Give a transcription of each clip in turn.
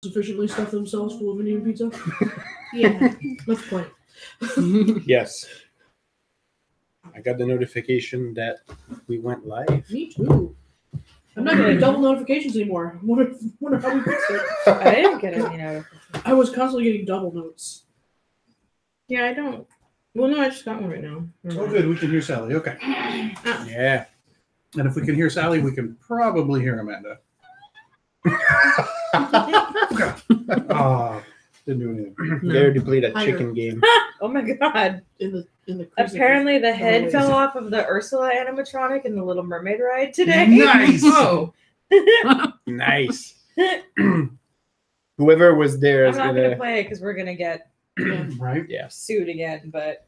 sufficiently stuff themselves full of Indian pizza? Yeah. That's the point. Yes. I got the notification that we went live. Me too. I'm not getting double notifications anymore. I wonder how we fixed it. I didn't get any notifications. I was constantly getting double notes. Yeah, I don't. Well, no, I just got one right now. Oh, good. We can hear Sally. Okay. Yeah. And if we can hear Sally, we can probably hear Amanda. Didn't do anything. They already played a Higher. chicken game. Oh my god. In the Apparently the head Oh, fell off of the Ursula animatronic in the Little Mermaid ride today. Nice. Oh. Nice. Whoever was there I'm is not gonna gonna. play it because we're gonna get Right? Yes. sued again, but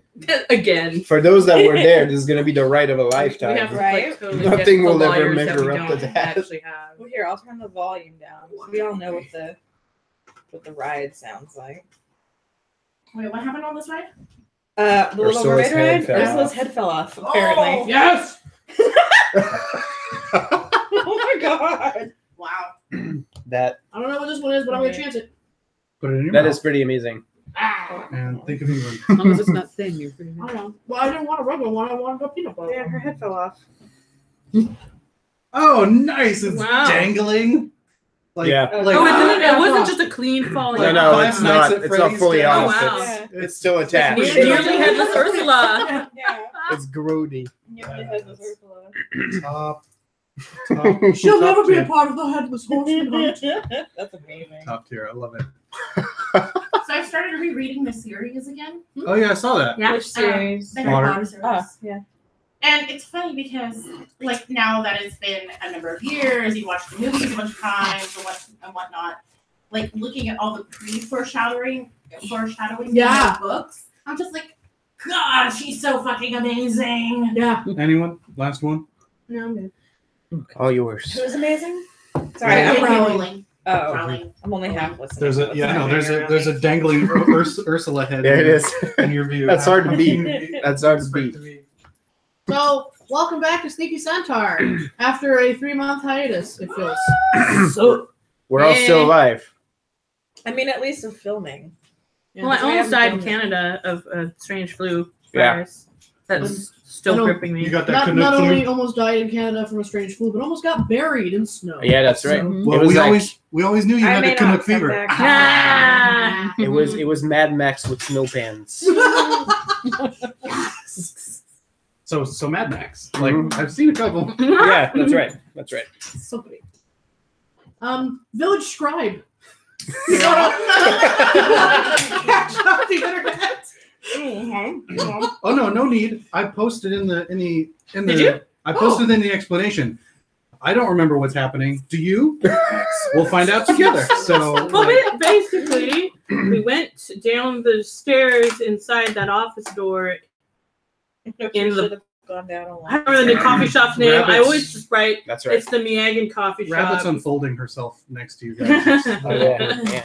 Again. For those that were there, this is gonna be the ride of a We lifetime. have to, Right? totally Nothing get will the ever lawyers that measure we up to don't that. actually have. well, here, I'll turn the volume down. So we all know what the ride sounds like. Wait, what happened on this ride? The Little Ursula's Mermaid head ride? fell Ursula's off. head fell off, apparently. Oh, Yes! Oh my god. wow. That I don't know what this one is, but I'm going to chance it. Put it in your that mouth. is pretty amazing. And think of England. As long as it's not thin, you're pretty I much. don't know. Well, I didn't want a regular one. I wanted a peanut butter Yeah, one. her head fell off. Oh, nice. It's Wow. dangling. Like, Yeah. like Oh, Wow. it wasn't just a clean falling Like No, off. it's Five not. Nights at It's not Freddy's fully style. off. Oh, wow. It's still attached. Nearly headless Ursula. Yeah. It's grody. Nearly headless Ursula. top She'll top never be tier. a part of the headless horseman hunt. That's amazing. Top tier. I love it. So I started rereading the series again. Oh, yeah, I saw that. Yeah. Which series? The Harry Water. Potter series. Oh, yeah. And it's funny because, like, now that it's been a number of years, you watch the movies a bunch of times and whatnot. Like, looking at all the foreshadowing Yeah. in the books, I'm just like, God, she's so fucking amazing. Yeah. Anyone? Last one? No, I'm good. All yours. Who was amazing? Sorry, Yeah. I'm, Rowling. oh, Rowling. I'm only half listening. There's a so yeah, it's no, not there's very a there's a around dangling Ursula head. There it is. in your view. That's hard to beat. That's hard to beat. So, welcome back to Sneaky Centaur. After a 3-month hiatus, it feels. So, We're all still alive. me. I mean, at least of filming. yeah, Well, I that's almost why died haven't in filmed it. Canada of a strange flu Yeah. virus. That's I still don't- gripping me. You got that Not Canuck only flu? almost died in Canada from a strange flu, but almost got buried in snow. Yeah, that's right. So- Well, It was we always knew you I had may the Canuck not come fever. back. Ah. It was Mad Max with snow pants. So Mad Max. Like Mhm. I've seen a couple. Yeah, that's right. That's right. Somebody. Village Scribe. Catch up the internet. Oh no need. I posted in the Did you? I posted in the explanation. I don't remember what's happening. Do you? We'll find out together. So Well, basically, we went down the stairs inside that office door. In the- should have gone down a I lot. don't remember the coffee shop's name. I Rabbits. always just write, That's right. it's the Miagan coffee Rabbit's shop. unfolding herself next to you guys. Oh, yeah, yeah.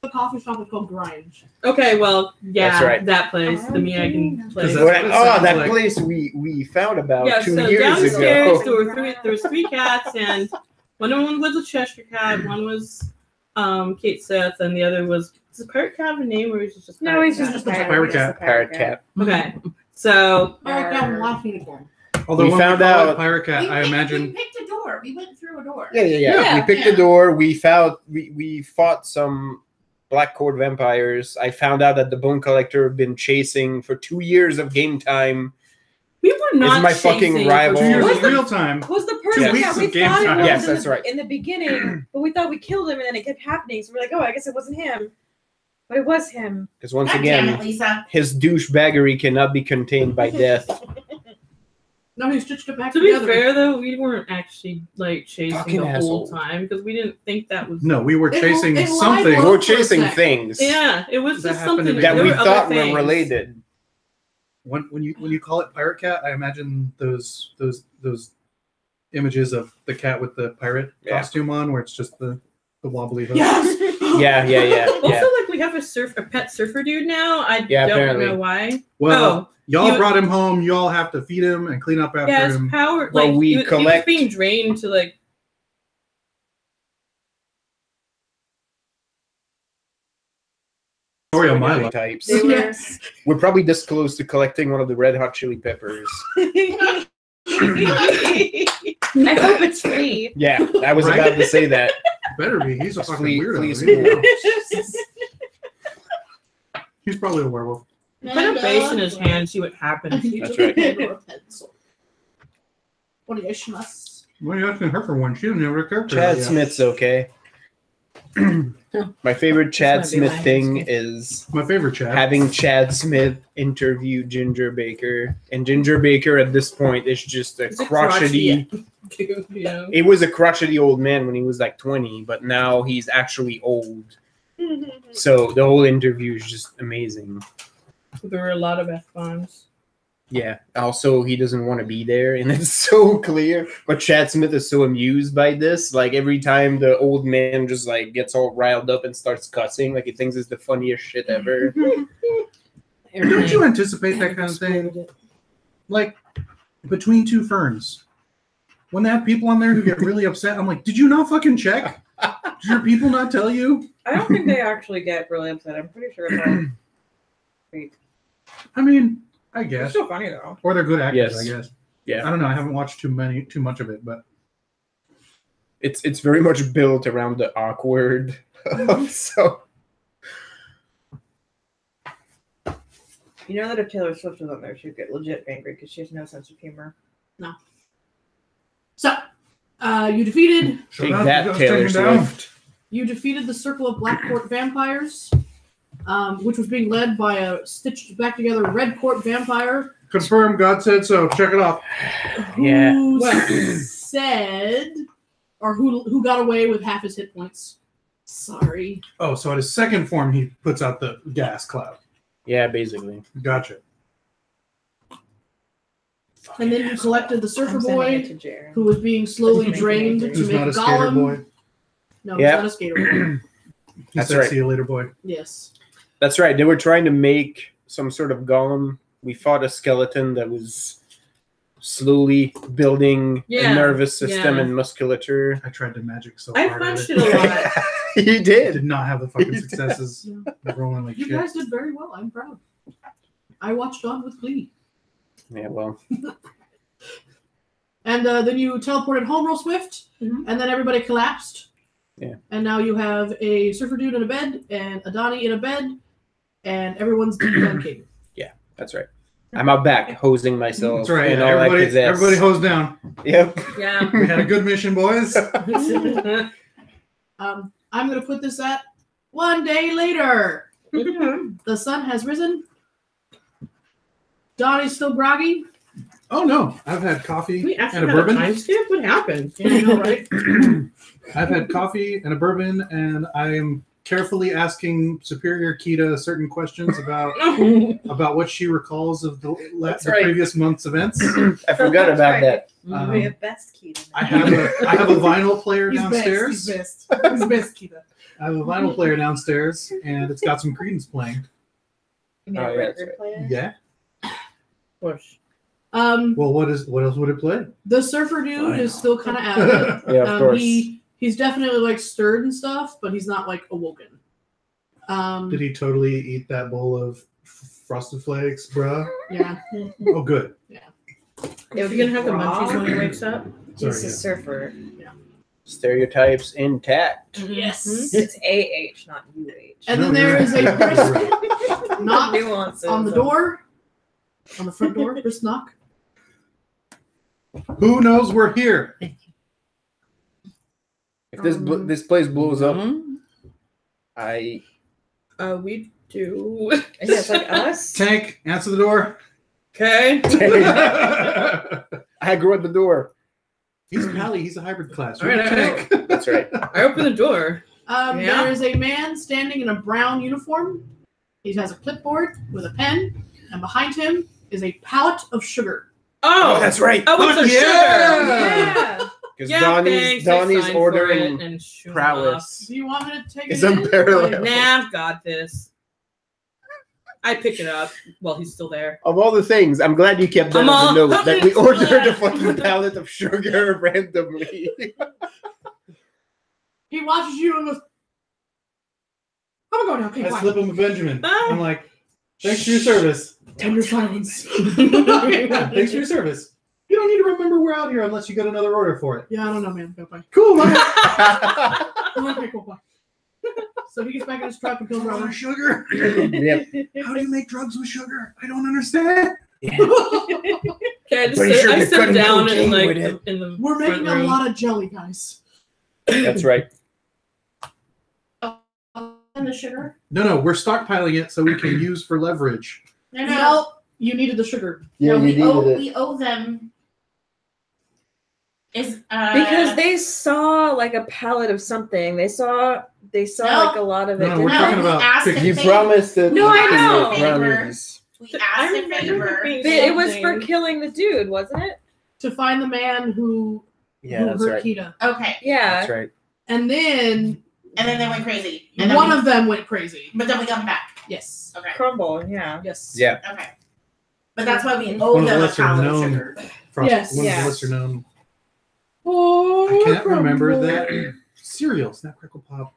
The coffee shop is called Gringe. Okay, well, yeah, That's right. that place, the Miagan place. Is that- what it sounds that like. place we found about Yeah, 2 so years downstairs ago. there was three cats, and one of them was a Cheshire cat, one was Kate Seth, and the other was a pirate cat have a name, or is it just No, pirate he's cat? just a a pirate cat. Pirate cat. Okay, so Alright, that one last unicorn. Although We when found we call it out- Pirate Cat, I We imagine picked a door. We went through a door. Yeah. Yeah, We picked yeah. the door. We found we fought some black cord vampires. I found out that the bone collector had been chasing for 2 years of game time. we were not my chasing fucking for rival. 2 years Was of the- real time. Was the person Yes. that we Game thought it time. was Yes, in, that's right. in the beginning, but we thought we killed him, and then it kept happening. So we're like, oh, I guess it wasn't him, but it was him. Because once God damn again, it, Lisa. his douchebaggery cannot be contained by death. No, he stitched it back To be together. fair, though, we weren't actually like chasing Fucking the whole asshole. time because we didn't think that was. No, we were It- chasing it lied something. well. We're chasing things Yeah, it was That just happened something in that there we were other thought were things. related. When you call it Pirate Cat, I imagine those images of the cat with the pirate Yeah. costume on, where it's just the wobbly hook. Yes! Yeah. Also, like we have a pet surfer dude now. I Yeah, don't apparently. know why. Well, y'all you- brought him home. Y'all have to feed him and clean up after Yeah, his him. power. Well, Like we he was collect- being drained to like. Story of my life. types. They were- Yes. We're probably this close to collecting one of the Red Hot Chili Peppers. I hope it's free. Yeah, I was Right? about to say that. Better be. He's a fucking Flea weirdo. school. He's probably a werewolf. Put a base in his hand, see what happens. That's right. Pencil. What do you must? What are you asking her for one? She doesn't have a character. Chad yet. Smith's okay. My favorite Chad This might be Smith my thing high is My favorite Chad. having Chad Smith interview Ginger Baker. And Ginger Baker at this point is just a He's a crotchety. Dude, you know. It was a crotchety old man when he was like 20, but now he's actually old. So the whole interview is just amazing. There were a lot of F-bombs. Yeah. Also, he doesn't want to be there, and it's so clear. But Chad Smith is so amused by this. Like every time the old man just like gets all riled up and starts cussing, like he thinks it's the funniest shit ever. Don't you anticipate that kind of thing? Like between two ferns, when they have people on there who get really upset, I'm like, did you not fucking check? Did your people not tell you? I don't think they actually get really upset. I'm pretty sure it's all fake. I mean, I It's guess, still funny though. or they're good actors. Yes. I guess. Yeah. I don't know. I haven't watched too much of it, but It's very much built around the awkward. So You know that if Taylor Swift was on there, she'd get legit angry because she has no sense of humor. So, you defeated take that, Taylor Swift. the Circle of Black Court Vampires, which was being led by a stitched back together Red Court vampire. Confirm. God said so. Check it off. Yeah. Who said, or who got away with half his hit points. Sorry. Oh, so at his second form, he puts out the gas cloud. Yeah, basically. Gotcha. And then you collected the Surfer I'm sending Boy, it to Jared. who was being slowly Doesn't make drained any to Who's make not a skater Gollum. boy? No, Yeah. he's not a skater boy. He That's said, right. "See you later, boy." Yes. That's right. They were trying to make some sort of golem. We fought a skeleton that was slowly building Yeah, a nervous system yeah. and musculature. I tried to magic so I hard. at punched it a lot. He I did. did not have the fucking successes. Rolling like You shit. guys did very well. I'm proud. I watched on with glee. Yeah, well, And then you teleported home real swift, Mhm. and then everybody collapsed. Yeah. And now you have a surfer dude in a bed, and a Donnie in a bed, and everyone's done cave. that's right. I'm out back hosing myself. That's right. And all I Everybody, possess. everybody hose down. Yep. Yeah. We had a good mission, boys. I'm going to put this at 1 day later. The sun has risen. Donnie's still groggy. Oh no, I've had coffee We and actually a had a bourbon. time skip? What happened? Yeah, I know, right? I've had coffee and a bourbon, and I am carefully asking Superior Kita certain questions about what she recalls of the That's right. previous month's events. I forgot That's about right. that. Um, We have best key to I have a vinyl player He's downstairs. best. He's best, Kita. I have a vinyl player downstairs, and it's got some Creedence playing. You mean Oh, a yeah, that's record player? Yeah. Push. Well, what else would it play? The surfer dude is still kind of out of it. Yeah, of course. He's definitely like stirred and stuff, but he's not like awoken. Did he totally eat that bowl of Frosted Flakes, bruh? Yeah. Oh, good. Is he gonna have the munchies when he wakes up? He's a Sorry, yeah. surfer. Stereotypes intact. Yes. It's AH, not UH. And No, then there you're is a right. brisk knock Nuances. on the door, on the front door. Brisk knock. Who knows we're here? If this place blows up, Mhm. I We do. Yeah, it's like us. Tank, answer the door. Okay. I grew at the door. He's Pally. He's a hybrid class. All right, You're all Tank. That's right. I open the door. Yeah. There is a man standing in a brown uniform. He has a clipboard with a pen, and behind him is a pallet of sugar. Oh, that's right. Oh, it's a Yeah. sugar. Yeah. Because Yeah, Donnie's thanks. I Donnie's signed for ordering it and shoot prowess. Do you want me to take It's it in? unparalleled. off. Nah, I've got this. I pick it up while he's still there. Of all the things, I'm glad you kept that I'm as a all note that we fucking ordered a glad. fucking pallet of sugar randomly. He watches you and goes, "I'm go now. Okay, I quiet. slip him a Benjamin. Ah. I'm like, thanks for your service. Tender silence. Yeah, thanks for your service. You don't need to remember we're out here unless you get another order for it. Yeah, I don't know, man. Go bye. Cool, man. Okay, cool, bye. So he gets back in his truck and kills Brother Robin. sugar. Yep. How do you make drugs with sugar? I don't understand. Okay, I just Pretty sit, sure I you're sit cutting down cocaine and like with it. in the We're front making a room. lot of jelly, guys. That's right. And the sugar? No, we're stockpiling it so we can use for leverage. No, No, you needed the sugar. Yeah, no, you we owe them. Because they saw like a pallet of something. They saw No. like a lot of it. No, we're No, talking we about asked picking- You if promised that. No, I you know. promised. We I asked a remember favor. being It was for something. killing the dude, wasn't it? To find the man who Yeah, that's hurt right. Kita. Okay. Yeah. That's right. And then And then they went crazy. And then one we, of them went crazy. but then we got them back. Yes. Okay. Crumble, yeah. Yes. Yeah. Okay. But that's why we owe One of the them a lesser pallet of known sugar. Yes. One of Yeah. the lesser known. Oh, I can't remember that cereal. Snap, Crackle, Pop.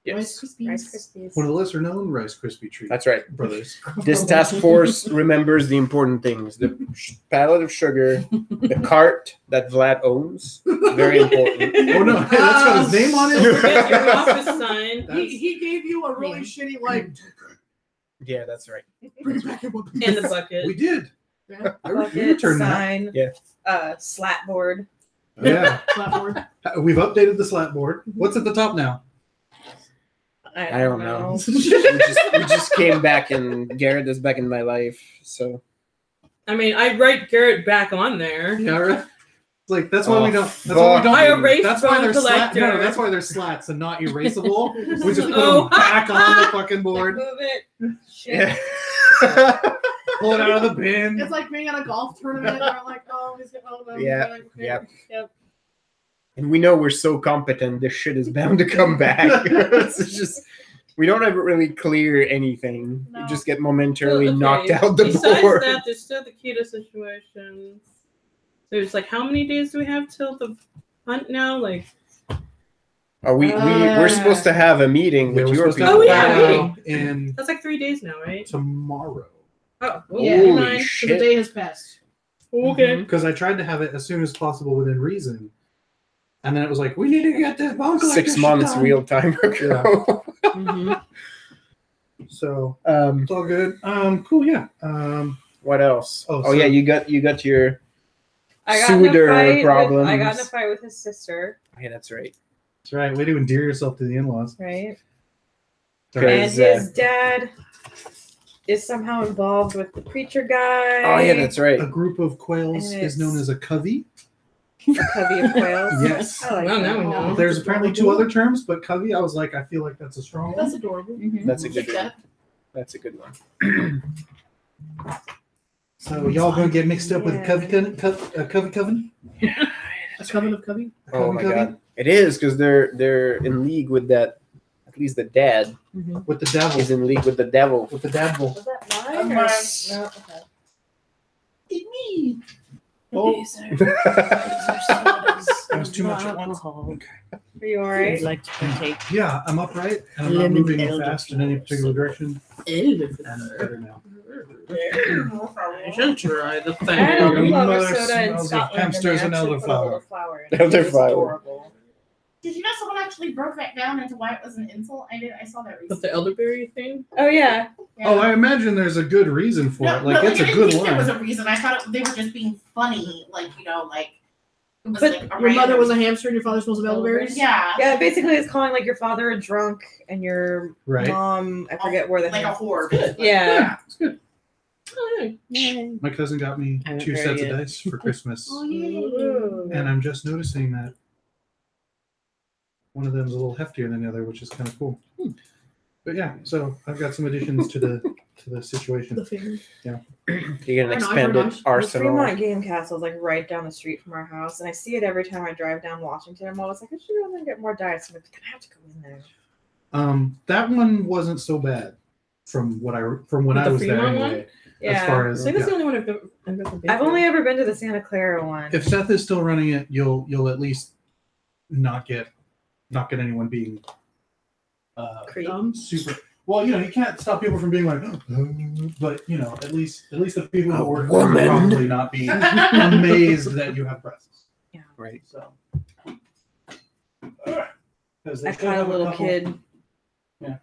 Rice Yes. Krispies. Rice Krispies. One of the lesser known Rice Krispie treats. That's right. Brothers. This task force remembers the important things: the pallet of sugar, the cart that Vlad owns. Very important. Oh no, hey, that's got his name on Don't it. forget your office sign He gave you a really shitty like. Yeah, that's right. Bring it back in one piece. and the bucket. We did. Yeah. We Bucket, returned that. sign, Yeah. slat board. Yeah. Clapboard. We've updated the slat board. What's at the top now? I don't know. we just came back, and Garrett is back in my life. So I mean, I write Garrett back on there. Yeah, right. It's like that's why we don't. That's why fuck. we don't. I erased That's why Bone they're slat. Collector. No, that's why they're slats and not erasable. We just put Oh. them back on the fucking board. Move it. Shit. yeah. Pull it out of the bin. It's like being at a golf tournament where like, oh, he's gonna Yeah, okay. Yep. And we know we're so competent, this shit is bound to come back. It's just we don't ever really clear anything. No. We just get momentarily Well, okay, knocked out the Besides board. that, there's still the Kita situations. There's like, how many days do we have till the hunt now? Like, We're supposed to have a meeting Yeah, with we're your supposed to people. have have yeah, a meeting in that's like 3 days now, right? tomorrow. Oh, Yeah. never Holy mind. So shit. the day has passed. Okay. Because I tried to have it as soon as possible within reason, and then it was like, we need to get this bone collector 6 shit months done. real time ago. So Um, it's all good. Cool. Yeah. what else? Oh, Oh, so- yeah, you got your. I got in a Suitor fight. problems. I got in a fight with his sister, Yeah, that's right. That's right. Way to endear yourself to the in-laws. right? Good. And Is, his dad is somehow involved with the preacher guy. Oh, yeah, that's right. A group of quails And is known it's- as a covey. A covey of quails. Yes. I like Well, that. now we know. There's apparently 2 other terms, but covey, I was like, I feel like that's a strong That's one. adorable. Mhm. That's a good Like one. that. That's a good one. So y'all gonna get mixed up with Yeah. covey coven? A coven of covey. Oh my Covey? god, it is because they're in league with that. At least the dad With the devil. is in league with the devil. With the devil. Was that Of mine? Or... mine. No, okay. Oh, that was too much at once. Are you alright? Like to partake. Yeah, I'm upright and I'm not Lemon moving fast elderflowers. in any particular direction. I'm better now. You should try the I had Oh, a your elderflower mother soda in smells of Scotland hamsters and they actually put a elderflower. little flower in it. Elderflower. It's adorable. Did you know someone actually broke that down into why it was an insult? I saw that But recently. the elderberry thing? Oh yeah. Yeah. Oh, I imagine there's a good reason for it. Like, it's I a didn't good think there was line. a reason. I thought they were just being funny, like like. It was But like a your mother random- was a hamster and your father smells of elderberries? Yeah. Yeah, basically it's calling like your father a drunk and your Right. mom, I forget where the Like a hell. whore. Yeah. It's good. Oh, yeah. My cousin got me I haven't 2 heard sets yet. of dice for Christmas. Oh, yeah. Ooh. And I'm just noticing that one of them is a little heftier than the other, which is kind of cool. But yeah, so I've got some additions to the situation. The family. You get an I know, I've heard expanded of it. The arsenal. Fremont Game Castle is like right down the street from our house, and I see it every time I drive down Washington. I'm always like, I should go and get more dice. I'm like, I have to go in there. That one wasn't so bad from when With I the was there Fremont one? anyway. As Yeah. far I as think that's yeah. the only one I've ever been I've to. only ever been to the Santa Clara one. If Seth is still running it, you'll at least not get anyone being Creep. super. Well, you can't stop people from being like, oh, but at least the people who work there woman. will probably not be amazed that you have breasts. Yeah. Right. So. I caught a little kid. Yeah.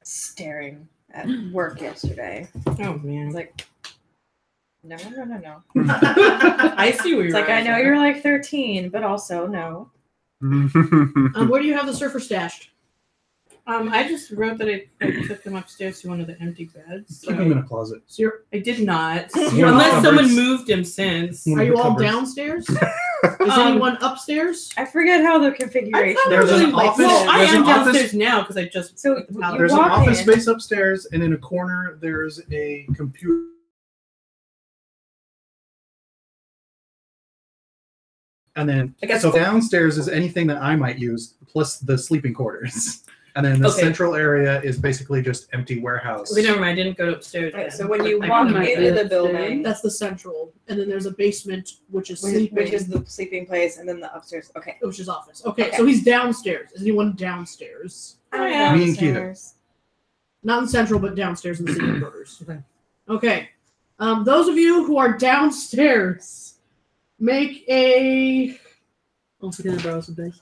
Staring at work yesterday. Oh I man. was like, no. I see where It's you're like, I know you're like 13, but also no. Where do you have the surfer stashed? I just wrote that I took him upstairs to one of the empty beds. Keep them in So a closet. So I did not. You're Unless all someone cupboards. moved him since. One are of you the all cupboards. downstairs? Is anyone upstairs? I forget how the configuration I There's probably an like, office- well, I there's am an office- downstairs now because I just So put the pallet There's an walk office in. space upstairs, and in a corner there's a computer. And then, I guess- so downstairs is anything that I might use, plus the sleeping quarters. And then the Okay. central area is basically just empty warehouse. Okay, never mind. I didn't go upstairs. Right, then. so when you But I walk might into be the building, That's the central, and then there's a basement which is which sleeping, is the sleeping place, and then the upstairs. Okay. which is office. Okay, Okay. so he's downstairs. Is anyone downstairs? I am. Me and Keita. Downstairs. Not in central, but downstairs in the sleeping quarters. Okay. Okay. Those of you who are downstairs, make a. Oh, forget to borrow some things.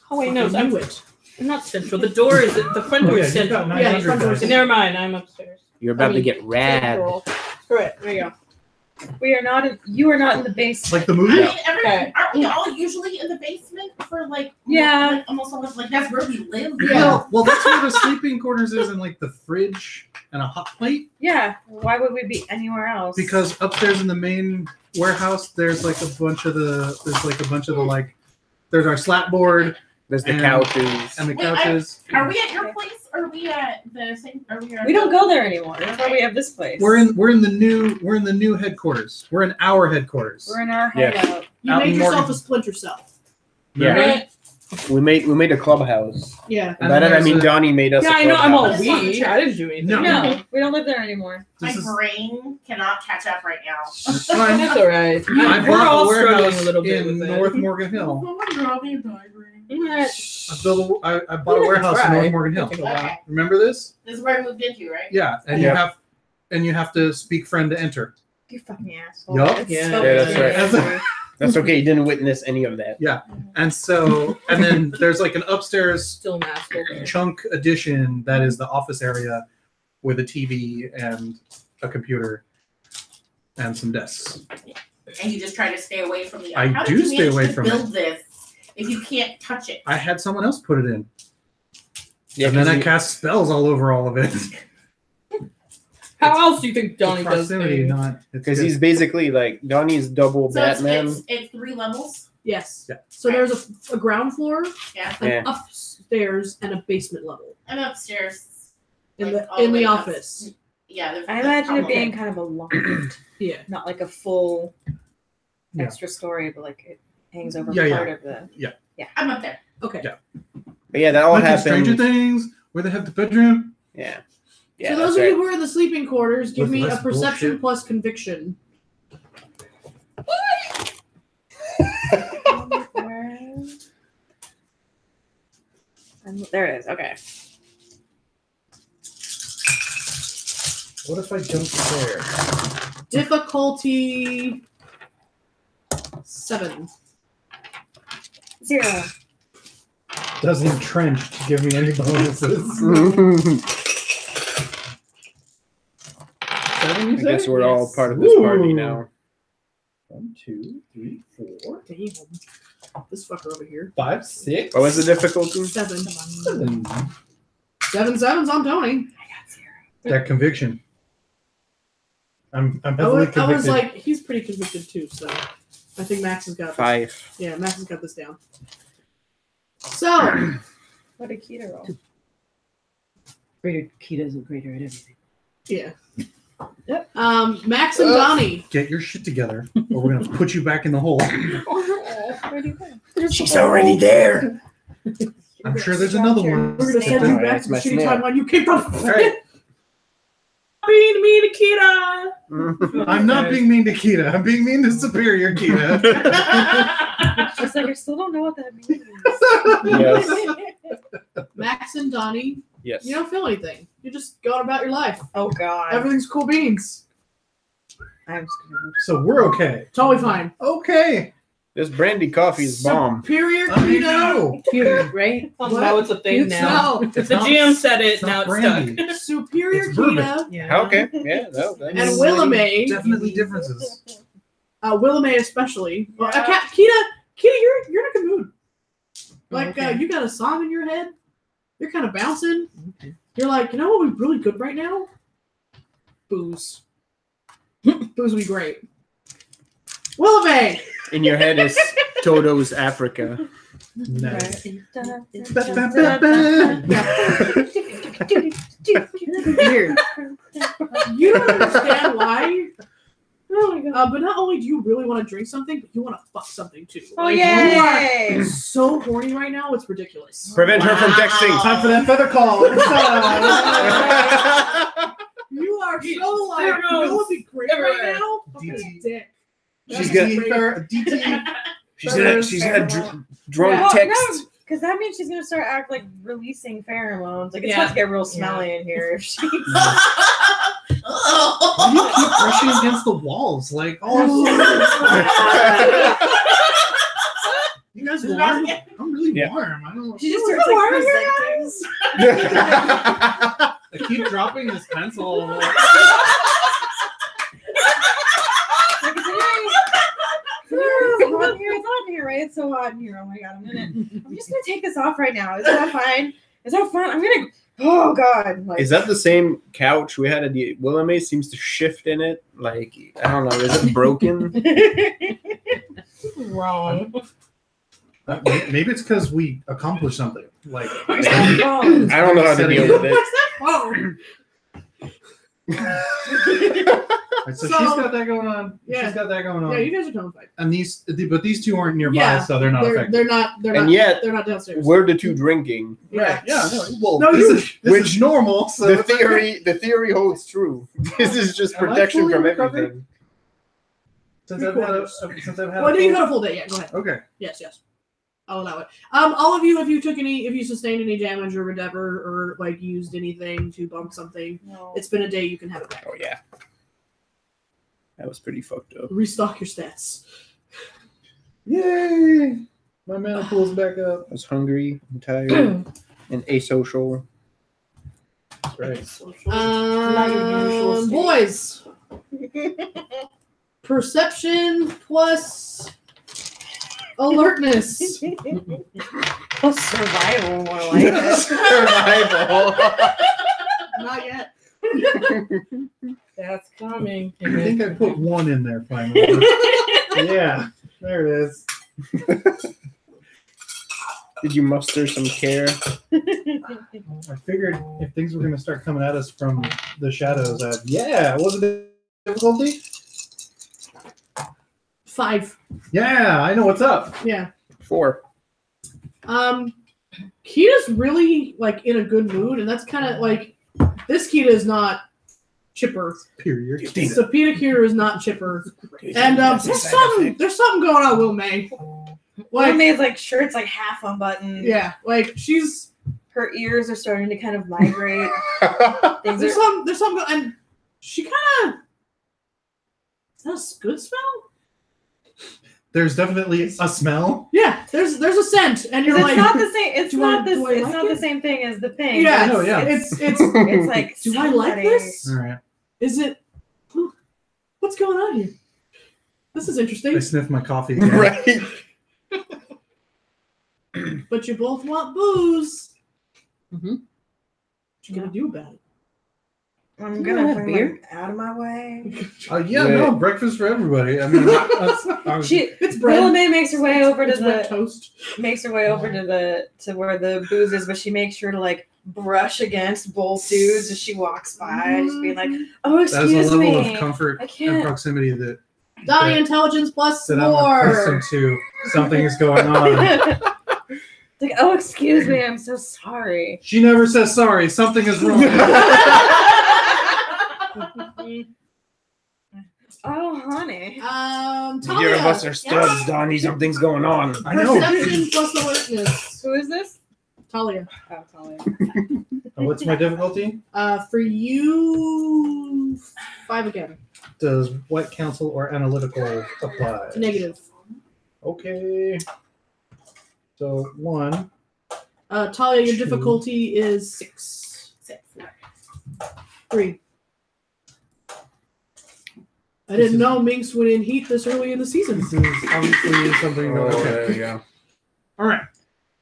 Oh wait, no, Fucking I'm knew it. not central. The door is the front door Yeah, is you've central. got Yeah, 900 front door's guys. Never mind. I'm upstairs. You're about I mean, to get rad. Central. Screw it. There you go. We are not. You are not in the basement. Like the I movie? mean, Okay. aren't we all usually in the basement for like? Yeah. Like, almost all like that's where we live. Well, that's where the sleeping quarters is, and like the fridge and a hot plate. Yeah. Why would we be anywhere else? Because upstairs in the main warehouse, there's like a bunch of the there's our slat board There's the And- couches. and the Wait, couches. Are we at your place? Or are we at the same? Are we? At we don't go there anymore. That's why we have this place. We're in the new headquarters. We're in our headquarters. We're in our Yeah. hideout. You Out made in yourself Morgan. a splinter cell. Yeah. Right? We made a clubhouse. Yeah. And By then that I there's mean a- Donnie made us. Yeah, a I know. I'm all clubhouse. we. I didn't do anything. No. No, we don't live there anymore. My This is- brain cannot catch up right now. It's fine. That's all right. I We're bought all a struggling warehouse a little bit in with North it. Morgan Hill. Yeah. I bought a warehouse in North Morgan Hill. Take a while. Okay. Remember this? This is where I moved into, right? Yeah, and Yeah. you have to speak friend to enter. You fucking asshole. Yup. It's Yeah. so Yeah, that's right. confusing. That's okay. You didn't witness any of that. And then there's like an upstairs Still an asshole there. chunk addition that is the office area with a TV and a computer and some desks. And you just try to stay away from the. I How do did you stay manage away to from build this if you can't touch it? I had someone else put it in, Yeah, and then 'cause I he- cast spells all over all of it. How else do you think Donnie does Proximity, things? not Because he's basically like Donnie's double So Batman. it's 3 levels. Yes. Yeah. So there's a ground floor, Yeah. an Yeah. upstairs, and a basement level I'm upstairs. in Like, the all in way the up. office. Yeah. I imagine it being kind of a loft, Yeah. not like a full Yeah. extra story, but like it hangs over Yeah, part of the. I'm up there. Okay. Yeah. But yeah, that all like in Stranger happened. Things, where they have the bedroom. Yeah. Yeah. So those that's of right. you who are in the sleeping quarters, give With me a less perception bullshit. plus conviction. There it is. Okay. What if I jump there? Difficulty 7. 0. Doesn't trench to give me any bonuses. I guess we're all part of this party Ooh. now. 1, 2, 3, 4, Damn. This fucker over here. 5, 6. What was the difficulty? 7. 7. 7/7's on Tony. That conviction. I'm I heavily was convicted. like, he's pretty convicted too, so I think Max has got this. 5. Yeah, Max has got this down. So, What a Keita roll. Greater Keita isn't greater at everything. yeah. Yep. Max and Donnie. Get your shit together, or we're gonna put you back in the hole. Where do you go? She's already there. I'm sure there's another one. We're gonna send you Alright, back it's to the messing shitty me up. timeline you came from. All right. Being me, Nikita. I'm not being mean to Kita. I'm being mean to Superior Kita. She's like, I still don't know what that means. Yes. Max and Donnie, Yes. you don't feel anything. You're just going about your life. Oh God. Everything's cool beans. I'm screwed. So we're okay. Totally fine. Okay. This brandy coffee is bomb. Superior I keto. know. Puke, right? Oh, What? now it's a thing It's now. not. If the GM said it, now it's brandy. stuck. Superior It's bourbon. keto. Yeah. Okay, yeah, no, And that's Willamay. Definitely differences. Willamay especially. Well, Yeah. Kita, you're in a good mood. Like Okay. you got a song in your head. You're kind of bouncing. You're like, you know what would be really good right now? Booze. Booze would be great. Willamay. in your head is Toto's Africa. Nice. Weird. You don't understand why. Oh my God. But not only do you really want to drink something, but you want to fuck something too. Oh, Like, yay! You are so horny right now, it's ridiculous. Prevent her from texting. Time for that feather call. You are so like, you know what would be great right now? Fucking DT. dick. She's That's got- great. DT. She's got drunk Well, text. no, because that means she's gonna start releasing pheromones. Like it's Yeah. about to get real smelly in here. If she Why do you keep brushing against the walls? Like, oh, you guys warm? I'm really Yeah. warm. I don't. she just starts presenting. I keep dropping this pencil. Like, it's hot in here. It's hot in here, right? It's so hot in here. Oh my God, I'm just gonna take this off right now. Is that fine? Is that fun? I'm gonna. Oh God. Like, Is that the same couch we had at the Willamay? Seems to shift in it. Like, I don't know. Is it broken? Wrong. Maybe it's because we accomplished something. Like, where's that phone? I don't know how to deal with it. Oh, so So- she's got that going on. Yeah. She's got that going on. yeah, you guys are totally fine. And but these two aren't nearby, Yeah, so they're not affected. They're not. And yet, they're not downstairs. We're the two drinking. Yeah. Yeah, no, well, No, this is normal. So The theory holds true. This is just Am I protection fully from recovered? everything. since I've had a Well, you had a full day. Yeah, go ahead. Okay. Yes. I'll allow it. All of you, if you sustained any damage or whatever, or like used anything to bump something, No. it's been a day. You can have it back. Oh yeah, that was pretty fucked up. Restock your stats. Yay! My mana pool's back up. I was hungry, I'm tired, and asocial. That's right. Not your usual state. Boys, perception plus alertness. Oh, survival, more like it. Survival. Not yet. That's coming. I think I put one in there finally. Yeah, there it is. Did you muster some care? I figured if things were going to start coming at us from the shadows, was it difficulty? 5. Yeah, I know what's up. Yeah. 4. Kita's really like in a good mood, and that's kind of like this Kita is not chipper. Period. So Pita Kira is not chipper. And there's something going on, Will May. Like, May's shirt's half unbuttoned. Yeah, like she's Her ears are starting to kind of migrate. Things there's are, something, and she kind of. Is that a good smell? There's definitely a smell. Yeah, there's a scent, and you're it's like, not the same. It's do not I- this. do I It's like not it? the same thing as the thing. yeah, No, yeah. it's It's like. do I like somebody- this? All right. Is it? What's going on here? This is interesting. I sniff my coffee again. Right. But you both want booze. Mm-hmm. What you gonna do about it? I'm You gonna have bring beer? out of my way. Yeah, no, breakfast for everybody. I mean, It's bread. Willa May makes her way over to It's wet the toast. to where the booze is, but she makes sure to brush against both dudes as she walks by, just being like, "Oh, that is a excuse level me." of comfort I and can't- proximity that Donnie intelligence plus I'm more. accustomed to. Something is going on. Like, "Oh, excuse me, I'm so sorry." She never says sorry. Something is wrong. Oh, honey. Neither of us Talia, are studs, Donnie. Something's going on. I know. perception plus alertness. Who is this? Talia. Oh, Talia. What's my difficulty? For you, 5 again. Does White Council or Analytical apply? Negative. Okay. So 1. Talia, your 2. difficulty is 6. 6. 3. I didn't know Minx would in heat this early in the season. This is obviously something that. Oh, Okay. there you go. All right.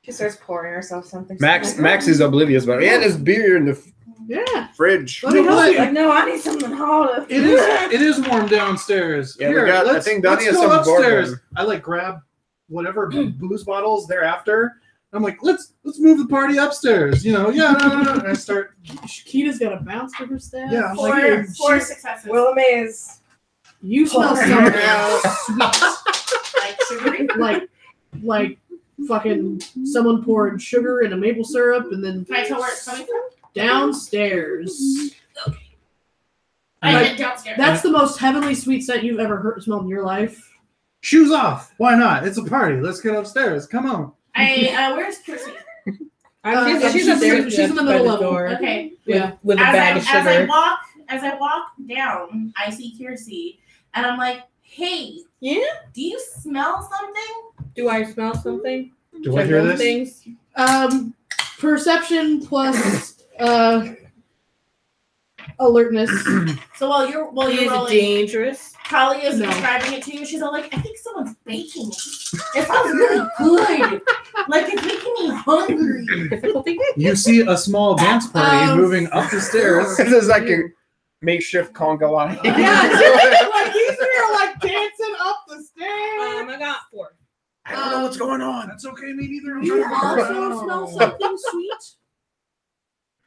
She starts pouring herself something. Max is oblivious about it. Yeah, there's beer in the Yeah. fridge. Let me No, help but- you. Like, no, I need something hotter. It is warm downstairs. Yeah, we Here, got- I let's, think Donnie let's has go some upstairs. bourbon. I like grab whatever booze bottles thereafter. I'm like, let's move the party upstairs. You know, yeah. No. And I start. Shakita's got a bounce to her staff. Yeah, I'm Four, like, four successes. Willa Mays. You smell Pour. something Like sugary. sweet. Like fucking someone poured sugar and a maple syrup and then Can I tell where it's coming from? downstairs. I Like, went downstairs. That's the most heavenly sweet scent you've ever smelled in your life. Shoes off. Why not? It's a party. Let's get upstairs. Come on. Where's Kirsty? She's in the middle level. Okay. Yeah. With a bag of sugar. As I walk down, I see Kirsty, and I'm like, "Hey, Yeah? do you smell something?" Do I smell something? Do I hear this? Things? Perception plus alertness. So while you're Is it rolling, dangerous? Talia's No. describing it to you. She's all like, "I think someone's baking. It smells really good. Like it's making me hungry." Difficulty? You see a small dance party moving up the stairs. This is like a makeshift conga line. Yeah, like these three are like dancing up the stairs. I got 4. I don't know what's going on. That's okay. Me neither. I'm You trying to figure it also out. smell something sweet,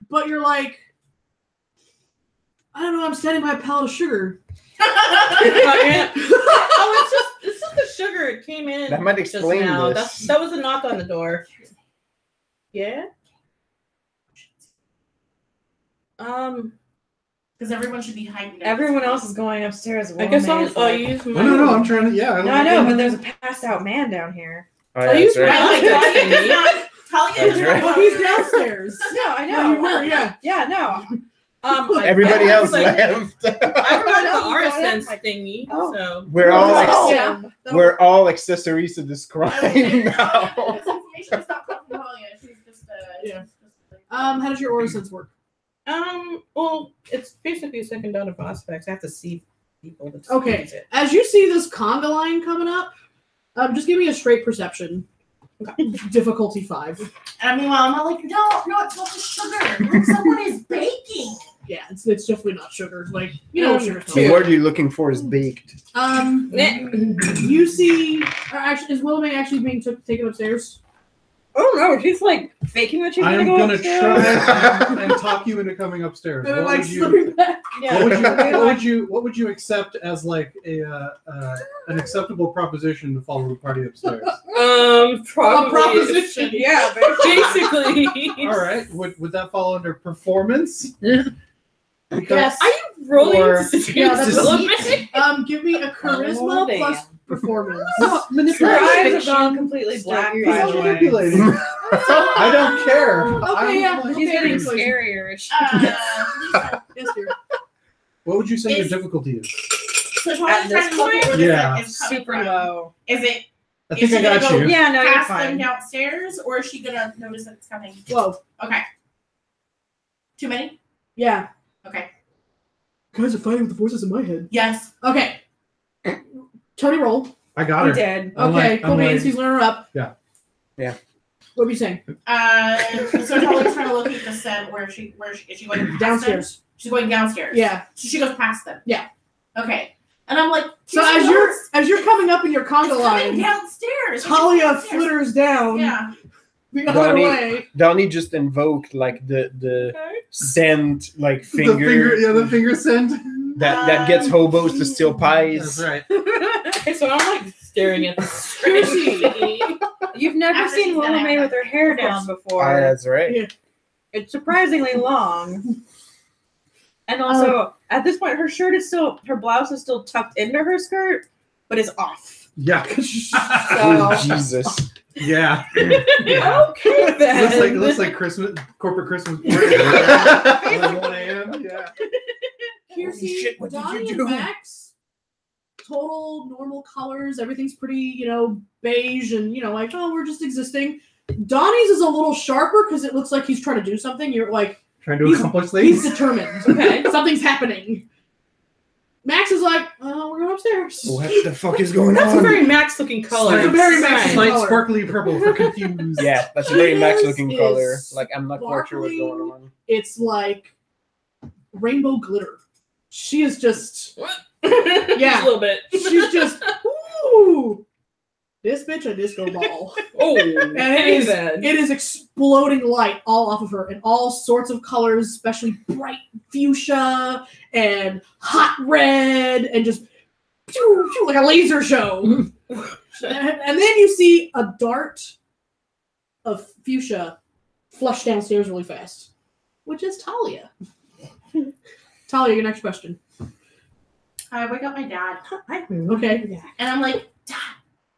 but you're like, I don't know. I'm standing by a pallet of sugar. Oh, it's just the sugar. It came in. That might just explain now. this. That was a knock on the door. Yeah. Because everyone should be hiding. Everyone else is going upstairs. I guess Willa Mays, I'll like- use my. No. I'm trying to. Yeah. No, I know, but there's a passed out man down here. Oh, I'll yeah, use that's my right. Talia is That's right. Well, he's downstairs. No, I No, you know. were, yeah. Yeah, no. Everybody I else was like, left. I forgot else the is R going sense on. thingy. Oh. So We're all Oh, ex- yeah. we're all accessories to this crime now. This information is not coming from Talia. She's just Yeah. she's just like, How does your aura sense work? well, it's basically a second dot of aspects. I have to see people to Okay. use it. As you see this conga line coming up, just give me a straight perception. Difficulty 5. And meanwhile, I'm not like, no, it's not the sugar. Like someone is baking. Yeah, it's definitely not sugar. Like you know what sugar The smells. word you're looking for is baked. You see, actually, is Willamay actually being taken upstairs? Oh no, she's like faking that she's I am gonna go gonna upstairs. try and talk you into coming upstairs. And then, What like would you? slipping back. Yeah. What would you accept as like an acceptable proposition to follow the party upstairs? Probably A proposition. Yeah, Basically. All right. Would that fall under performance? Because Yes. Are you rolling Or- to seduce Yeah, that's Willamette? Give me a charisma damn. plus performance. No, Her eyes have Fiction. gone completely black. Start By He's the way. manipulating. I don't care. Okay, yeah. I'm- She's Okay, getting please. scarier. Lisa. Yes, dear. What would you say your Is- difficulty is? So At Talia's this trying to look at point? where the Yeah. scent is coming Super from. low. Is it I think Is I she gonna got go you. Yeah, no, you're past them fine. downstairs, or is she gonna notice that it's coming? Whoa. Okay. Too many? Yeah. Okay. Guys are fighting with the voices in my head. Yes. Okay. Tony, roll. I got We her. did. I'm Okay, like- cool I'm beans. like- He's learning her up. Yeah. Yeah. What were you saying? So Talia's trying to locate the scent. Where is she going? Past Downstairs. Them? She's going downstairs. Yeah. So she goes past them. Yeah. Okay. And I'm like, So as you're coming up in your conga coming line, downstairs. Talia Downstairs. flitters down Yeah. the other Donnie- way. Donnie just invoked like the scent like The finger, finger scent. that gets hobos to steal pies. That's right. Okay, so I'm like staring at this. You've never After seen she's done Willa May it. with her hair down before. That's right. Yeah. It's surprisingly long. And also, at this point, her blouse is still tucked into her skirt, but is off. Yeah. Oh, Jesus. Yeah. Okay then. It looks like Christmas, corporate Christmas party. Like 1 a.m. Yeah. Here, Holy see, shit, what did Donnie you and do? Max, total normal colors. Everything's pretty, beige and, like, oh, we're just existing. Donnie's is a little sharper because it looks like he's trying to do something. You're like, Trying to accomplish he's things. determined. Okay, something's happening. Max is like, we're going upstairs. What the fuck is going That's a on? very Max-looking color. It's a very Max Slight color. sparkly purple for confused. Yeah, that's a very His Max-looking color. is Like, I'm not quite sure what's going sparkling. on. It's like rainbow glitter. She is just, What? Yeah. A little bit. she's just, ooh, this bitch a disco ball. Oh, And it is exploding light all off of her in all sorts of colors, especially bright fuchsia and hot red and just pew, pew, like a laser show. and then you see a dart of fuchsia flush downstairs really fast, which is Talia. Talia, your next question. I wake up my dad, Okay. and I'm like,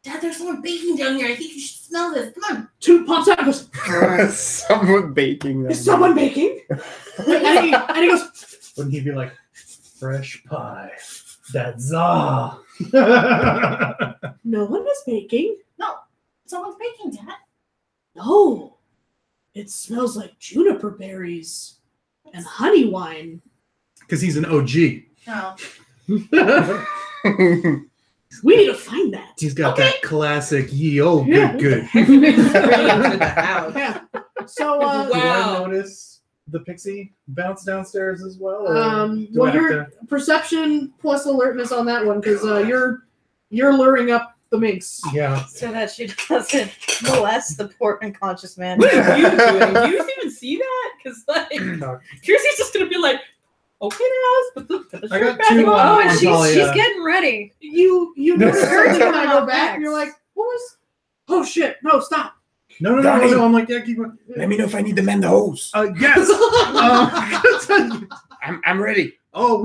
Dad, there's someone baking down here. I think you should smell this. Come on. Two pops out and goes, Someone baking. is someone baking? and he goes, Wouldn't he be like, fresh pie? That's all. no one is baking. No, someone's baking, Dad. No, it smells like juniper berries and honey wine. Because he's an OG. No. We need to find that. He's got that classic ye oh Yeah. good. into the house. Yeah. So, Wow. Do I notice the pixie bounce downstairs as well? Or do well, I have your perception plus alertness on that one because you're luring up the minx. Yeah. So that she doesn't molest the poor unconscious man. What are you doing? Do you even see that? Because like, Kiersey's just gonna be like, okay, now let's put the I shirt got back two on. Oh, on and Talia. she's getting ready. You notice her Her and I go turn back. on You're Max. like, what was? Oh shit! No, stop. No. Donnie. I'm like, yeah, keep going. Let me know if I need to mend the hose. Yes. I'm ready. we're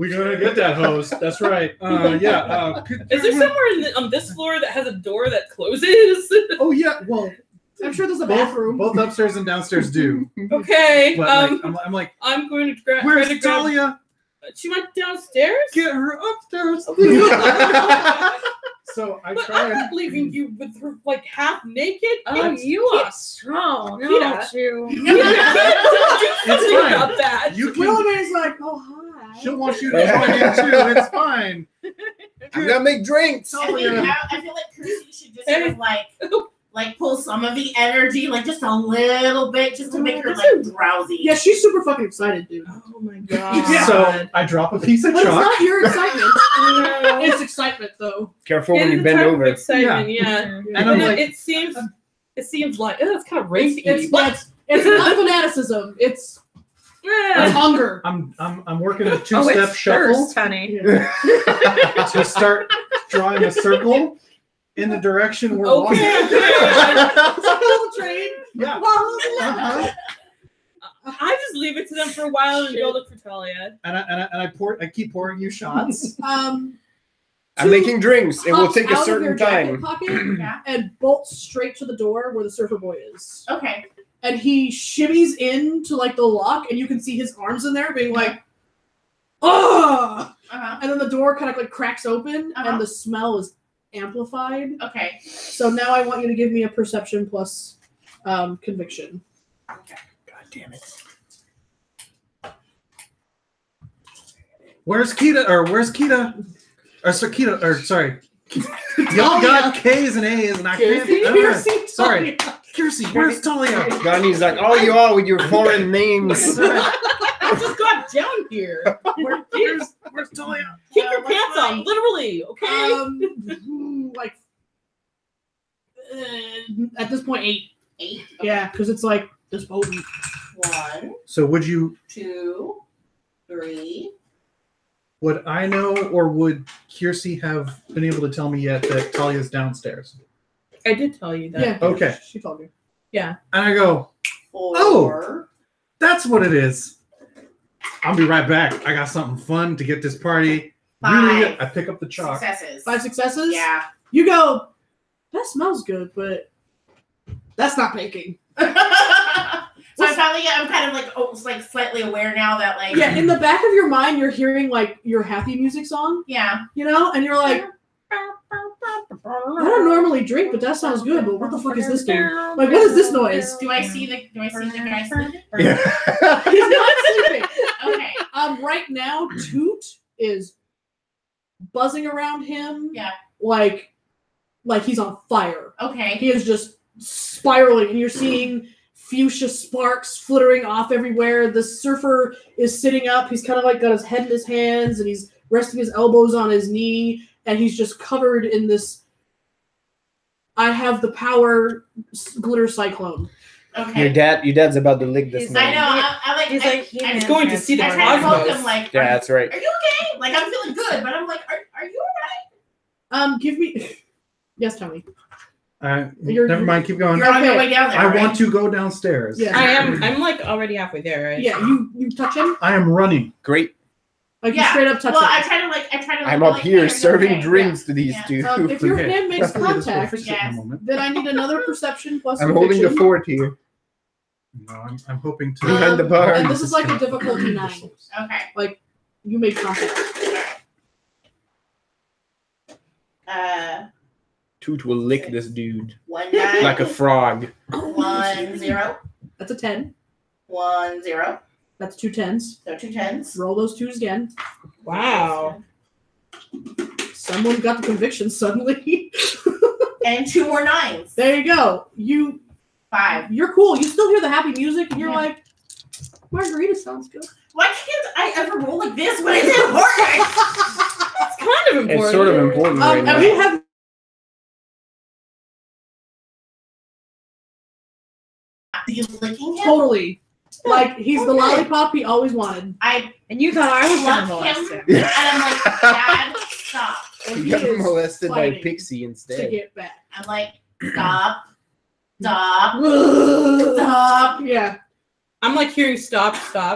gonna get that hose. That's right. Is there somewhere on this floor that has a door that closes? Oh yeah. Well, I'm sure there's a bathroom. both upstairs and downstairs do. Okay. But I'm like, I'm going to grab. where's Talia? She went downstairs. Get her upstairs. So I But try I'm and not leaving you with her like half naked. Oh, you are strong, aren't you? Do something fine. about that. you can. Willowman's like, oh hi. She'll want you to join in too. It's fine. I'm gonna make drinks. I feel like Kirsty should just sort of like pull some of the energy, like just a little bit, just to make her like drowsy. Yeah, she's super fucking excited, dude. Oh my god. Yeah. So I drop a piece of But it's chalk. not your excitement. No. It's excitement, though. Careful It when is you a bend type of over. excitement, yeah. And I'm But like, it seems like it's kind of racy. It's not fanaticism. It's hunger. I'm working a Oh, two-step it's shuffle thirst, honey. to start drawing a circle in the direction we're walking. It's like a little train. Yeah. Uh-huh. I just leave it to them for a while and go look for Talia. And I keep pouring you shots. I'm making drinks. It will take a Hops out of certain your jacket time. pocket Yeah. and bolts straight to the door where the surfer boy is. Okay. And he shimmies into like the lock, and you can see his arms in there being like, oh! Uh-huh. And then the door kind of like cracks open, Uh-huh. and the smell is amplified. Okay. So now I want you to give me a perception plus conviction. Okay. God damn it. Where's Kita? Sorry. Y'all got K's and A's, and I can't. Kiersey, Sorry. Kiersey, where's Talia? Donnie's like, oh, you all with your foreign names. I just got down here. Where's Talia? Keep your what's pants my- on, literally, okay? Like at this point 8. 8. Yeah, because it's like this potent. 1, So would 2, 3. would I know, or would Kiersey have been able to tell me yet that Talia's downstairs? I did tell you that. Yeah. Okay. She told you. And I go, 4. that's what it is. I'll be right back. I got something fun to get this party Really, I pick up the chalk. Successes. 5 successes? Yeah. You go, that smells good, but that's not baking. So I'm kind of like slightly aware now that like Yeah, in the back of your mind, you're hearing like your happy music song, yeah. you know, and you're like, I don't normally drink, but that sounds good. But what the fuck is this dude? Like, what is this noise? Do I see the guy sleeping? Yeah. He's not sleeping. Okay. Right now, Toot is buzzing around him. Yeah. Like he's on fire. Okay. He is just spiraling, and you're seeing fuchsia sparks flittering off everywhere. The surfer is sitting up. He's kind of like got his head in his hands, and he's resting his elbows on his knee, and he's just covered in this I have the power glitter cyclone. Okay. Your dad's about to lick this He's- man. I know. I'm like. He's I, like I, He's going to see the I try to poke cosmos. him like. Yeah, that's right. Are you okay? Like I'm feeling good, but I'm like, are you alright? Give me. Yes, Tony. Never mind. Keep going. You're on your Okay. way down there. I right? want to go downstairs. Yeah. I'm like already halfway there, right? Yeah, you touch him. I am running. Great. Like you Yeah. straight up touch Well, him. I try to. I'm be up like, here "Hey, are you serving okay?" drinks to these Yeah. two. If your Okay. hand makes Hopefully this will contact, fix it in a Yes. moment. then I need another perception plus. I'm holding the conviction. fort here. No, I'm hoping to. Behind the bar. And this is like a difficulty 9. Okay. You made contact. Toot will lick this dude 1 9 like a frog. 1 0 That's a 10. 1 0. That's 2 10s. So 2 10s. Roll those 2s again. Wow. Someone got the conviction suddenly. And 2 more 9s. There you go. 5. You're cool. You still hear the happy music, and you're Yeah. like, margarita sounds good. Why can't I ever roll like this when it's important? It's kind of important. It's sort of important right And now. we have You licking him? totally, like, he's the lollipop he always wanted. I And you thought I was gonna love molest him, him. and I'm like, Dad, stop. And He he got is molested by fighting Pixie to instead. get back. I'm like, stop, stop. Yeah. I'm like hearing stop.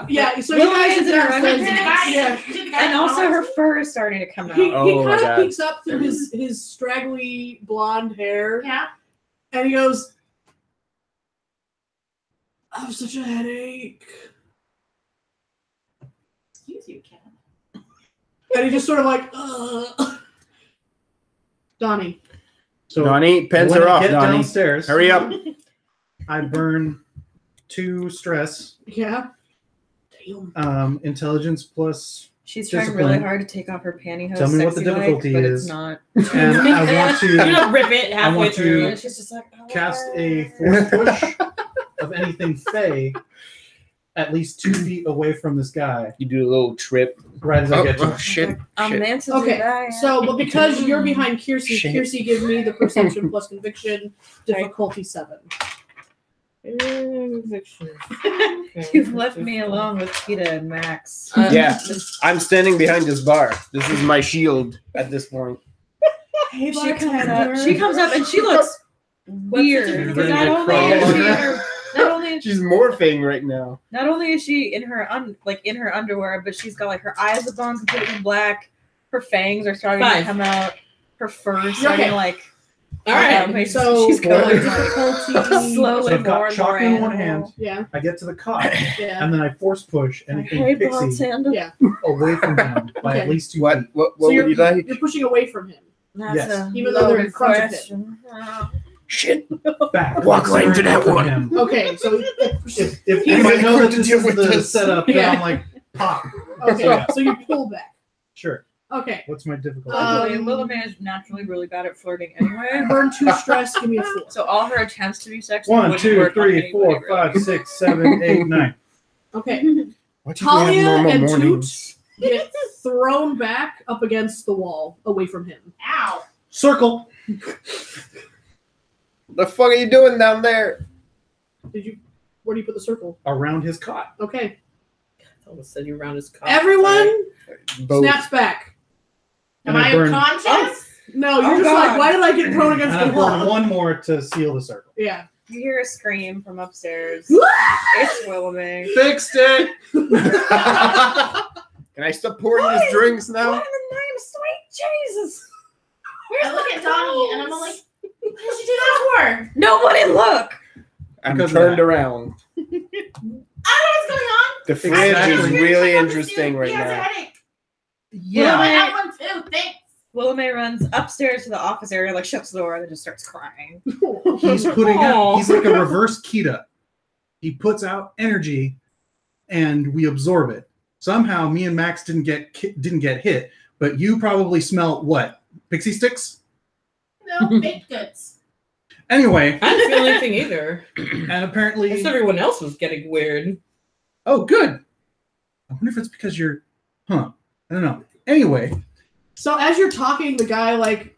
Yeah, so Will you guys is are interrupted. Did the guy, Yeah. did the guy And also her acknowledge- fur is starting to come out. He Oh my kind of God. peeks up through his straggly blonde hair, Yeah. and he goes, I have such a headache. Excuse you, Ken. And he just sort of like, ugh. Donnie. So Donnie, pens when are I off, get Donnie. downstairs, Hurry up. I burn 2 stress. Yeah. Damn. Intelligence plus, She's trying Discipline. really hard to take off her pantyhose. Tell me what the sexy-like, difficulty but is. It's not. and I want You to know, rip it I halfway want to- through. And she's just like, oh, cast a force push of anything fey at least 2 feet away from this guy. You do a little trip. Right as I get to him. Shit. I'm shit. meant to Okay, do that. So, but because you're behind Kiersey, Shit. Kiersey give me the perception plus conviction, difficulty 7. You've left me alone with Kita and Max. Yeah, I'm standing behind this bar. This is my shield at this point. Hey, She comes up and she looks weird. Ready Not to only crawl is on she in her? her, not only is She's morphing right now. Not only is she in her in her underwear, but she's got like her eyes have gone completely black. Her fangs are starting to 5. come out. Her fur is starting Okay. to like. All right. Okay, so she's going difficulty. slowly So I've got more and chalk more in one animal. hand. Yeah, I get to the cot, yeah. and then I force push Like, anything hey, Pixie bartender. Yeah. away from him by Okay. at least 2 What? feet. What So would you're, you like? you're pushing away from him. That's Yes. a Even though they're in loaded front of him. question. Shit. Back. Walk right into that From one. him. Okay, so If He I might know have that to this deal is with the this. setup, then Yeah. I'm like, pop. okay, Yeah. so you pull back. Sure. Okay, What's my difficulty? Luckily, Willamette is naturally really bad at flirting anyway. burn 2 stress. Give me a 4. So all her attempts to be sexy 1, wouldn't 2, work on 3, anybody, 4, really. 5, 6, 7, 8, 9. Okay, What you have Talia normal and mornings? get thrown back up against the wall, away from him. Ow. Circle. The fuck are you doing down there? Where do you put the circle? Around his cot. Okay, Almost said you around his cock. everyone Both. snaps back. Am And I I burn- unconscious? No, you're Oh, just God. like, why did I get thrown against And I the burn wall? one more to seal the circle. Yeah. You hear a scream from upstairs. Can It's Willamette. Fixed it. Can I stop pouring these drinks now? What in the name of Jesus. I look at Donnie and I'm like, what did you do that for? Nobody look. I'm Because of turned that. around. I don't know what's going on. The fridge Exactly. is Weird really check on this interesting dude. right He has a now. headache. Well, Yeah. I I- have one too. Thanks. Willamay runs upstairs to the office area, like shuts the door, and then just starts crying. He's putting out, Aw. he's like a reverse Kita. He puts out energy and we absorb it. Somehow me and Max didn't get hit, but you probably smell what? Pixie sticks? No, baked goods. Anyway, I didn't feel anything either. and I apparently guess everyone else was getting weird. oh good. I wonder if it's because you're I don't know. Anyway, So as you're talking, the guy like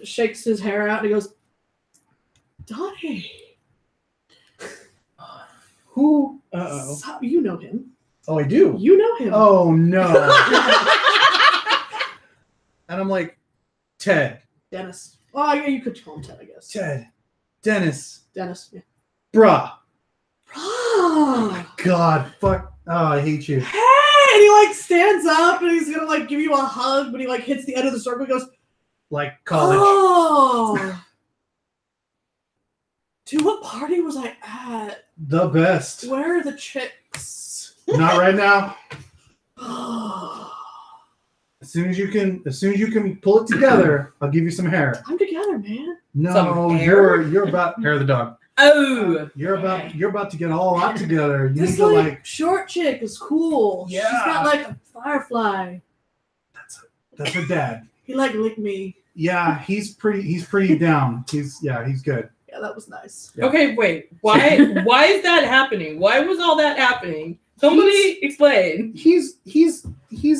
shakes his hair out and he goes, Donnie. who Uh-oh. So- you know him. oh I do. You know him. Oh no. And I'm like, Ted. Dennis. Oh, yeah, you could call him Ted, I guess. Ted. Dennis. Dennis. Yeah. Bruh. Oh. God, fuck. Oh, I hate you. Hey! And he like stands up and he's gonna like give you a hug, but he like hits the end of the circle and goes, Like college. Oh. Dude, what party was I at? The best. Where are the chicks? Not right now. I'm As soon as you can pull it together, I'll give you some hair. together, man. No, Some hair? you're about hair of the dog. Oh. You're about to get all out together. You This need to like short chick is cool. She's Yeah. got like a firefly. that's her dad. He like licked me. Yeah, he's pretty down. He's good. Yeah, that was nice. Yeah. Okay, wait. Why is that happening? Why was all that happening? Somebody explain. He's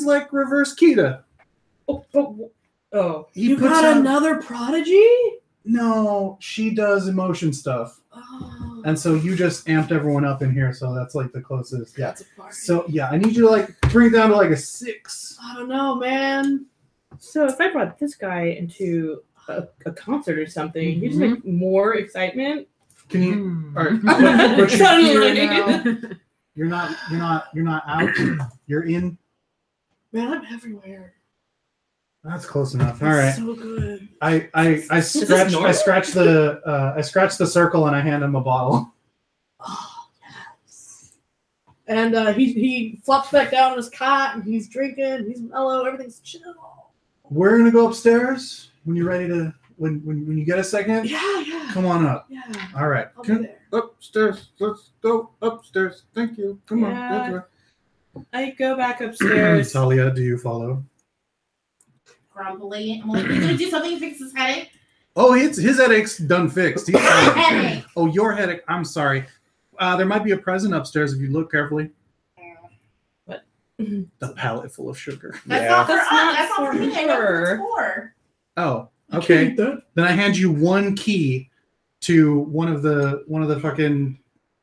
like reverse Kita. Oh. He You puts got out- another prodigy? No, she does emotion stuff. Oh, And so you just amped everyone up in here, so that's like the closest. Yeah. that's a party. So yeah, I need you to like bring it down to like a 6. I don't know, man. So if I brought this guy into a concert or something, you just make more excitement. Can you? Hmm. Or, but you're Suddenly. here now. You're not out. You're in. Man, I'm everywhere. That's close enough. All It's right. so good. I scratch the circle and I hand him a bottle. Oh, yes. And he flops back down on his cot and he's drinking. He's mellow. Everything's chill. We're gonna go upstairs when you're ready to. When you get a second, Yeah. come on up. Yeah. All right. I'll be there. Upstairs. Let's go upstairs. Thank you. Come on. Yeah. That's right. I go back upstairs. Talia, do you follow? Grumbly. I'm like, you gonna do something to fix his headache? Oh, his headache's done fixed. He's fine. Headache. Oh, your headache. I'm sorry. There might be a present upstairs if you look carefully. The pallet full of sugar. That's Yeah. not for us. That's not That's not for for me. I know what her. it's for. Oh, I can't okay. eat that. Then I hand you one key to one of the fucking.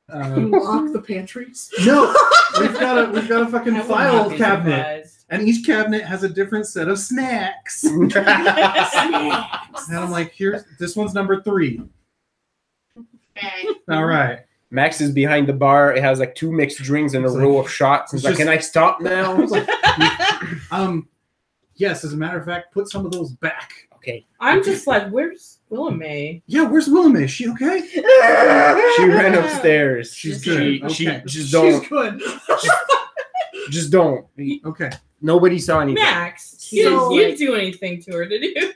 Lock the pantries. No, we've got a fucking I would file not be cabinet, surprised. and each cabinet has a different set of snacks. And I'm like, this one's number 3. Okay. All right. Max is behind the bar. It has like 2 mixed drinks and a It's row like- of shots. He's it's like, just- "Can I stop now?" I was like, yes. As a matter of fact, put some of those back. Okay. I'm just like, where's Willamay? Yeah, where's Willamay? Is she okay? She ran upstairs. She's She good. Okay. just don't. She's good. Just don't. Okay. Nobody saw anything. Max, you So, didn't like- do anything to her, did you?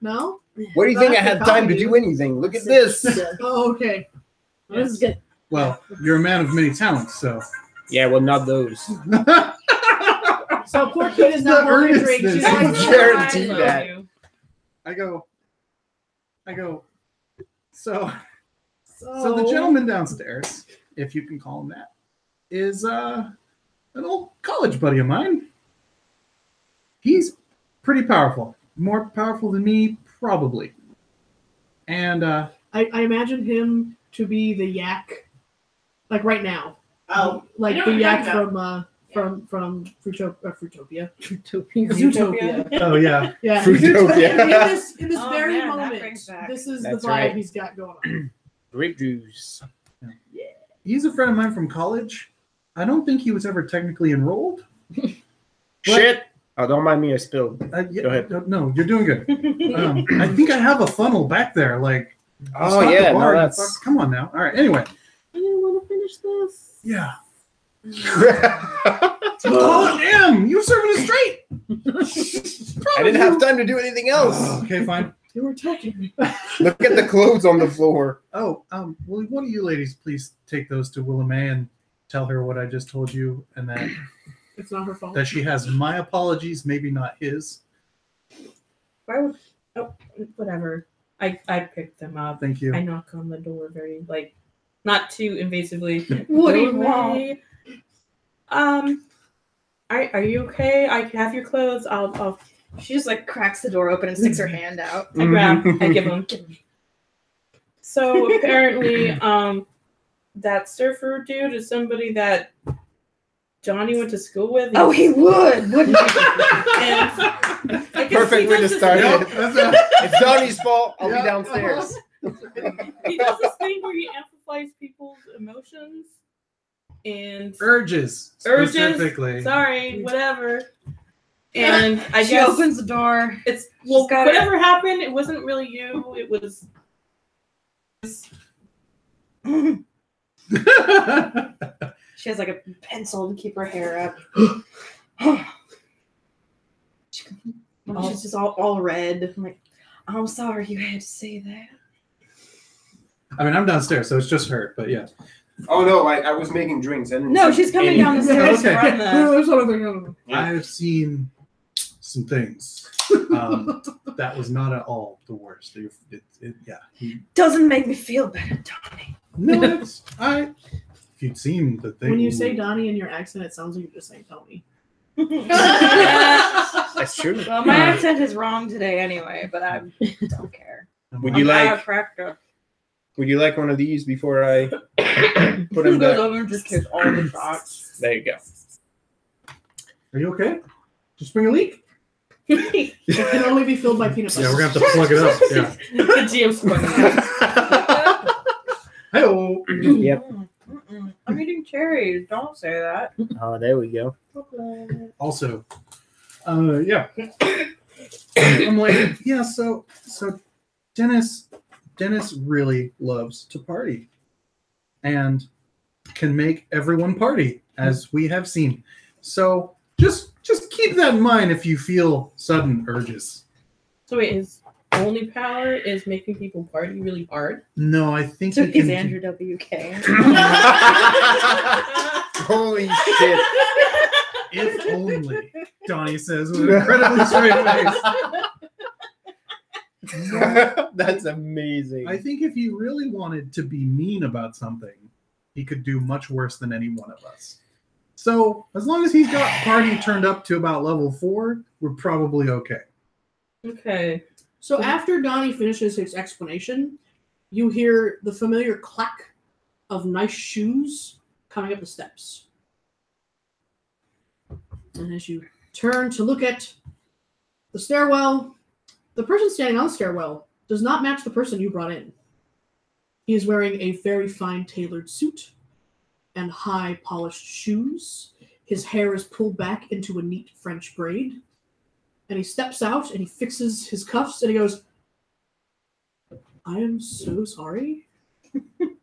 No? What do you think? I That's had the time to value. do anything. Look at this. Oh, okay. This is good. Well, you're a man of many talents, so. Yeah, well, not those. So poor kid is not The holding a drink. earnestness. She's I like, guarantee I love that. you. I go. So the gentleman downstairs, if you can call him that, is an old college buddy of mine. He's pretty powerful, more powerful than me, probably. And I imagine him to be the yak, like right now. Oh, Like I know the what you're yak talking from Fruitopia. Zootopia. Zootopia. oh yeah, Yeah. Fruitopia. In this Oh, very man, that moment, brings back- this is That's the vibe right. he's got going on. Grape juice. he's a friend of mine from college. I don't think he was ever technically enrolled. Shit. Oh, don't mind me. I spilled. Yeah, Go ahead. No, you're doing good. I think I have a funnel back there. Like, Oh stop the yeah, no, bar, you that's. fuck. Come on now. All right. Anyway, I didn't want to finish this. yeah. Oh damn! You serving it straight. I didn't have time to do anything else. Okay, fine. You were talking. Look at the clothes on the floor. Oh, will one of you ladies please take those to Willa May and tell her what I just told you, and that It's not her fault. that she has my apologies, maybe not his. Why would? Oh, whatever. I picked them up. Thank you. I knock on the door very not too invasively. What do you want? Are you okay? I have your clothes. I'll She just like cracks the door open and sticks her hand out. I grab. I give them. So apparently, that surfer dude is somebody that Johnny went to school with. Oh, he would, wouldn't he? And I guess Perfect he way to does this- start Yep, it. that's it. It's Donnie's fault. I'll Yeah. be downstairs. He does this thing where he amplifies people's emotions and Urges. Urges. Specifically. sorry, whatever. And I She guess opens the door. it's well, got whatever happened, it wasn't really you. It was She has like a pencil to keep her hair up. She's just all red. I'm like, I'm sorry you had to say that. I mean, I'm downstairs, so it's just her. But yeah. Oh no, I was making drinks. I didn't No, see she's coming any- down the stairs Okay. from the. That's what I'm thinking. I've seen some things. That was not at all the worst. Yeah. Doesn't make me feel better, Donnie. No, it's if you'd seen the thing. When you say Donnie in your accent, it sounds like you're just saying Tony. That's true. Well, my accent is wrong today anyway, but I don't care. Would you I like? have practice. Would you like one of these before I put Who them goes back? over and just takes all the shots? There you go. Are you okay? Just bring a leak? It can only be filled by peanut butter. Yeah, we're gonna have to plug it up. Yeah. the GM's fucking. Hello. Yep. Mm-mm. I'm eating cherries. Don't say that. Oh, there we go. Also, yeah. I'm like, yeah. So Dennis really loves to party, and can make everyone party, as we have seen. So just keep that in mind if you feel sudden urges. So wait, his only power is making people party really hard. No, I think So he he's can. Andrew WK. Holy shit! If only, Donnie says with an incredibly straight face. That's amazing. I think if he really wanted to be mean about something, he could do much worse than any one of us. So as long as he's got party turned up to about level 4, we're probably okay. Okay. So after Donnie finishes his explanation, you hear the familiar clack of nice shoes coming up the steps. And as you turn to look at the stairwell, the person standing on the stairwell does not match the person you brought in. He is wearing a very fine tailored suit and high polished shoes. His hair is pulled back into a neat French braid. And he steps out and he fixes his cuffs and he goes, I am so sorry.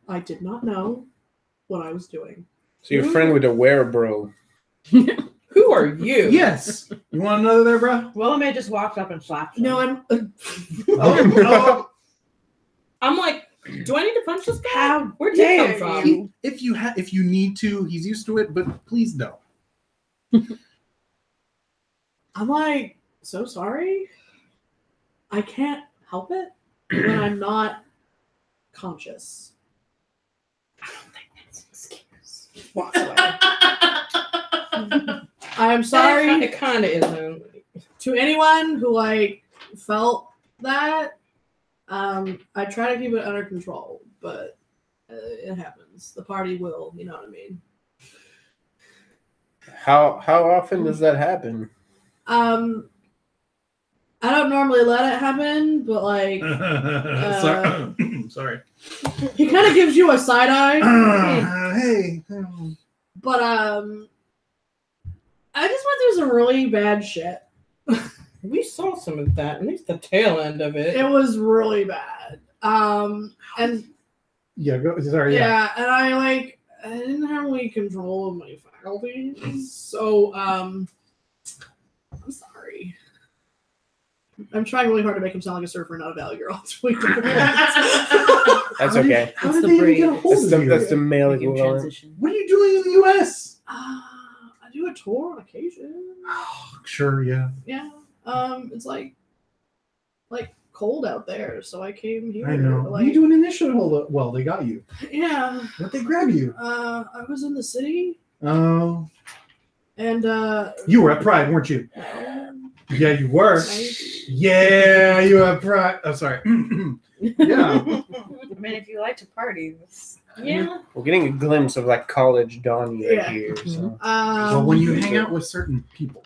I did not know what I was doing. So your friend with a werebro. Who are you? Yes. You want another there, bro? Willamette just walked up and slapped him. No, I'm. Oh, I'm like, do I need to punch this guy? How Where'd you come dare from? you? if you need to, he's used to it, but please don't. I'm like, so sorry. I can't help it when I'm not conscious. I don't think that's an excuse. Walks away. I am sorry It kind of isn't. to anyone who felt that. I try to keep it under control, but it happens. The party will, you know what I mean. How often does that happen? I don't normally let it happen, but Sorry. he kind of gives you a side eye. Hey. But I just went through some really bad shit. We saw some of that, at least the tail end of it. It was really bad. And Yeah, sorry. yeah, and I didn't have any control of my faculties, so I'm sorry. I'm trying really hard to make him sound like a surfer, not a valley girl. It's really difficult. That's okay. How It's did the they even braid. get a hold That's of the, you? that's the male Make him equivalent. transition. What are you doing in the U.S.? I do a tour on occasion. Sure, yeah. Yeah. It's like cold out there, so I came here. I know. What are you Like, doing in this shithole? Well, they got you. yeah. What they grab you? I was in the city, Oh, and you were at Pride, weren't you? Yeah, you were. Yeah, you were at Pride. Oh, sorry. Yeah. I mean, if you like to party, Yeah. We're getting a glimpse of like college Donnie right Yeah. here. So Well, when you hang out with certain people,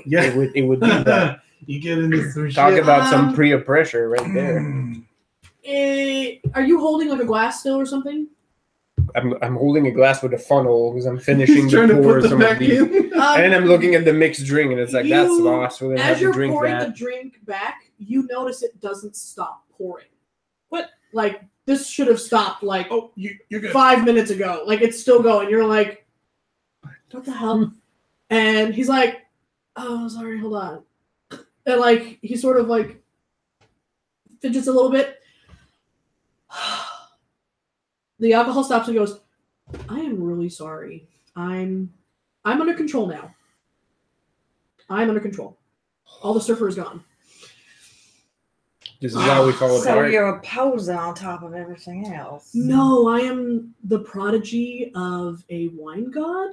yeah, it would be that. you get into some Talk shit. about some peer pressure right there. Are you holding like a glass still or something? I'm holding a glass with a funnel because I'm finishing He's the trying to pour put of them some of back these. in. And then I'm looking at the mixed drink and it's like, that's You- lost. We're gonna have As to you're drink pouring that. the drink back, you notice it doesn't stop pouring. What? Like this should have stopped like Oh, you're good. 5 minutes ago. Like it's still going. You're like, what the hell? And he's like, oh, sorry, hold on. And like he sort of like fidgets a little bit. The alcohol stops and goes, I am really sorry. I'm under control now. I'm under control. All the surfer is gone. This is how we fall so apart. you're a poser on top of everything else. No, I am the prodigy of a wine god,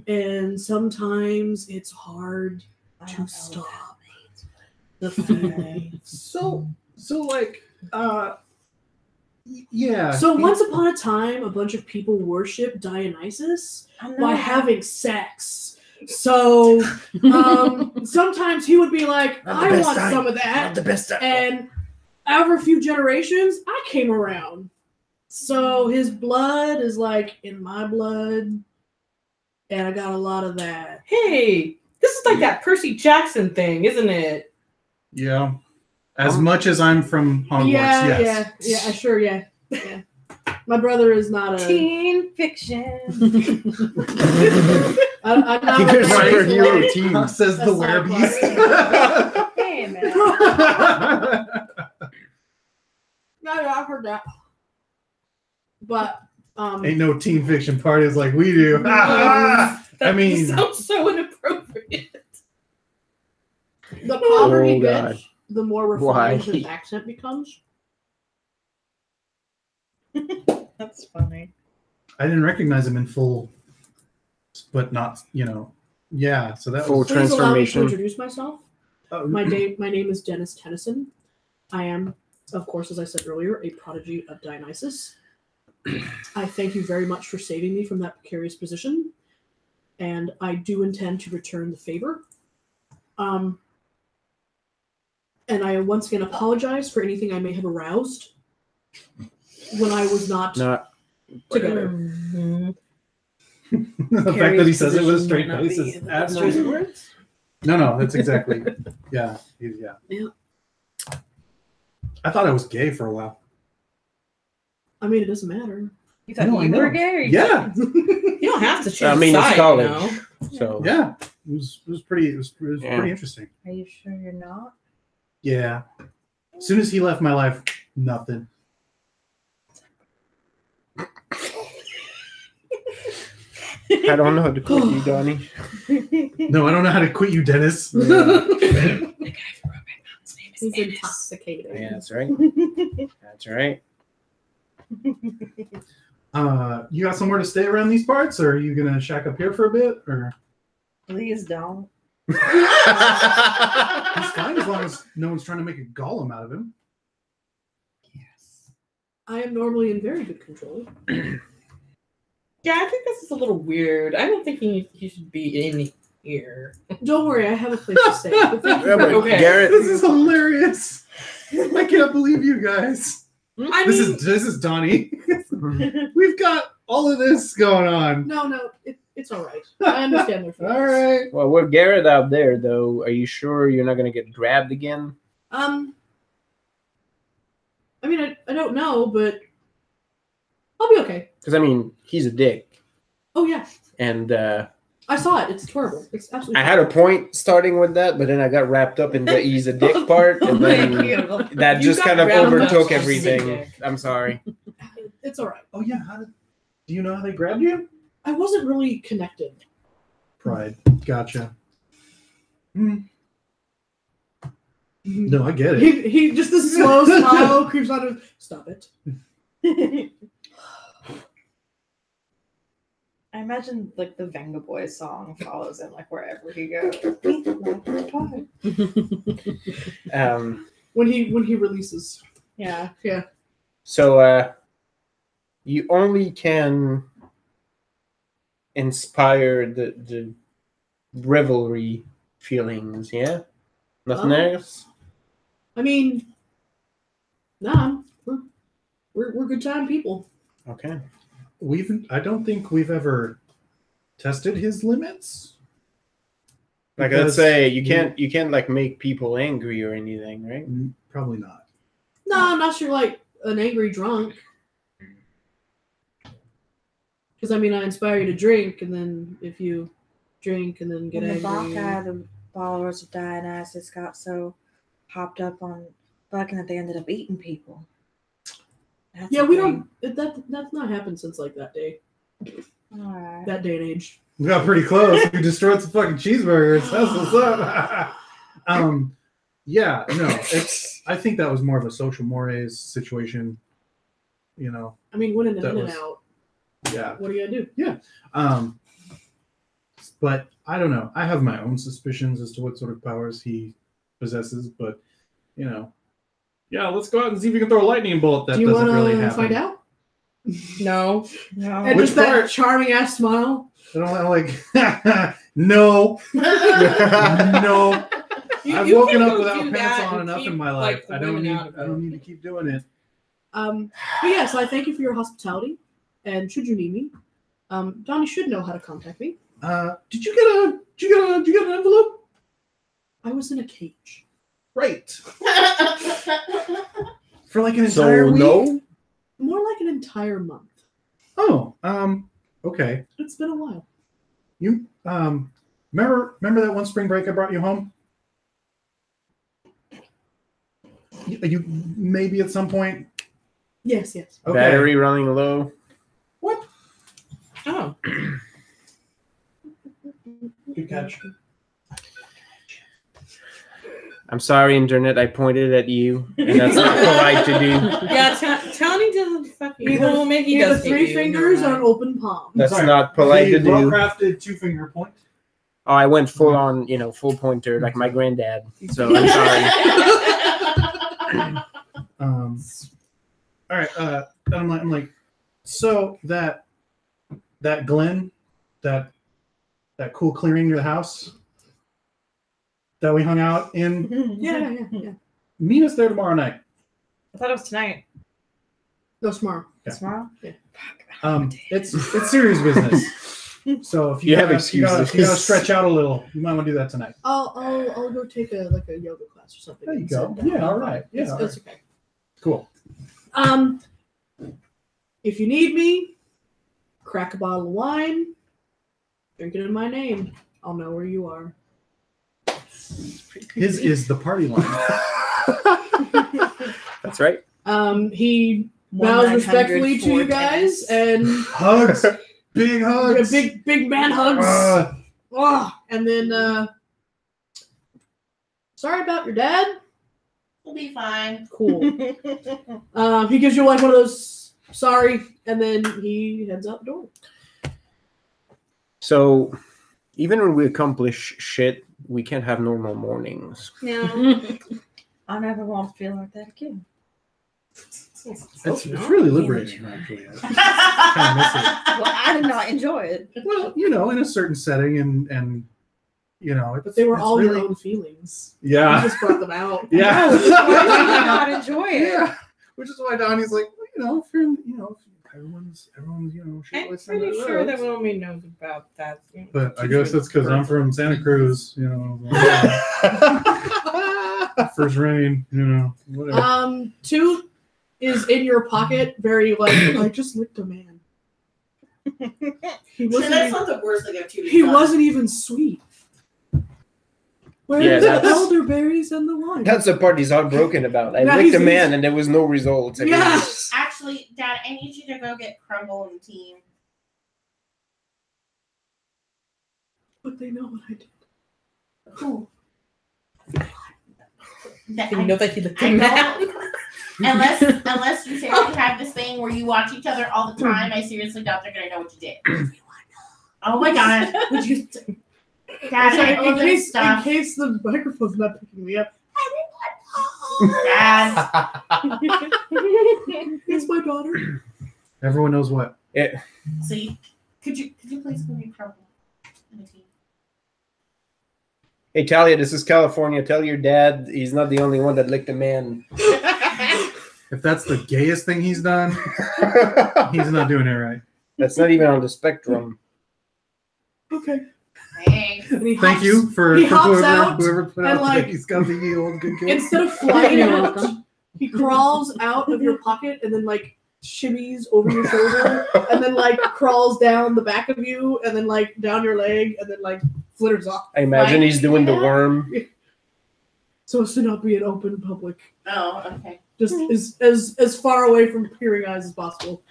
and sometimes it's hard I don't know to what stop that the feeling. So like, yeah. So once upon a time, a bunch of people worshipped Dionysus I'm by not having sex. So sometimes he would be like, Not the I best want time. some of that. Not the best time. And after a few generations, I came around. So his blood is like in my blood. And I got a lot of that. Hey, this is like that Percy Jackson thing, isn't it? Yeah. As much as I'm from Hogwarts, yes. Yeah, sure, yeah. My brother is not a... teen fiction. I'm not You're a superhero team. Says the That's werebeast. Hey, man. Yeah, I've heard that. But Ain't no teen fiction parties like we do. I mean, sounds so inappropriate. the calmer he Oh, God. gets, the more refined Why? his accent becomes. That's funny. I didn't recognize him in full, but not, yeah. So that Full was Please allow me to transformation. introduce myself. My name is Dennis Tennyson. I am, of course, as I said earlier, a prodigy of Dionysus. I thank you very much for saving me from that precarious position, and I do intend to return the favor. And I once again apologize for anything I may have aroused when I was not Not together. Mhm. the fact that he says it with a Carrie's straight position might face not be is the best admirable. choice of words. No, that's exactly. Yeah. I thought I was gay for a while. I mean, it doesn't matter. You thought No, I you know. were gay? Yeah, You don't have to choose I mean, a it's side, college. you know? so. yeah. It was pretty Yeah. pretty interesting. Are you sure you're not? Yeah. As soon as he left my life, nothing. I don't know how to quit you, Donnie. No, I don't know how to quit you, Dennis. He's Dennis. intoxicated. Yeah, that's right. That's right. You got somewhere to stay around these parts, or are you gonna shack up here for a bit? Or Please don't. he's fine as long as no one's trying to make a golem out of him. Yes. I am normally in very good control. Yeah, I think this is a little weird. I don't think he should be in here. Don't worry, I have a place to stay. But thank you Yeah, very but much. Okay. Garrett, This is hilarious. I can't believe you guys. I This mean, is Donnie. We've got all of this going on. No, It's all right. I understand their feelings. All right. Well, with Garrett out there, though, are you sure you're not going to get grabbed again? I mean, I don't know, but I'll be okay. Because, I mean, he's a dick. Oh, yeah. And I saw it. It's terrible. It's absolutely I had a point starting with that, but then I got wrapped up in the he's a dick part, and then that You just got kind of wrapped up overtook in everything. dick. I'm sorry. It's all right. Oh yeah. Do you know how they grabbed you? I wasn't really connected. Pride. Gotcha. No, I get it. He just this slow smile creeps on his. Stop it. I imagine like the Venga Boys song follows him like wherever he goes. When he releases. Yeah. Yeah. So you only can inspire the revelry feelings, yeah? Nothing else? I mean, nah, we're good time people. Okay. I don't think we've ever tested his limits. Like, let's say you can't like make people angry or anything, right? Probably not. No, unless you're like an angry drunk. Because I mean, I inspire you to drink, and then if you drink and then get When the angry, Baka, the followers of Dionysus got so hopped up on fucking that they ended up eating people. That's yeah, a we thing. don't. That's not happened since like that day, Alright. that day and age. We got pretty close. We destroyed some fucking cheeseburgers. That's what's up. Yeah, no, I think that was more of a social mores situation. You know. I mean, winning an That in and was- out. Yeah. What are you gonna do? But I don't know. I have my own suspicions as to what sort of powers he possesses, but you know. Yeah, let's go out and see if we can throw a lightning bolt. That Do you doesn't want to really happen. find out? No. No. And Which just that part? charming ass smile. I'm like, no, no. I've You woken can up go without do pants that on and enough keep, in my like, life. the I don't women out of it. need to keep doing it. But yeah, so I thank you for your hospitality, and should you need me, Donnie should know how to contact me. Did you get an envelope? I was in a cage. Right. For like an entire week? no? More like an entire month. Oh, okay. It's been a while. You remember that one spring break I brought you home? You maybe at some point. Yes, yes. Okay. Battery running low. What? Oh. Good catch. I'm sorry, internet. I pointed at you, and that's not polite to do. Yeah, Tony doesn't fucking. Either, Well, maybe he either does. three fingers or an open palm. That's Sorry. not polite to The do. well-crafted two-finger point. Oh, I went full on, full pointer like my granddad. So I'm sorry. All right. I'm like, so that Glen, that cool clearing near the house that we hung out in. Yeah. Meet us there tomorrow night. I thought it was tonight. No, tomorrow. Yeah. Tomorrow? Yeah. It's serious business. So if You have gotta excuses. stretch out a little, you might want to do that tonight. I'll go take a yoga class or something. There you and go. sit down. Yeah, all right. Yeah, all It's okay. Cool. If you need me, crack a bottle of wine, drink it in my name. I'll know where you are. His is the party line. That's right. He bows respectfully to you guys and Hugs. Big hugs. big man hugs. And then sorry about your dad. We'll be fine. Cool. He gives you like one of those sorry, and then he heads out the door. So even when we accomplish shit, we can't have normal mornings. No. I never want to feel like that again. It's really liberating, actually. I kind of miss it. Well, I did not enjoy it. Well, in a certain setting, and But they were it's all really, your own feelings. Yeah. You just brought them out. Yeah. Why did you not enjoy it? Yeah. Which is why Donnie's like, if you're, Everyone's you know. I'm shirtless pretty in the sure that woods. Wilmy knows about that. You know, But I guess that's because I'm from Santa Cruz, you know. First rain, you know. Whatever. 2 is in your pocket, very like I just licked a man. He Sure, wasn't. that's Even, not the worst thing I've he wasn't even sweet. Where's Yeah, the that's- elderberries and the wine? That's the part he's heartbroken about. I Yeah, licked a he's- man and there was no results. I mean, Yes. Actually, Dad, I need you to go get Crumble and the team. But they know what I did. Who? That, you know that he looked I at that. know. Unless you seriously have this thing where you watch each other all the time, I seriously doubt they're gonna know what you did. Oh my god. Would you? Dad, Sorry, I know this in stuff. case the microphone's not picking me up. Dad. It's my daughter. Everyone knows what. So could you please give me Crumble and the team? Hey, Talia, this is California. Tell your dad he's not the only one that licked a man. If that's the gayest thing he's done, he's not doing it right. That's not even on the spectrum. Okay. Thanks. And he Thank hops- you for he hops whoever, out whoever put and, out like, he's got the old good kid. Instead of flying You're out, welcome. he crawls out of your pocket and then like shimmies over your shoulder and then like crawls down the back of you and then like down your leg and then like flitters off. I imagine he's doing the worm. So as to not be an open public. Oh, okay. Just as far away from peering eyes as possible.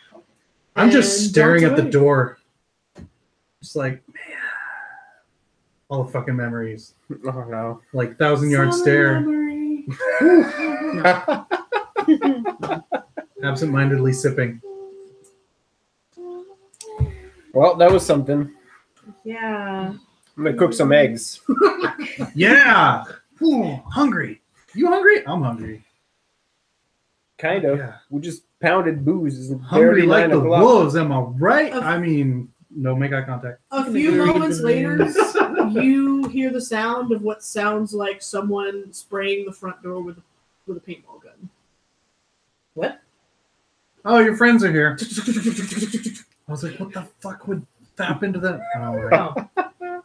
I'm just And staring darts at the away. door. Just like, man. All the fucking memories. Oh no. Like 1,000-yard Summer stare. memory. Absent-mindedly sipping. Well, that was something. Yeah. I'm gonna cook some eggs. Yeah! Ooh, hungry. You hungry? I'm hungry. Kind of. Yeah. We just pounded booze. It's Hungry barely like 9 the o'clock. wolves, am I right? Of- I mean, no, make eye contact. A few moments later, you hear the sound of what sounds like someone spraying the front door with a paintball gun. Oh, your friends are here. I was like, what the fuck would happen to that? Oh, right. Oh.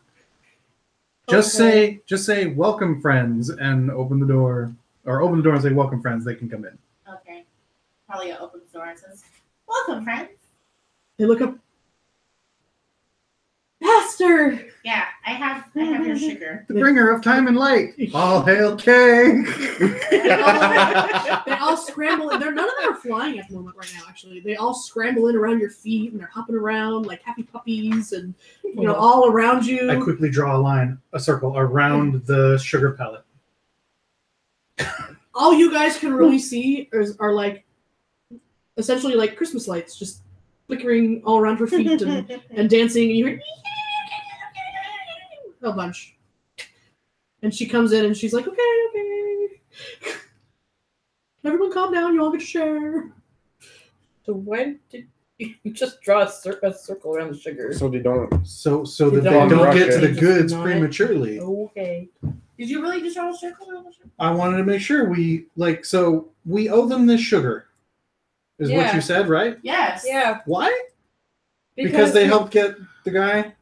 Just say, welcome friends, and open the door. Or open the door and say, welcome friends, they can come in. Okay. Talia opens the door and says, "Welcome, friends." They look up. Pastor! Yeah, I have your sugar. The bringer of time and light. All hail Kay. They all scramble. None of them are flying at the moment right now, actually. They all scramble in around your feet and they're hopping around like happy puppies and, all around you. I quickly draw a line, a circle, around the sugar pellet. All you guys can really see are like, essentially like Christmas lights, just flickering all around her feet and dancing. And you hear a bunch. And she comes in and she's like, okay. Everyone calm down, you all get to share. So when did you just draw a circle around the sugar? So they don't. So You that they don't don't rush get to it. the goods Not- prematurely. Okay. Did you really just draw a circle around the sugar? I wanted to make sure we owe them this sugar. Is what Yeah. you said, right? Yes. Yeah. Why? Because they helped get the guy.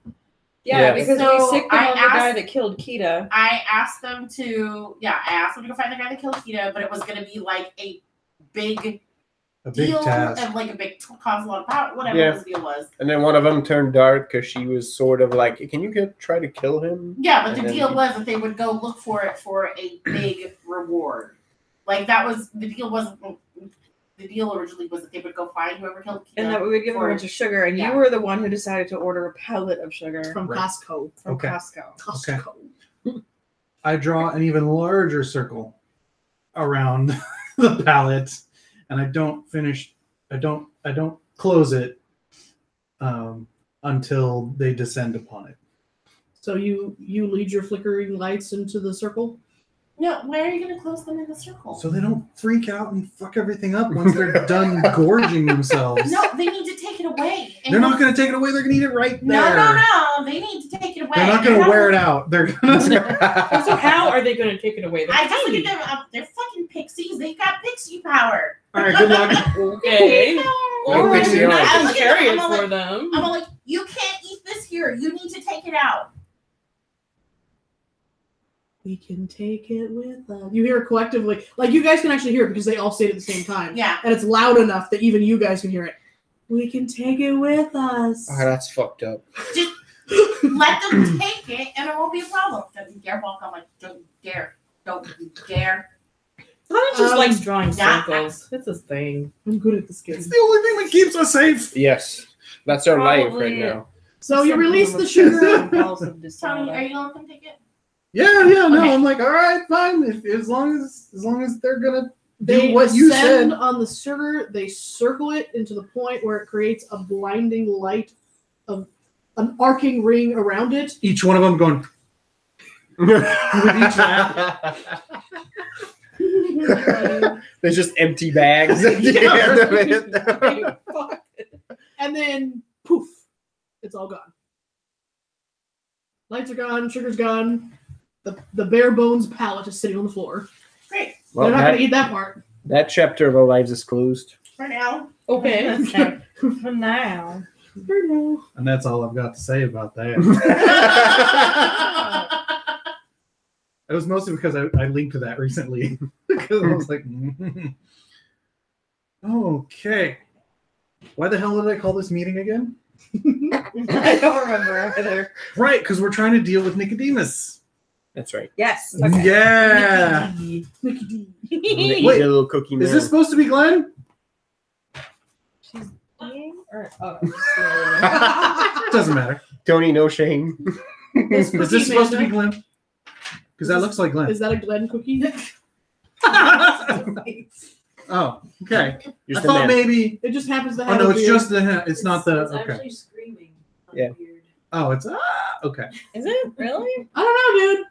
Yeah, Yeah. because So we sicked them I on the guy asked- that killed Kita. I asked them to go find the guy that killed Kita, but it was going to be like a big A big deal task. and like a big cost a lot of power, whatever Yeah. this deal was. And then one of them turned dark because she was sort of like, "Can you try to kill him?" Yeah, but And the then- deal was that they would go look for it for a big reward. Like that was the deal. Wasn't the deal originally was that they would go find whoever killed Kita. And that we would give him a bunch of sugar, and Yeah. you were the one who decided to order a pellet of sugar From Right. Costco. from Okay. Costco. Costco. I draw an even larger circle around the palette, and I don't close it until they descend upon it. So you lead your flickering lights into the circle? No, why are you going to close them in the circle? So they don't freak out and fuck everything up once they're done gorging themselves. No, they need to take it away. They're not going to take it away. They're going to eat it right there. No. They need to take it away. They're not going to wear it out. They're going to. So how are they going to take it away? They're I just look tiny. at them. They're fucking pixies. They've got pixie power. All right, good luck. Okay. Well, Or pixie you're on. not I gonna look at carry them, it I'm for like- them. I'm like, you can't eat this here. You need to take it out. We can take it with us. You hear it collectively. Like, you guys can actually hear it because they all say it at the same time. Yeah. And it's loud enough that even you guys can hear it. We can take it with us. Oh, that's fucked up. Just let them take it, and it won't be a problem. Don't you dare walk on. Like, don't you dare. Don't you dare. Donnie just Um, likes drawing yeah. circles. It's his thing. I'm good at this game. It's the only thing that keeps us safe. Yes. That's our life right Probably- now. So you release the sugar. Tony, are you gonna let them take it? Yeah, no. Okay. I'm like, all right, fine. As long as they're gonna They do what you ascend said. on the sugar. They circle it into the point where it creates a blinding light of an arcing ring around it. Each one of them going. With each lap. There's just empty bags at the end of it. And then poof, it's all gone. Lights are gone, sugar's gone. The bare bones pallet is sitting on the floor. Great. Well, They're not that, gonna eat that part. that chapter of our lives is closed. For now. Okay. For now. And that's all I've got to say about that. It was mostly because I linked to that recently. Because I was like, okay. Why the hell did I call this meeting again? I don't remember either. Right, because we're trying to deal with Nicodemus. That's right. Yes. Okay. Yeah. Mickey D. Eat Wait, a little cookie man. Is this supposed to be Glenn? She's eating? Or, oh, Doesn't matter. Tony, no shame. Is this supposed to be Glenn? Because that looks like Glenn. Is that a Glen cookie? Oh, okay. Just I a thought man. maybe. It just happens to Oh have no, a it's weird- just the. It's not the. It's Okay. actually screaming. Yeah. Weird. Oh, it's okay. is it really? I don't know, dude.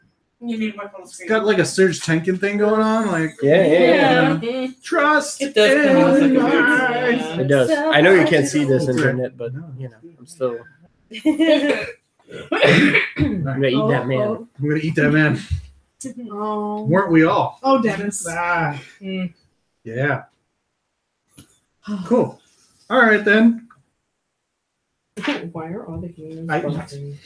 You need to work on the It's screen. got like a Serge Tankin thing going on. Like Yeah. trust. It does come out like a in weird life. sound. It does. I know you can't see this It's internet, but you know, I'm still. Right. I'm gonna eat that man. Oh, I'm gonna eat that man. oh. Weren't we all? Oh, Dennis. Mm. Yeah. Cool. All right then. Why are all the humans I- buzzing?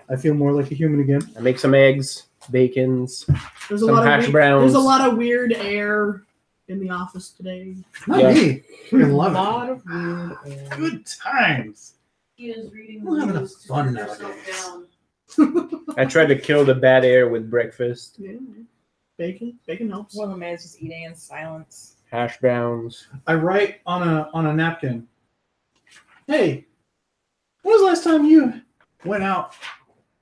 I feel more like a human again. I make some eggs, bacons. There's a Some lot hash of browns. There's a lot of weird air in the office today. Not Yeah. me. I A love lot of weird air. it. Good times. He is reading We're having the a news to fun put yourself nowadays. down. I tried to kill the bad air with breakfast. Yeah. Bacon helps. One of the man's just eating in silence. Hash browns. I write on a napkin. Hey, when was the last time you went out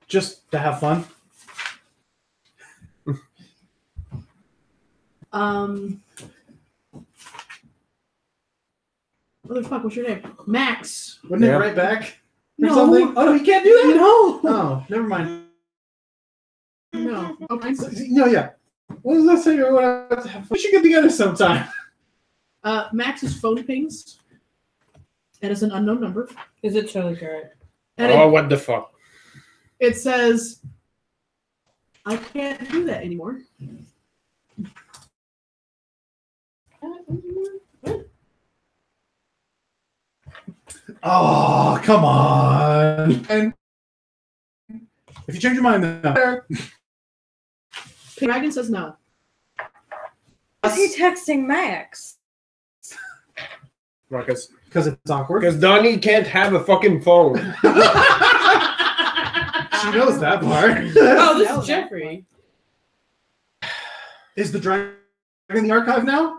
just to have fun? What the fuck? What's your name? Max. Wouldn't Yeah. it write back or No. something? Oh no, you can't do that. No. Oh, never mind. No. Okay. No, yeah. When was the last time you went out to have fun? We should get together sometime. Max's phone pings, and it's an unknown number. Is it Charlie Garrett? And Oh, what the fuck? it says, "I can't do that anymore." Oh, come on. And if you change your mind, then Dragon says no. Is he texting Max? Marcus. because it's awkward. Because Donnie can't have a fucking phone. She knows that part. Oh, this is Jeffrey. Is the dragon in the archive now?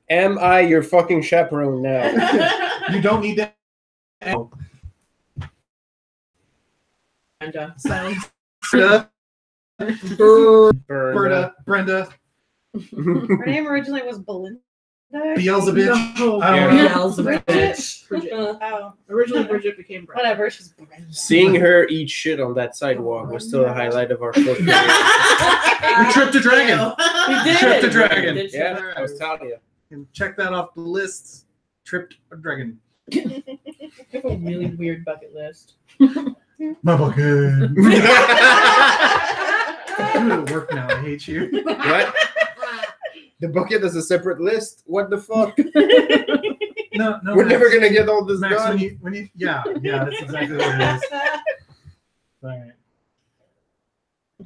Am I your fucking chaperone now? You don't need to. Brenda. Silence. Brenda, Burn. Brenda, Her name originally was Belinda. Beelzebub. No. I don't know. Beelzebub. Bridget. Oh, Originally, Bridget became Brenda. whatever. She's Brenda. Seeing her eat shit on that sidewalk was still a highlight of our short career. We tripped a dragon. We did. Tripped a dragon. We did Yeah, trip I was telling you. And check that off the list. Tripped a dragon. a dragon. I have a really weird bucket list. My bucket. I'm doing it at work now. I hate you. What? The bucket is a separate list? What the fuck? No, We're never gonna get all this Max, done. when you, yeah, that's exactly what it is. All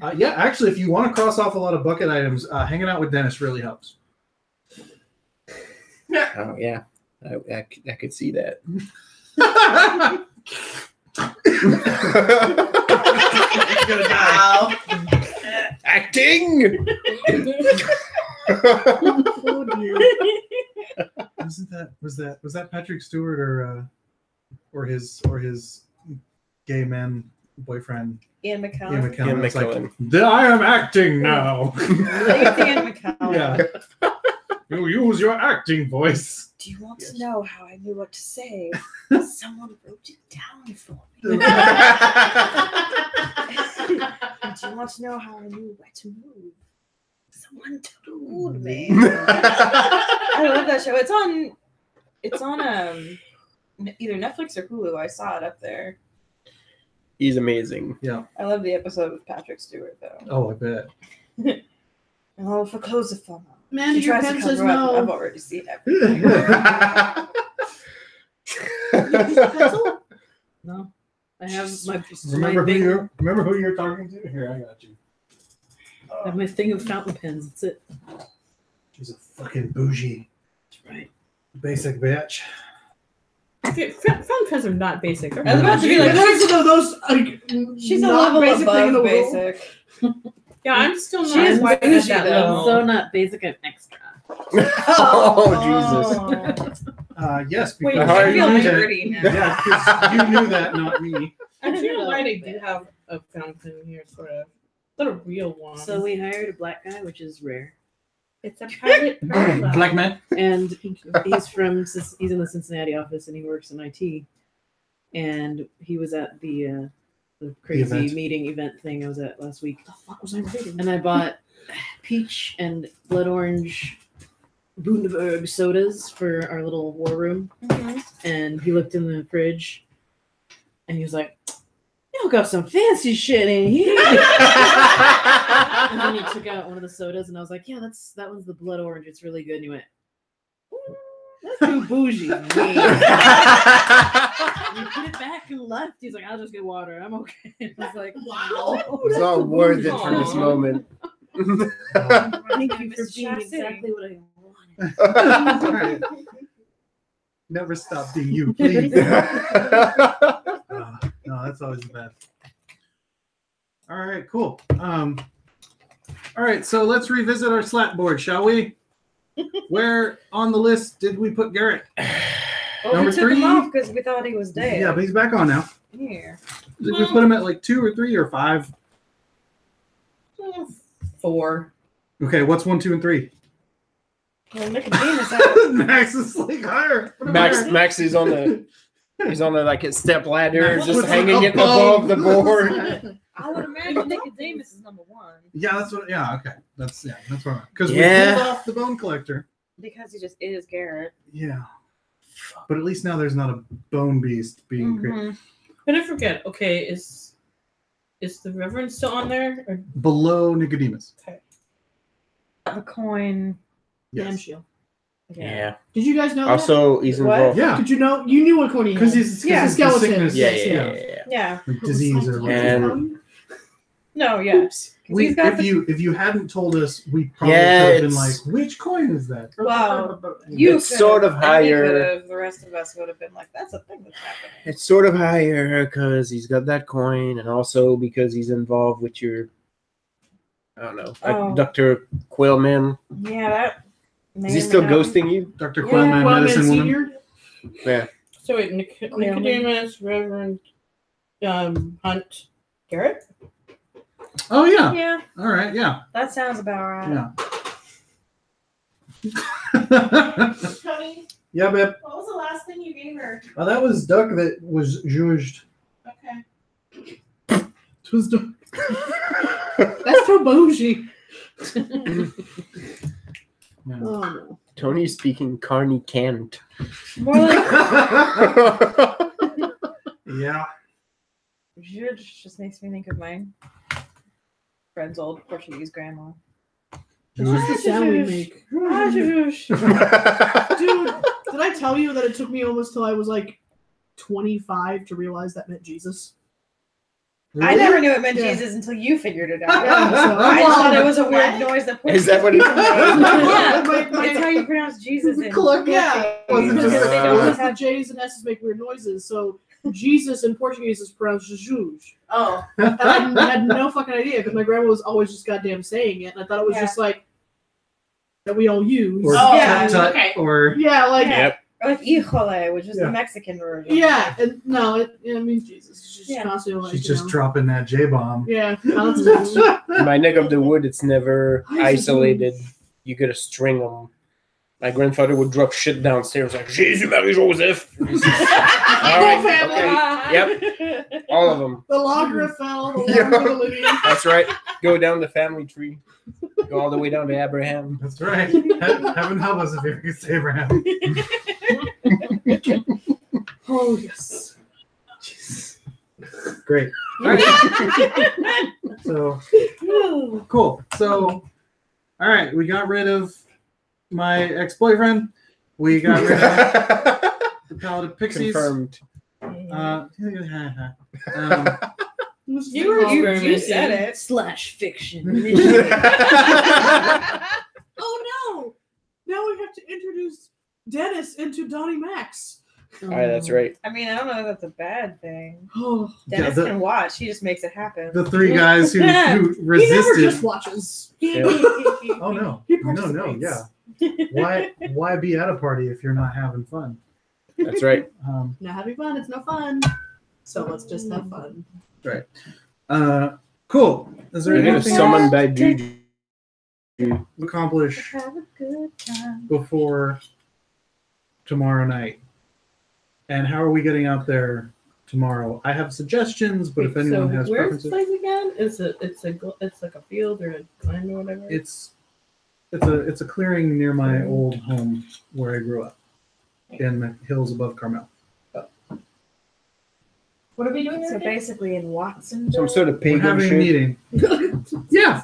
right. Yeah, actually, if you want to cross off a lot of bucket items, hanging out with Dennis really helps. Oh yeah, I could see that. Wow. Acting. Oh, dear. Was that Patrick Stewart or his gay man boyfriend Ian Ian McKellen. McKellen? Ian It's like, McKellen. I am acting now. I think it's Ian McKellen. Yeah. You use your acting voice. Do you want Yes. to know how I knew what to say? Someone wrote it down for me. And do you want to know how I knew where to move? Someone told me. I love that show. It's on either Netflix or Hulu. I saw it up there. He's amazing. I love the episode with Patrick Stewart though. Oh, I bet. Oh, for clothes of fun. Man, He your tries to pen says cover up. I've no. already seen everything. You use a pencil? No, I have my remember thing. who you're talking to? Here, I got you. I have my thing of fountain pens. That's it. She's a fucking bougie, That's right. basic bitch. Okay, fountain pens are not basic. They're I was about to be like, Those she's a not level basic thing in the above world. basic. yeah, I'm still not. She is quite at bougie, that though. level. So not basic and extra. Oh Jesus! Yes, Wait, because How are I you feel doing? dirty now. Yeah, because you knew that, not me. Actually, you're right. I do have a fountain pen here, sort of. Not a real one. So we hired a black guy, which is rare, it's a pilot. Black man. and he's in the Cincinnati office and he works in IT. And he was at the crazy event thing I was at last week. The fuck was I reading? And I bought peach and blood orange Bundaberg sodas for our little war room. Mhm. And he looked in the fridge and he was like, "Y'all got some fancy shit in here." And then he took out one of the sodas and I was like, "Yeah, that one's the blood orange. It's really good." And he went, "That's too bougie." And he put it back and left. He's like, "I'll just get water. I'm okay." I was like, Wow. It's all worth it for this moment. "Thank you for Miss being Chassis. exactly what I wanted." All right. Never stop being you, please. No, that's always the best. All right, cool. All right, so let's revisit our slat board, shall we? Where on the list did we put Garrett? Well, Number we took him 3? off because we thought he was dead. Yeah, but he's back on now. Here. Did we put him at like 2 or 3 or 5? 4. Okay, what's 1, 2, and 3? Well, Nicodemus out. Max is like higher. Put him higher. Max is on the like a step ladder, Max just puts hanging it above the board. I would imagine Nicodemus is number 1 Yeah, that's what. Yeah, okay. That's what. Because Yeah. we pulled off the bone collector. because he just is Garrett. Yeah. But at least now there's not a bone beast being created. Mhm. But I forget. Okay, is the Reverend still on there? Or Below Nicodemus. A coin. Damn Yes. shield. Yeah. Did you guys know Also, he's What? involved. Yeah. that? Did you know? You knew what Cody had. Because he's Yeah. the skeleton. sickness. Yeah, Yes, yeah, yeah. yeah. Yeah. Like disease or whatever. And- No, yeah. We, He's got if you hadn't told us, we probably Yeah, could have been like, it's- which coin is that? Wow. You It's sort of and he higher. could've, the rest of us would have been like, that's a thing that's happening. It's sort of higher because he's got that coin, and also because he's involved with your, I don't know, Oh. Dr. Quillman. Yeah, that. Is he still ghosting you? Dr. Yeah, Quillman, Quillman medicine woman. Senior. Yeah. so wait, Nicodemus, Reverend, Hunt, Garrett. Oh yeah. Yeah, All right. Yeah. that sounds about right. Yeah. Tony, Yeah, babe. what was the last thing you gave her? Oh, that was duck that was judged. Okay. It was duck. That's so bougie. Yeah. Oh no. Tony's speaking Carney Cant. More like Yeah. just makes me think of my friend's old Portuguese grandma. It's just the sound we make. Dude, Dude, did I tell you that it took me almost till I was like 25 to realize that meant Jesus? I never knew it meant Yeah. Jesus until you figured it out. Yeah, so I just thought it was a What? weird noise that Is that what it is? Yeah, My- it's how you pronounce Jesus in Yeah, Wasn't because just- they don't don't have- the J's and S's make weird noises. So Jesus in Portuguese is pronounced Jesus. Oh, And I had no fucking idea because my grandma was always just goddamn saying it, and I thought it was Yeah. just like that we all use. Or Oh, yeah, tut, okay. or Yeah, like Yep. Or like híjole, which is Yeah. the Mexican version. yeah, and no, it means Jesus. It's just Yeah. constantly like she's just you know, dropping that J bomb. yeah, constantly. In my neck of the wood, it's never Why is it isolated. You gotta string them. My grandfather would drop shit downstairs like Jesus, Marie, Joseph. All right, family. okay. Yep, all of them. The longer it fell, the Yeah. longer the lineage. That's right. Go down the family tree. Go all the way down to Abraham. That's right. Heaven help us if it's Abraham. Oh yes. Jeez. Great. All right. So cool. So, all right, we got rid of my ex-boyfriend. We got rid of the Palette of Pixies. Confirmed. Um, You said it. / fiction. Oh no! Now we have to introduce Dennis into Donnie Max. All right, that's right. I mean, I don't know if that's a bad thing. Oh, Yeah, Dennis the- can watch. He just makes it happen. the three guys who he never resisted. just watches. Oh no! He No, participates. yeah. Why be at a party if you're not having fun? That's right. Not having fun, it's no fun. So let's just have fun. Cool. Is there You're gonna anything summon else by Juju. to accomplish Have a good time. before tomorrow night? And how are we getting out there tomorrow? I have suggestions, but if anyone has where's preferences, the place again? It's like a field or a glen or whatever. it's a clearing near my old home where I grew up in the hills above Carmel. what are we doing So there? basically in Watsonville. Some sort of We're pagan having a shit. meeting. Yeah.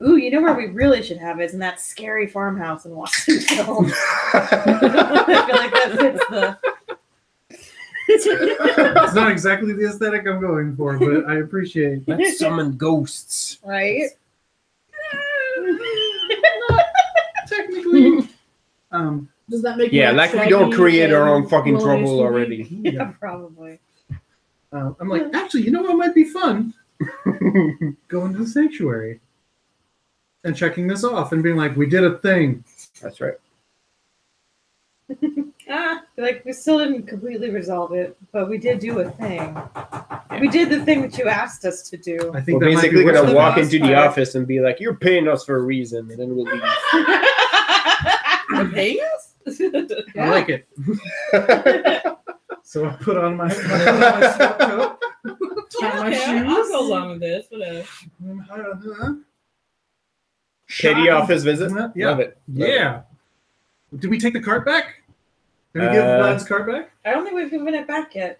Ooh, you know where we really should have it is in that scary farmhouse in Watsonville. I feel like that fits the. It's not exactly the aesthetic I'm going for, but I appreciate. Let's summon ghosts. Right? Technically, Does that make Yeah, you like we Shaggy don't create our own and fucking Will trouble Smith? already. Yeah, probably. I'm like, actually, you know what might be fun? Going to the sanctuary and checking this off and being like, we did a thing. That's right. Like we still didn't completely resolve it, but we did do a thing. We did the thing that you asked us to do. I think We're that might basically be gonna worth the walk most into the part. office and be like, "You're paying us for a reason," and then we'll leave. They're paying us? it. I like it. So I put on my sport coat. Tie my Okay, I'll shoes. go along with this. Whatever. Petty office visit. Yeah. Love it. Love it. Yeah. Did we take the cart back? Did we give Vlad's cart back? I don't think we've given it back yet.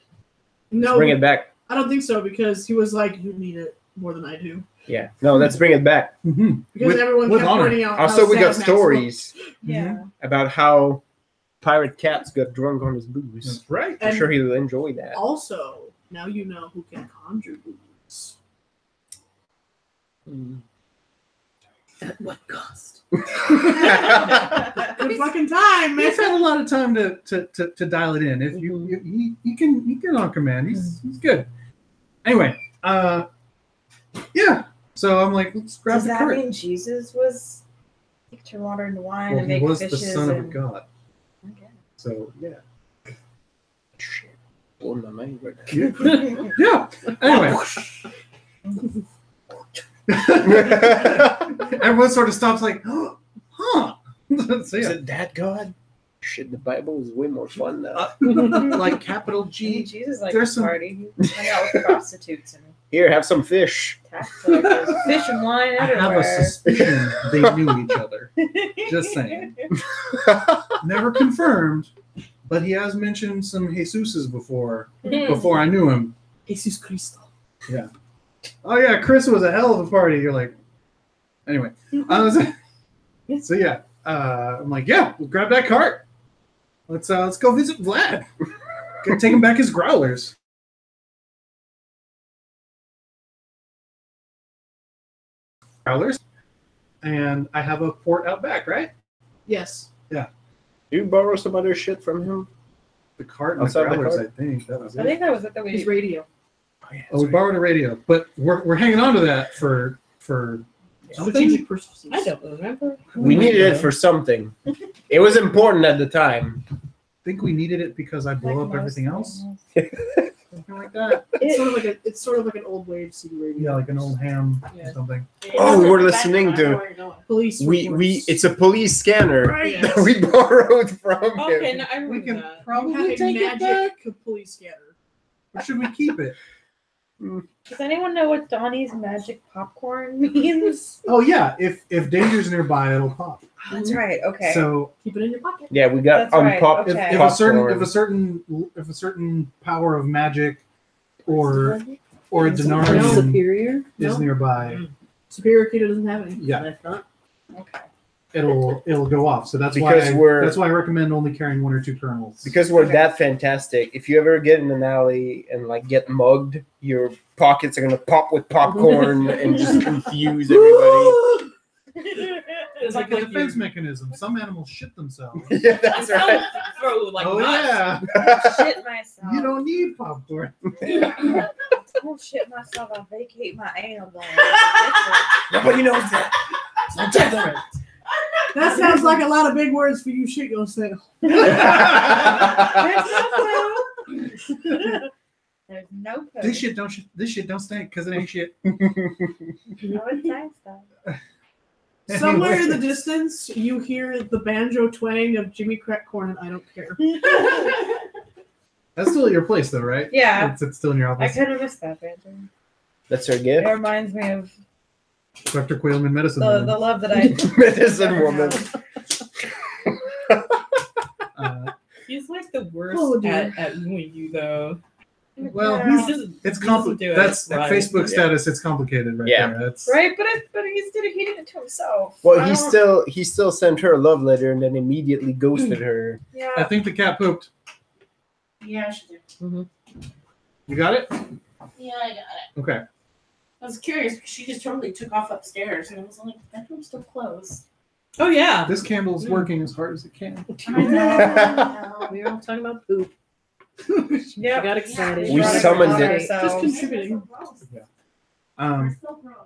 No, Bring it back. I don't think so because he was like, "You need it more than I do." Yeah. No, let's bring it back. Mm-hmm. Because everyone kept honor. pointing out. Also, how we sad got Max stories Yeah. about how Pirate Cats got drunk on his booze. That's right. looked. I'm And sure he'll enjoy that. also, now you know who can conjure booze. At what cost? Good fucking time, man. He's had a lot of time to dial it in. If you he can on command. He's good. Anyway, yeah. So I'm like, let's grab Does the that cart. mean Jesus was turn water into wine Well, and he make was the fishes son of a and... god. Okay. So yeah. Shit. Blowing my mind right now. Yeah. Anyway, everyone sort of stops like, huh? So Is yeah, it that God? Shit, the Bible is way more fun now. like capital Gee, G. Jesus liked There's to some- party. He hung out with prostitutes and Here, have some fish. tax collectors. Fish and wine I have everywhere. a suspicion they knew each other. Just saying. Never confirmed, but he has mentioned some Jesuses before I knew him. Jesus Cristo. Oh yeah, Chris was a hell of a party. You're like, anyway. So yeah, I'm like, yeah, we'll grab that cart. Let's go visit Vlad. Gotta take him back his growlers. And I have a port out back, right? Yes. You borrow some other shit from him? The cart and Outside the the growlers, cart? I think. That was I it. think that was it that we. His radio. Oh, yeah, Oh, we borrowed a radio, but we're hanging on to that for something. Strategic purposes. I don't remember. We needed it for something. It was important at the time. I think we needed it because I blew up everything else. Something like that. It's sort of like an old wave CD radio. Yeah, like an old ham Yeah. or something. Oh, we're listening to Police. we reports. it's a police scanner Right. that we borrowed from Okay, him. no, I We remember can that. You probably have a take it back. magic police scanner. Or should we keep it? Does anyone know what Donnie's magic popcorn means? Oh yeah, if danger's nearby, it'll pop. That's right. Okay. So Keep it in your pocket. Yeah, we got That's right, unpopped okay. if popcorn. a certain power of magic or a No. Denarian Superior? is No. nearby, Superior Keto doesn't have any. yeah, I thought. okay. it'll go off. So that's Because why I recommend only carrying 1 or 2 kernels. Because we're Okay. that fantastic. If you ever get in an alley and like get mugged, your pockets are gonna pop with popcorn and just confuse everybody. It's like a defense mechanism. Some animals shit themselves. Yeah, that's right. Throw like Oh nuts. yeah, Shit myself. you don't need popcorn. Don't shit myself. I vacate my anal gland. Nobody knows that. That's right. That sounds like a lot of big words for you shit yourself. There's no code. This shit don't stink because it ain't shit. No, it's nice though. Somewhere in the distance, you hear the banjo twang of Jimmy Crackcorn, and I don't care. That's still at your place though, right? Yeah. It's still in your I office. kind of miss that banter. That's her It gift. reminds me of Dr. Quailman medicine. the Woman. love that I. Medicine woman. He's like the worst Oh, dear. at wooing you, though. Well, Yeah. He just It's doesn't complicated. do it That's right. Facebook Yeah. status. It's complicated, right Yeah. there. That's Right, but he's dedicating it to himself. Well, I he still sent her a love letter and then immediately ghosted her. I Yeah. think the cat pooped. Yeah, she did. You got it? Yeah, I got it. Okay. I was curious because she just totally took off upstairs, and I was like, "That room's still closed." Oh yeah. This candle's working as hard as it can. I know. We were all talking about poop. Yeah. I got excited. We summoned it. Just contributing.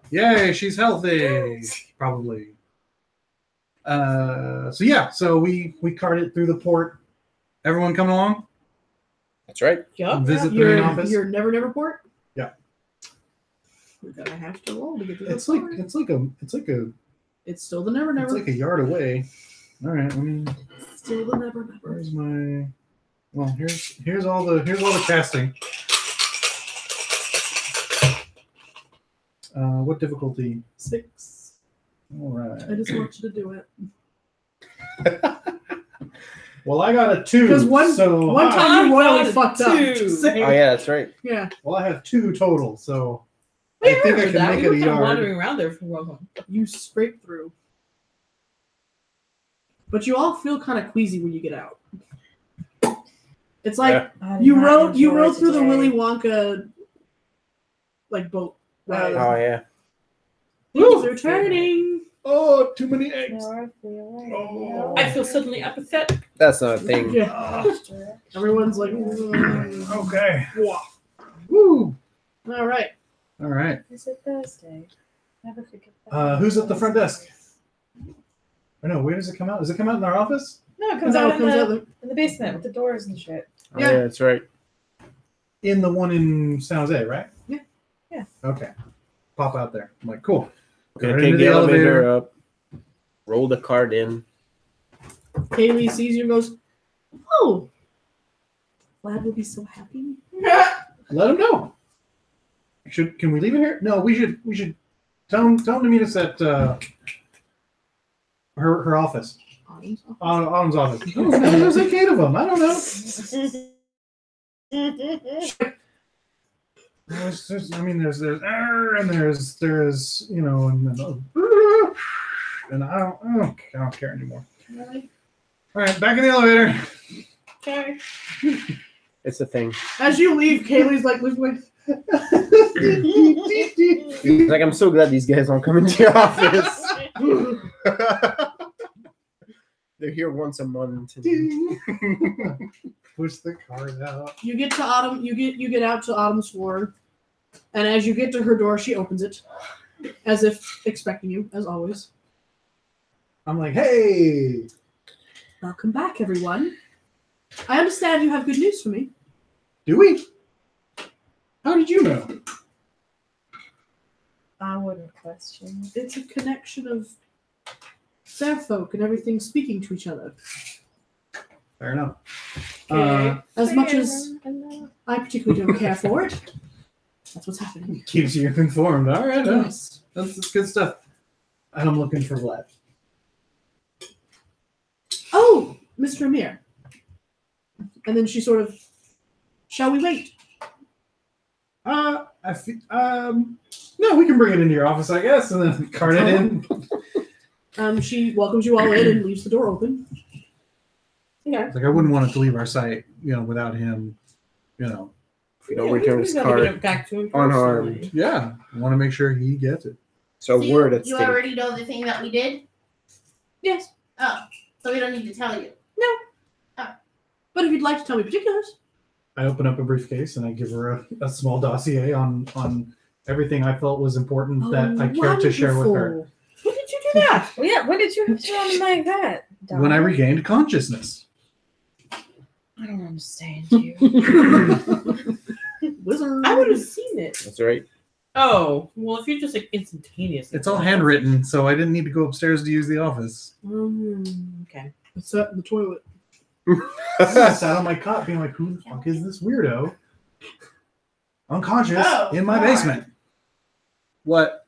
Yay, she's healthy. Probably. So we carted through the port. Everyone coming along? That's right. Yup. Visit the main office. Your Never port? Yeah. We're gonna have to roll to get to It's the like port. it's still the Never. like a yard away. All right, let me. Still the Never. Where's my? Well, here's all the casting. What difficulty? 6. All I right. just want you to do it. Well, I got a 2. Because one time you royally got a fucked up. 2. Just saying. Oh yeah, that's right. Yeah. Well, I have 2 total, so We I think I remember can that. make We were it a kind of yard. wandering around there for a while. You scrape through. But you all feel kind of queasy when you get out. It's like I did you not rode enjoy through the today. Willy Wonka boat. ride. Oh yeah. Things are turning. Oh, too many eggs. North Wheeler, Oh. I feel suddenly apathetic. That's not a thing. Yeah. Everyone's like, Okay. Woo. all right. All right. Is it Thursday? Never forget that. Who's at the front desk? I know. Where does it come out? Does it come out in our office? No, it comes No, out it comes out in the basement with the doors and shit. Oh, Yeah. yeah, that's right. In the one in San Jose, right? Yeah. Yeah. Okay. Pop out there. I'm like, cool. Go Gonna right take into the elevator up, roll the cart in. Kaylee sees you and goes, oh, Vlad will be so happy. Let him know. Can we leave it here? No, we should tell him to meet us at her office. Autumn's office. Oh, maybe there's like 8 of them. I don't know. There's and there's you know, and I don't care anymore. Really? All right, back in the elevator. Okay. It's a thing. As you leave, Kaylee's like, wait. He's like, I'm so glad these guys don't come into your office. They're here once a month. Push the card out. You get to Autumn. You get out to Autumn's floor, and as you get to her door, she opens it, as if expecting you, as always. I'm like, hey. Welcome back, everyone. I understand you have good news for me. Do we? How did you know? I wouldn't question. It's a connection of fair folk and everything speaking to each other. Fair enough. As much as I particularly don't care for it, that's what's happening. Keeps you informed. All right. Yes. That's good stuff. And I'm looking for Vlad. Oh, Mr. Amir. And then she sort of, shall we wait? No, we can bring it into your office, I guess, and then cart it in. She welcomes you all in and leaves the door open. Like I wouldn't want it to leave our site, without him, If we don't return his card back to him unharmed. Yeah, I want to make sure he gets it. So So word at you stake. already know the thing that we did? Yes. Oh, so we don't need to tell you. But if you'd like to tell me particulars. I open up a briefcase and I give her a small dossier on everything I felt was important that I cared to share with her. When did you do that? Well, yeah, when did you have something like that? Dom? When I regained consciousness. I don't understand you. Wizard. I would have seen it. That's right. Oh, well, if you're just like instantaneous. It's all handwritten, so I didn't need to go upstairs to use the office. Okay. It's sat in the toilet. I sat on my cot being like, who the fuck is this weirdo? Unconscious in my basement. What?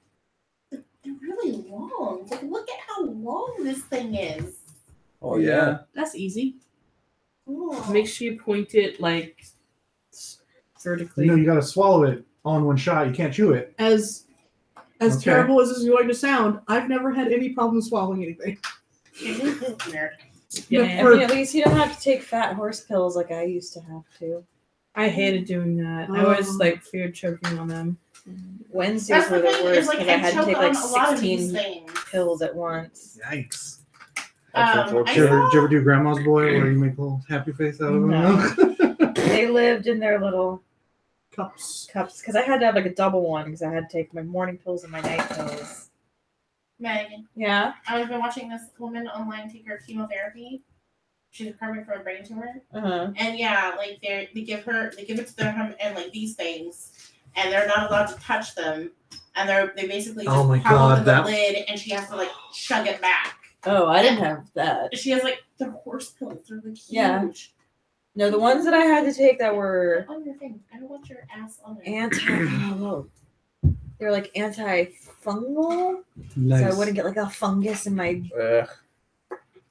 They're really long. Like, look at how long this thing is. Oh, yeah. That's easy. Oh. Make sure you point it like vertically. You got to swallow it all in one shot. You can't chew it. As Okay. terrible as this is going to sound, I've never had any problem swallowing anything. Yeah. I mean, at least you don't have to take fat horse pills like I used to have to. I hated doing that. I always feared choking on them. Wednesdays That's were the the thing, worst is like because I I had to choke take on like a lot of these 16 things. pills at once. Yikes. That's I Did you ever do Grandma's Boy where you make a little happy face out of it? They lived in their little Cups. cups because I had to have like a double one because I had to take my morning pills and my night pills. Megan, Yeah. I've been watching this woman online take her chemotherapy. She's recovering from a brain tumor. And yeah, like they give it to them and like these things, and they're not allowed to touch them, and they basically just Oh my pop God, open the that- lid, and she has to like chug it back. Oh, I didn't have that. She has like the horse pills. They're like huge. Yeah. No, the ones that I had to take that were On your thing. I don't want your ass on there. they were like antifungal, Nice. so I wouldn't get like a fungus in my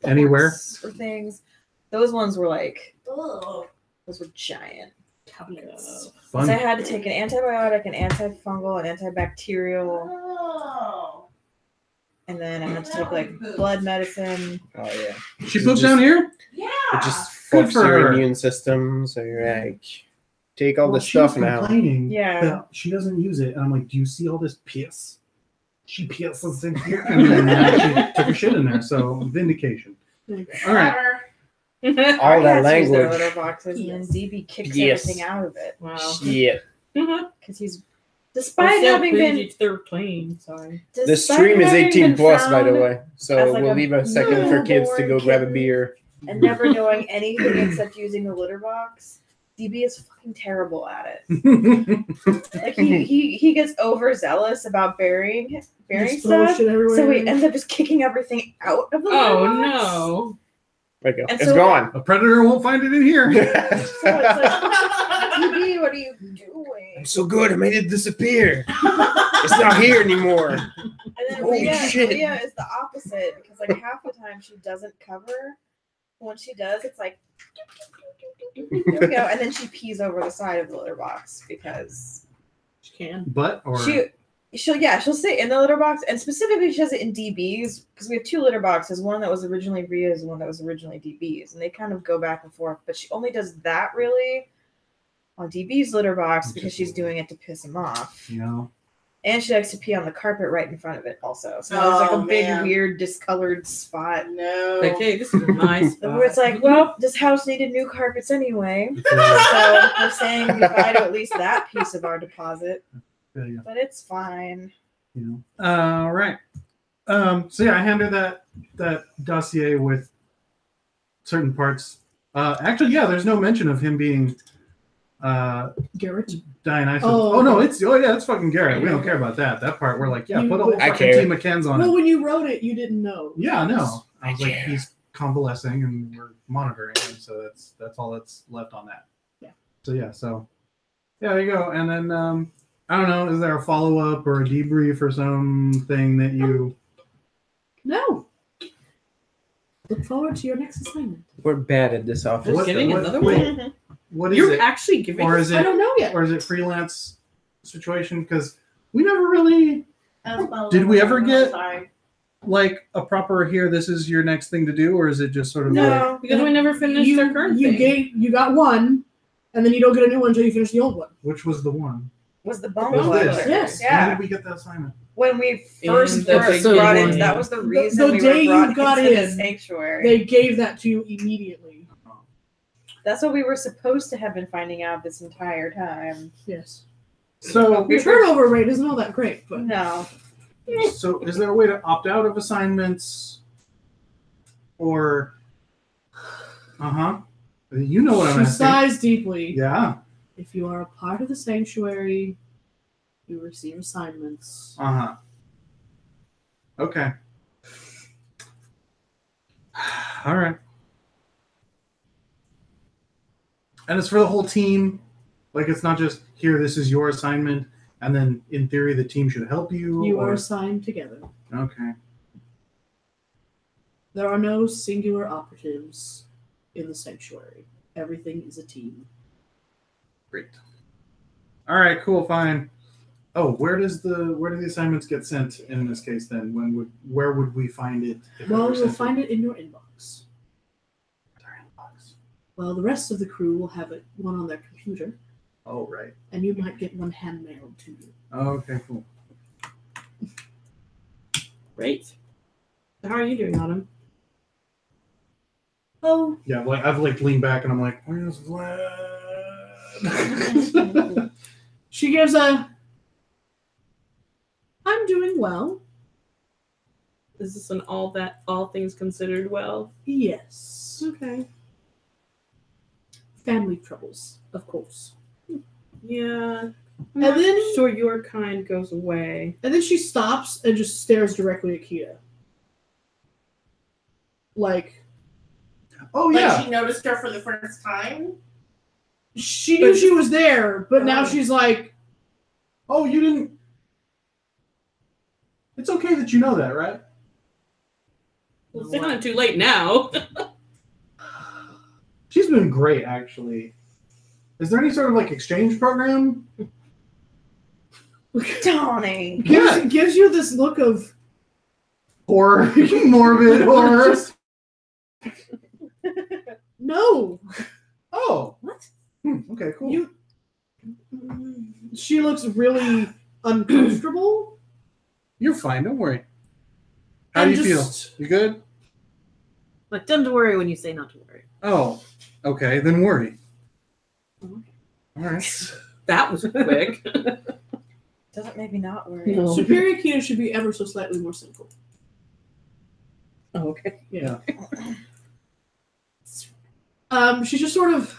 Anywhere? or things. Those ones were like Ugh. those were giant tablets. Fun. So I had to take an antibiotic, an antifungal, an antibacterial, Oh. and then I had to take like blood medicine. Oh, yeah. She pooped down here? Yeah. It just Good fucks for your her. immune system, so you're like, take all Well, this she was stuff now. complaining Yeah. that she doesn't use it. And I'm like, do you see all this piss? She pisses in here. And then she took her shit in there. So, vindication. All right. Whatever. All that Cats use their language. litter boxes, and then Yes. DB kicks Yes. everything out of it Wow. Shit. because he's, despite having been, they're playing. Sorry. This despite stream is having 18 been plus, by the found way. So as, like, we'll a leave a second for kids to go newborn grab a kitten. beer. and never knowing anything except using the litter box. DB is fucking terrible at it. Like he gets overzealous about burying Just throw stuff, shit everywhere. so he ends up just kicking everything out of the litter Oh box. no. There you go. And It's so- gone. A predator won't find it in here. So it's like, DB, what are you doing? I'm so good. I made it disappear. It's not here anymore. And then Holy shit. Rhea is the opposite because like half the time she doesn't cover. When she does, it's like there we go, and then she pees over the side of the litter box because She can. But or she'll sit in the litter box, and specifically she does it in DBs because we have 2 litter boxes, one that was originally Rhea's and one that was originally DB's, and they kind of go back and forth. But she only does that really on DB's litter box because she's doing it to piss him off. you know. And she likes to pee on the carpet right in front of it also. So there's like a big, weird, discolored spot. No. Like, hey, this is a nice. Where it's like, well, this house needed new carpets anyway. So we're saying goodbye to at least that piece of our deposit. There you go. But it's fine. You know. All right. So yeah, I hand her that dossier with certain parts. Actually, yeah, there's no mention of him being Garrett. Dionysus. Oh, no, okay. it's fucking Garrett. We don't care about that. That part we're like, yeah, You- put a whole I fucking care. team of Kens on Well, it. when you wrote it, you didn't know. Yeah, no. I was like, care. he's convalescing and we're monitoring him, so that's all that's left on that. Yeah. So there you go. And then I don't know, is there a follow up or a debrief or something that you No. Look forward to your next assignment. We're bad at this office. Just giving another wait, one. what is You're it? actually giving. Or is I it don't know yet. or is it freelance situation? Because we never really Did we ever get- Sorry. like a proper here, this is your next thing to do, or is it just sort of like, No. Because we never finished our current thing. You got one, and then you don't get a new one until you finish the old one. which was the one? Was the bone Was boiler. this? Yes. When Yeah. did we get that assignment? When we first In the were beginning. brought in, that was the reason the we day were brought you got into the in, sanctuary. They gave that to you immediately. That's what we were supposed to have been finding out this entire time. Yes. So Your turnover rate isn't all that great, but No. So is there a way to opt out of assignments? Or you know what I'm she asking. sighs deeply. Yeah. If you are a part of the sanctuary, you receive assignments. Okay. All right. And it's for the whole team. Like it's not just here, this is your assignment, and then in theory the team should help you. You are or... assigned together. Okay. There are no singular operatives in the sanctuary. Everything is a team. Great. All right, cool, fine. Oh, where do the assignments get sent in this case then? Where would we find it? if it Well, were you'll sent find it in your inbox. Our inbox. Well, the rest of the crew will have one on their computer, Oh, right. and you might get one hand-mailed to you. Oh, okay, cool. Great. How are you doing, Autumn? Oh, Yeah, like I've leaned back and I'm like, where's Vlad? she gives a. I'm doing well. Is this an all things considered well? Yes. Okay. Family troubles, of course. Yeah. And then Sure, your kind goes away. And then she stops and just stares directly at Kia. Like, Oh Like yeah. she noticed her for the first time. she knew she was there, but now she's like, Oh, you didn't. It's okay that you know that, right? Well, it's kind of too late now. She's been great, actually. Is there any sort of like exchange program? Donnie. gives you this look of, Or morbid horror? no. Oh. What? Okay, cool. She looks really uncomfortable. You're fine. Don't worry. How And do you just- feel? You good? Like, tend to worry when you say not to worry. Oh. Okay, then worry. Okay. All right. That was quick. Doesn't make me not worry. No. Superior Kia should be ever so slightly more simple. Oh, okay. Yeah. She's just sort of.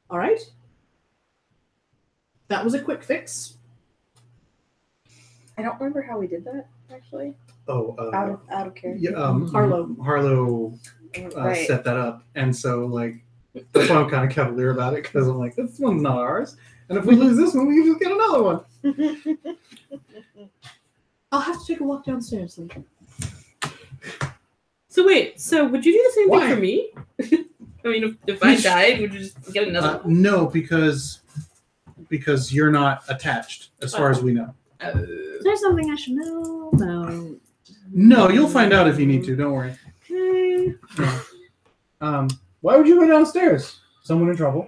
All right. That was a quick fix. I don't remember how we did that, actually. Oh. Out of character. Yeah. Harlow. Harlow Right. set that up, and so like That's why I'm kind of cavalier about it, because I'm like, this one's not ours. And if we lose this one, we can just get another one. I'll have to take a walk downstairs then. So wait, so would you do the same Why? thing for me? I mean, if I died, would you just get another one? No, because you're not attached, as far as we know. Is there something I should know? No. No, you'll find out if you need to. Don't worry. Okay. No. Why would you go downstairs? Someone in trouble?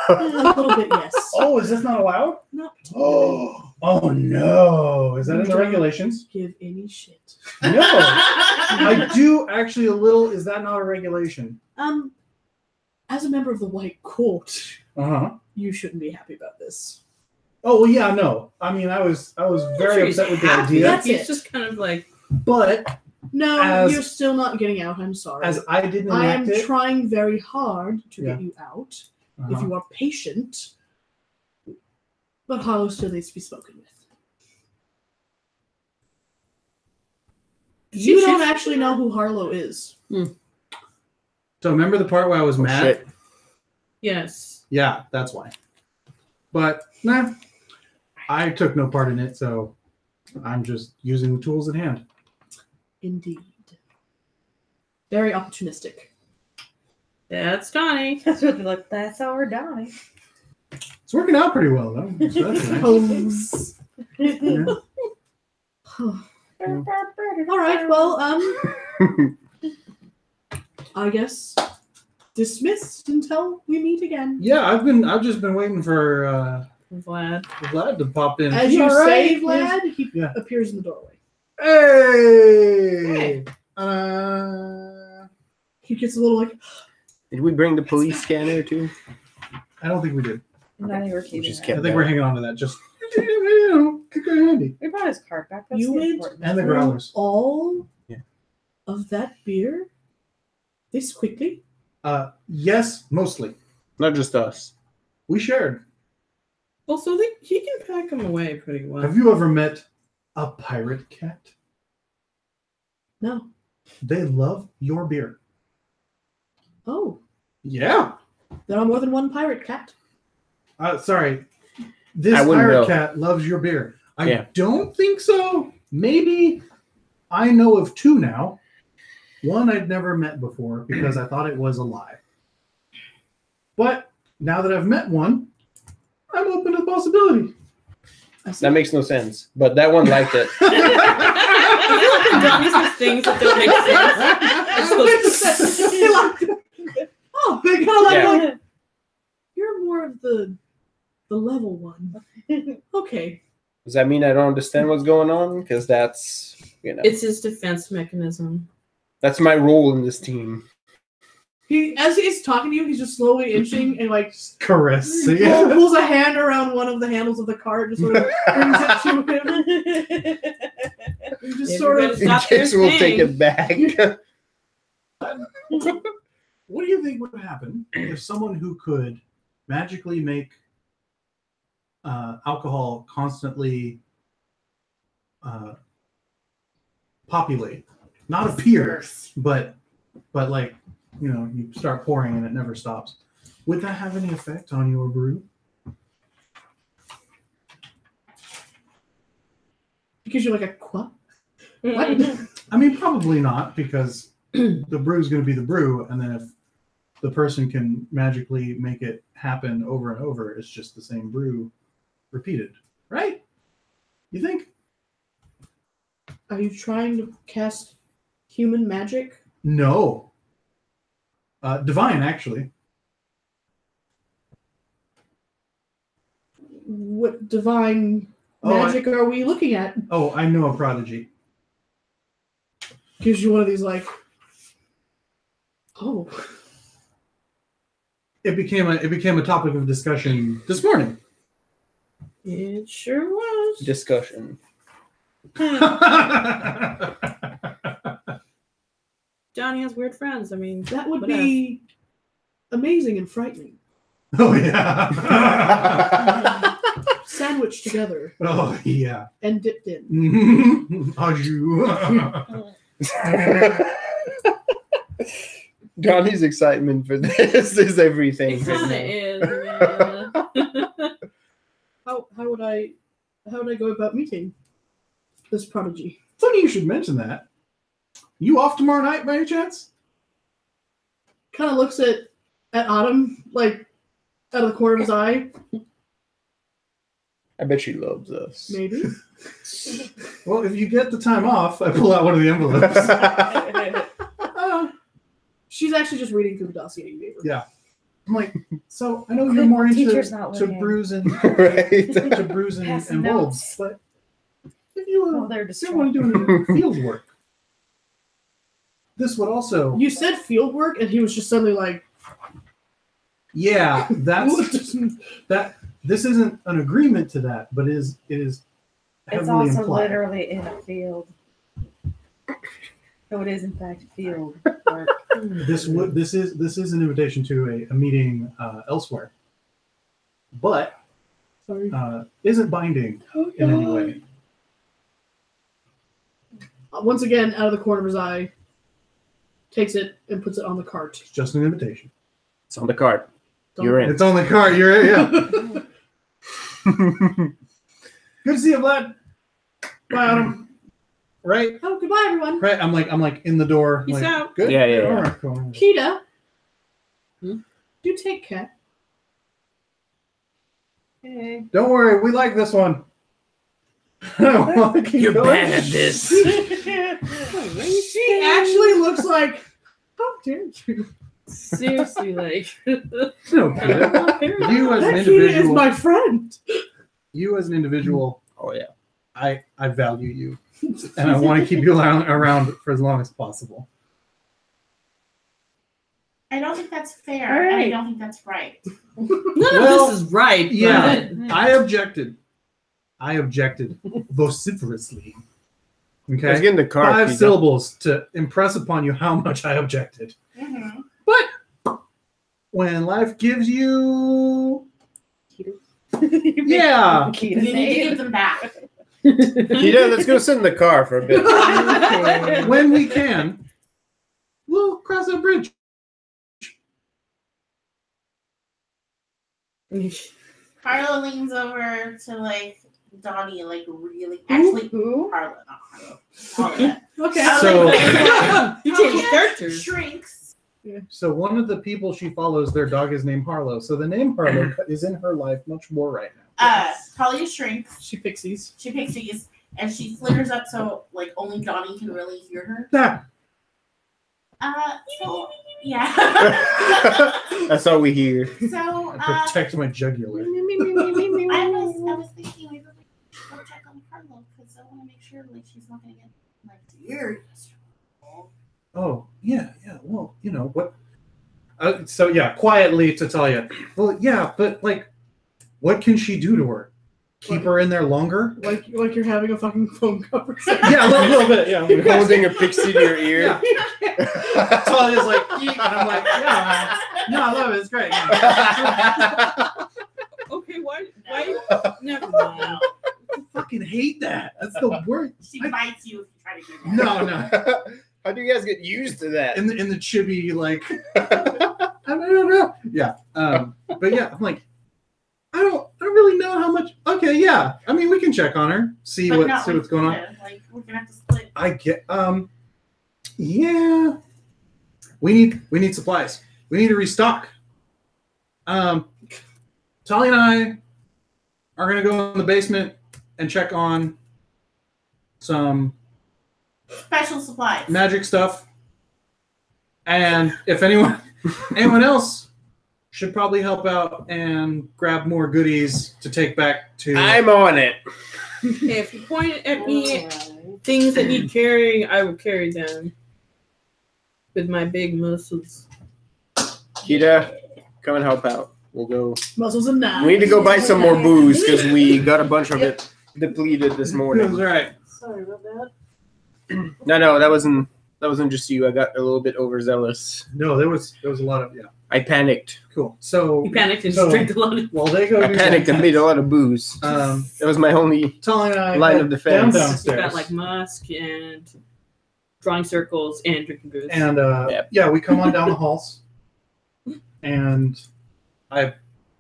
A little bit, yes. Oh, is this not allowed? Not Oh no! Is that in the regulations? give any shit. No, I do actually a little. Is that not a regulation? As a member of the White Court, You shouldn't be happy about this. Oh well, yeah, no. I mean, I was very upset with the idea. That's He's it. just kind of like, But No, you're still not getting out. I'm sorry. as I didn't I enact am it, trying very hard to Yeah. get you out. If you are patient, but Harlow still needs to be spoken with. You don't actually know who Harlow is. So remember the part where I was mad? Shit. yes. Yeah, that's why. But nah, I took no part in it, so I'm just using the tools at hand. Indeed. Very opportunistic. That's Donnie. That's what they look. That's our Donnie. It's working out pretty well, though. So that's nice. Pose. Yeah. All right. Well, I guess dismissed until we meet again. Yeah, I've just been waiting for Vlad. to pop in. As You you all right? say, Vlad, he Yeah. appears in the doorway. Hey. He gets a little like, Did we bring the police scanner too? I don't think we did. Not even keeping just that. kept I think we're hanging on to that. Just could go handy. We brought his cart back. That's you the went important. And the through growlers. all Yeah. of that beer this quickly? Yes, mostly. Not just us. We shared. Well, so he can pack them away pretty well. Have you ever met a pirate cat? No. They love your beer. Oh, Yeah. there are more than one pirate cat. Sorry. This I wouldn't pirate know. cat loves your beer. I Yeah. don't think so. Maybe I know of two now. One I'd never met before because I thought it was a lie. But now that I've met one, I'm open to the possibility. That makes no sense. But that one liked it. Donnie says things that don't make sense. He liked it. Oh, they kind of like, Yeah. like, you're more of the level one. Okay. Does that mean I don't understand what's going on? Because that's, It's his defense mechanism. that's my role in this team. As he's talking to you, he's just slowly inching and like Caressing. pulls a hand around one of the handles of the cart, just sort of brings it to him. He just sort of. In case we'll take it back. What do you think would happen if someone who could magically make alcohol constantly populate, not appear, but like, you start pouring and it never stops? Would that have any effect on your brew? Because you're like a what? What? I mean, probably not, because the brew is going to be the brew, and then if the person can magically make it happen over and over, it's just the same brew repeated, right? You think? Are you trying to cast human magic? No. Divine, actually. What divine Oh, magic are we looking at? Oh, I know a prodigy. Gives you one of these like, oh, It became a topic of discussion this morning. It sure was. Discussion. Johnny has weird friends. I mean, that would what be amazing and frightening. Oh yeah. Sandwiched together Oh yeah. and dipped in. Au jus. Donnie's excitement for this is everything. It kind of is, yeah. How would I go about meeting this prodigy? Funny you should mention that. You off tomorrow night by any chance? Kind of looks at Autumn like out of the corner of his eye. I bet she loves us. Maybe. Well, if you get the time off, I pull out one of the envelopes. She's actually just reading through the dossier you gave her. Yeah. I'm like, so I know you're more into Teacher's not to looking. bruising Right. to bruising Pass and bulbs, notes. but if you Oh, they're still want to do any field work, this would also. You said field work, and he was just suddenly like, Yeah, that's that. This isn't an agreement to that, but it is It's heavily also implied. literally in a field. So it is in fact field work. This is an invitation to a meeting elsewhere, but sorry. isn't binding in any way. Once again, out of the corner of his eye, takes it and puts it on the cart. It's just an invitation. It's on the card. You're in. It's on the card. You're yeah. Good to see you, Vlad. Bye, Autumn. Right, Oh, goodbye, everyone. right. I'm like in the door. Peace like, out. Good. Yeah, yeah, All yeah. right, cool. Kita, Hmm? do take care. Hey. Don't worry, we like this one. You're bad at this. She actually looks like, how dare you? Seriously, like. No, kid. You as an That Kita is individual, my friend. you as an individual, Oh yeah. I value you, and I want to keep you around for as long as possible. I don't think that's fair, All and I right. don't think that's right. None Well, of this is right. Yeah, but- I objected. Vociferously. Let's Okay, get in the car. 5 Pete. syllables to impress upon you how much I objected. Mm-hmm. But when life gives you, yeah, You need to give them back. Kita, let's go sit in the car for a bit. when we can, we'll cross that bridge. Harlow leans over to like Donnie, like really, actually, Who? Harlow, not Harlow. Paulette. Okay. So- You changed characters. Shrinks. So one of the people she follows, their dog is named Harlow. So the name Harlow is in her life much more right now. Talia shrinks. She pixies. She pixies, and she flitters up so like only Donnie can really hear her. Ah, So yeah. That's all we hear. So protect my jugular. I was thinking we would go check on Harlow because I want to make sure like she's not gonna get like serious. Oh, yeah. Well, you know what? So yeah, quietly to Talia. Well, yeah, but like, what can she do to her? Keep her in there longer? Like you're having a fucking phone conversation. Yeah, a little bit. Yeah. You're holding a pixie to your ear. Yeah. Talia's like, "Yeek," and I'm like, yeah, no, I love it. It's great. Okay, why? Never mind. I fucking hate that. That's the worst. She bites you if you try to do that. No. How do you guys get used to that? In the chibi, like, I don't know. Yeah. But yeah, I'm like, I don't really know how much. Okay, yeah. I mean, we can check on her, see But what's not going on. yeah, like we're gonna have to split. I get. Yeah. We need supplies. We need to restock. Talia and I are gonna go in the basement and check on some Special supplies. magic stuff. And if anyone else should probably help out and grab more goodies to take back to. I'm on it. If you point at me things that need carrying, I will carry them with my big muscles. Kita, come and help out. We'll go. Muscles and knives. We need to go buy some more booze because we got a bunch of it depleted this That's morning. right. Sorry about that. No, that wasn't just you. I got a little bit overzealous. No, there was a lot of I panicked. cool. So You panicked and So- drank a lot of. while they go, I do panicked that, and made a lot of booze. That was my only Talia and I line head of defense. down You downstairs. got like musk and drawing circles and drinking booze. And yeah, we come on down the halls, and I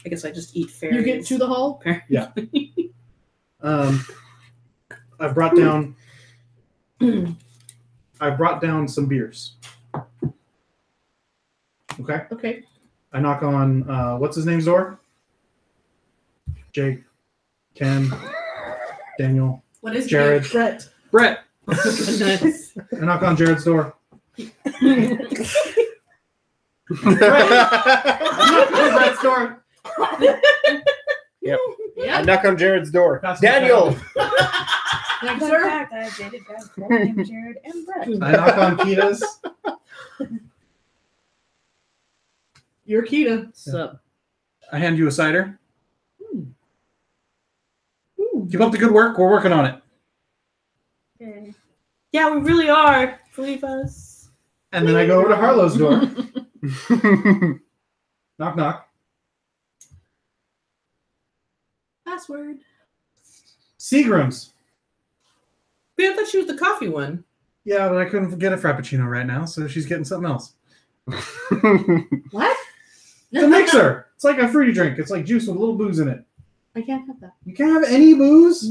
guess I just eat fairies. You get to the hall. Yeah. I brought down some beers. Okay. Okay. I knock on what's his name's door? Jake, Ken, Daniel, What is Jared, Brett. Brett. Nice. I knock on Jared's door. Brett's door. Yep. Yeah. I knock on Jared's door. That's Daniel. Thanks, Fun sir. fact, I have dated guys both named Jared and Brett. I knock on Kita's. You're Kita. Sup? I hand you a cider. Ooh. Keep up the good work. We're working on it. Okay. Yeah, we really are. Believe us. And then I go over to Harlow's door. Knock, knock. Password. Seagram's. I thought she was the coffee one. Yeah, but I couldn't get a Frappuccino right now, so she's getting something else. What? It's a mixer. It's like a fruity drink. It's like juice with a little booze in it. I can't have that. You can't have any booze?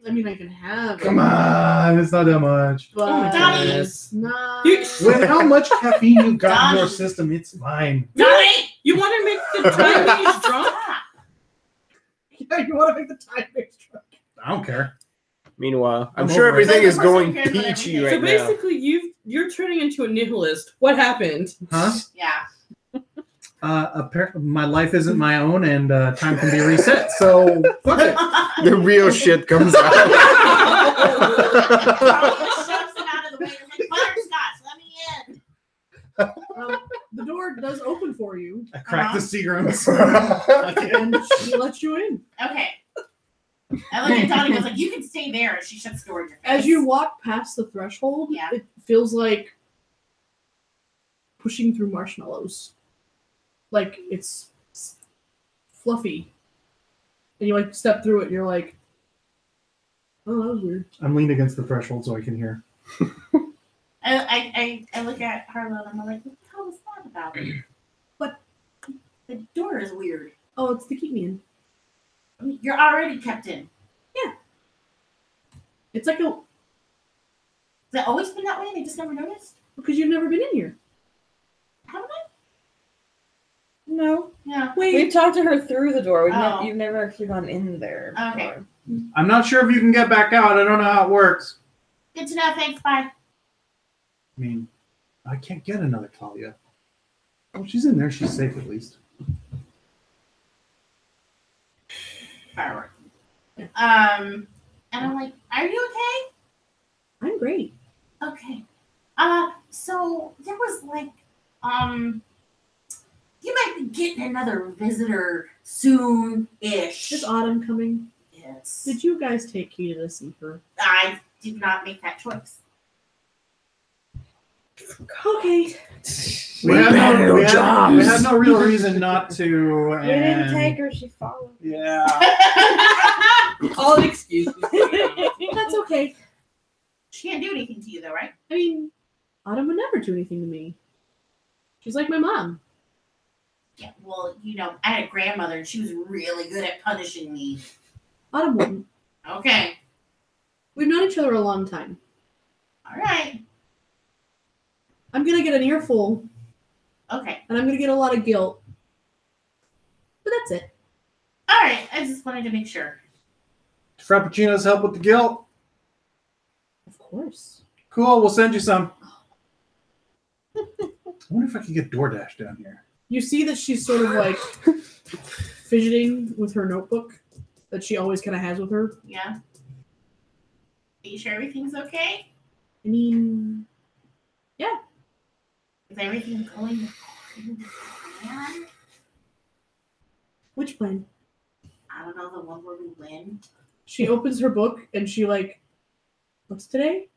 I mean, I can have it. Come on, it's not that much. But Donnie. it's not. With how much caffeine you got in your system, it's fine. Donnie! You want to make the Chinese drunk? Yeah, you want to make the time extra. I don't care. Meanwhile, I'm I'm sure over it. everything is Of course I going care about peachy everything. right So now. basically, you're turning into a nihilist. What happened? Huh? Yeah. My life isn't my own, and time can be reset. So fuck it. The real shit comes out. Donnie just shoves him out of the way and like, butterscotch, let me in. The door does open for you, I cracked the Seagrams. and she lets you in. Okay. I look at Donnie and goes like, you can stay there, and she shuts the door in your face. As you walk past the threshold, Yeah. it feels like pushing through marshmallows. Like it's fluffy. And you like step through it and you're like, oh, that was weird. I'm leaned against the threshold so I can hear. I look at Harlow and I'm like, what the hell was that about? But the door is weird. Oh, it's the keep me in. I mean, you're already kept in. It's like a Has it always been that way and they just never noticed? because you've never been in here. Haven't I? No. Yeah. We've talked to her through the door. Oh. You've never actually gone in there. Okay. before. I'm not sure if you can get back out. I don't know how it works. Good to know. Thanks. Bye. I mean, I can't get another Talia. Oh, she's in there. She's safe at least. Firework. And I'm like, are you okay? I'm great. Okay. So there was like, you might be getting another visitor soon-ish. Is autumn coming? Yes. Did you guys take Kita to see her? I did not make that choice. Okay. We had no real reason not to. We didn't and- take her. She followed. Yeah. All excuses. That's okay. She can't do anything to you though, right? I mean, Autumn would never do anything to me. She's like my mom. Yeah, well, I had a grandmother and she was really good at punishing me. Autumn wouldn't. Okay. We've known each other a long time. All right. I'm gonna get an earful, Okay. and I'm gonna get a lot of guilt. But that's it. All right. I just wanted to make sure. Frappuccinos help with the guilt. Of course. Cool. We'll send you some. I wonder if I could get DoorDash down here. You see that she's sort of like fidgeting with her notebook that she always kind of has with her. Yeah. Are you sure everything's okay? I mean, Is everything going according to plan? which plan? I don't know, the one where we win. She opens her book and she like, what's today?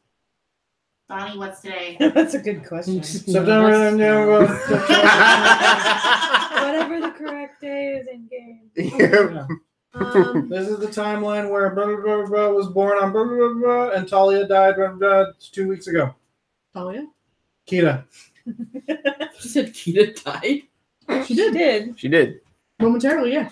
Donnie, what's today? That's a good question. September. Whatever the correct day is in game. Yeah. This is the timeline where blah, blah, blah, blah was born on blah, blah, blah, blah, and Talia died 2 weeks ago. Talia? Kita. She said Kita died. She did. She did. Momentarily, yeah.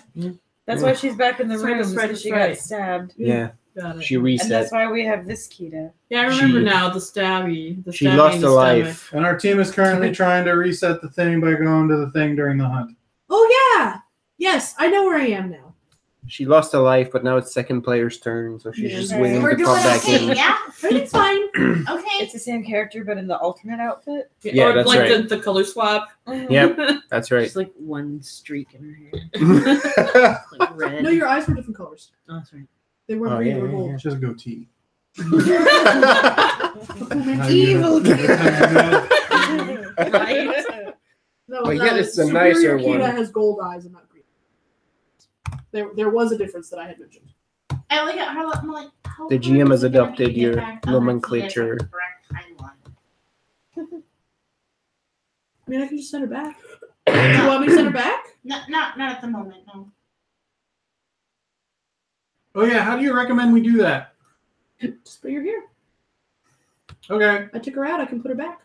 That's why she's back in the That's right, room that's right, because she that's right. got stabbed. Yeah. Got it. She And reset. that's why we have this Kita. Yeah, I remember She- now the stabby. The She stabby lost in a the life. And our team is currently trying to reset the thing by going to the thing during the hunt. Oh, yeah. Yes, I know where I am now. She lost a life, but now it's second player's turn, so she's Yeah. just Okay. waiting We're to doing pop back okay, in. yeah? Everything's fine. Okay. It's the same character, but in the alternate outfit. Yeah, or that's like right. the color swap. Yep, that's right. Just like one streak in her hair. Like red. No, your eyes were different colors. Oh, that's right. They weren't Oh, green, yeah, they were yeah, gold. yeah. Just go T. Evil Right? No, But yet it's the Superior nicer Kita one. has gold eyes and not green. There was a difference that I had mentioned. I look at her, I'm like, how The hard GM has is it gonna be adopted to get your back on nomenclature. the correct timeline? I mean, I can just send her back. Do you want me to send her back? Not at the moment, no. Oh yeah, how do you recommend we do that? Just put her here. Okay. I took her out. I can put her back.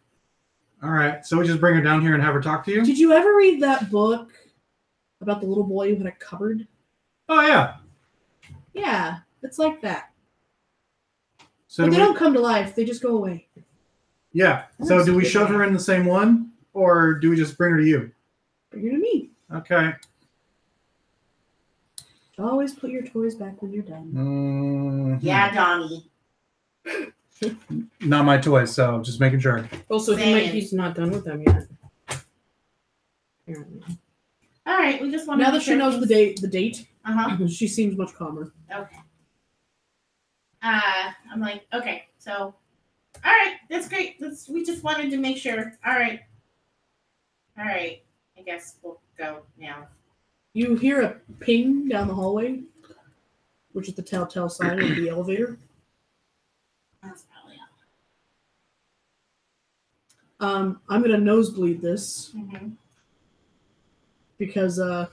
All right. So we just bring her down here and have her talk to you? Did you ever read that book about the little boy who had a cupboard? Oh yeah. Yeah, it's like that. So But do they we, don't come to life. They just go away. yeah. So do we shove her in the same one or do we just bring her to you? Bring her to me. Okay. Always put your toys back when you're done. Yeah, Donnie. Not my toys, so just making sure. Also, he's not done with them yet. Apparently. All right, we just want Now that she knows the date, Uh-huh. she seems much calmer. Okay. I'm like, okay, so, all right, that's great. We just wanted to make sure. All right. I guess we'll go now. You hear a ping down the hallway, which is the telltale sign of the elevator. That's probably I'm gonna nosebleed this all. because I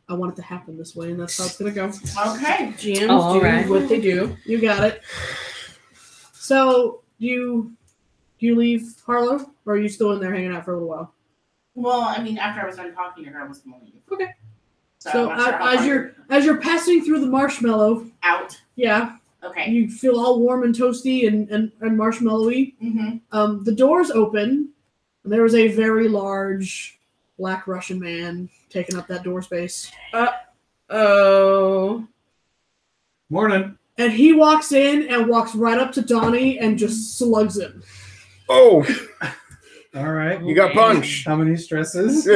want it to happen this way, and that's how it's gonna go. Okay. GMs All do right. what they do. You got it. So do you leave Harlow, or are you still in there hanging out for a little while? Well, I mean, after I was done talking to her, I was going to leave. Okay. So, I'm not sure how far as you're passing through the marshmallow, out. yeah, Okay. you feel all warm and toasty and marshmallowy. Mm-hmm. The doors open, and there was a very large black Russian man taking up that door space. Oh. Morning. And he walks in and walks right up to Donnie and just slugs him. Oh, All right. you got punched. How many stresses?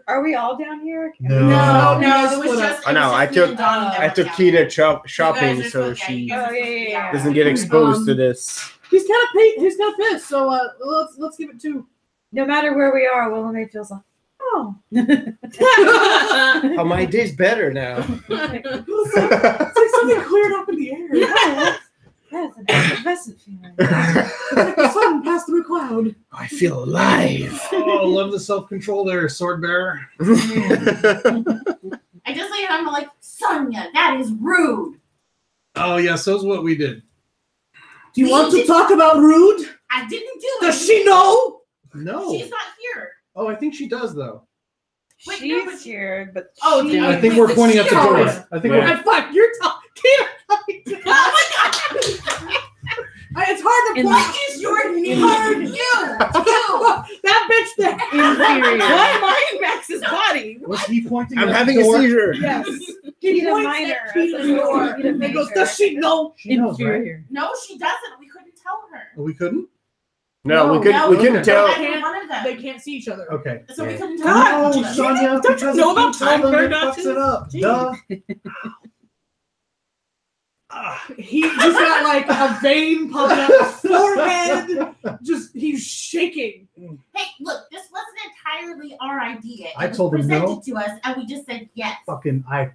Are we all down here? No, No, it was just. I know, I took- I took Kita shopping You guys are so both- yeah, she you guys are Oh, yeah, supposed to be yeah, out. doesn't get exposed to this. He's kind of pissed. So let's give it to. No matter where we are, Willamette feels like, oh. Oh, my day's better now. It's like something cleared up in the air. Yeah, that's an effervescent feeling. It's like the sun passed through a cloud. I feel alive. Oh, love the self-control there, sword bearer. I just like I'm like, Sonia, that is rude. Oh yeah, so's what we did. Do you want to talk about rude? I didn't do it. Does she know? No. She's not here. Oh, I think she does though. Wait, She's no, but- here, but Oh, she- I think we're pointing at the door. I think we're, Fuck, you're talking. Oh my god! It's hard to In point. Is your name? You! That bitch there. Inferior. Why am Max's body? was he pointing I'm at having the a door? seizure. Yes. Kita points Minor. at Kita's door. Kita And he goes, Major. does she know? She knows, right? Inferior. No, she doesn't. We couldn't tell her. Oh, we couldn't? No, we No, couldn't. We no, couldn't no. tell. Either one of them. They can't see each other. Okay. So we Yeah. couldn't tell God, her. No, Sonia, Don't because you know if you about tell time them, it paradoxes? fucks it up. Jeez. Duh. He's got like a vein popping out his forehead. Just he's shaking. Hey, look, this wasn't entirely our idea. It I was told him presented no. to us, and we just said yes. Fucking, I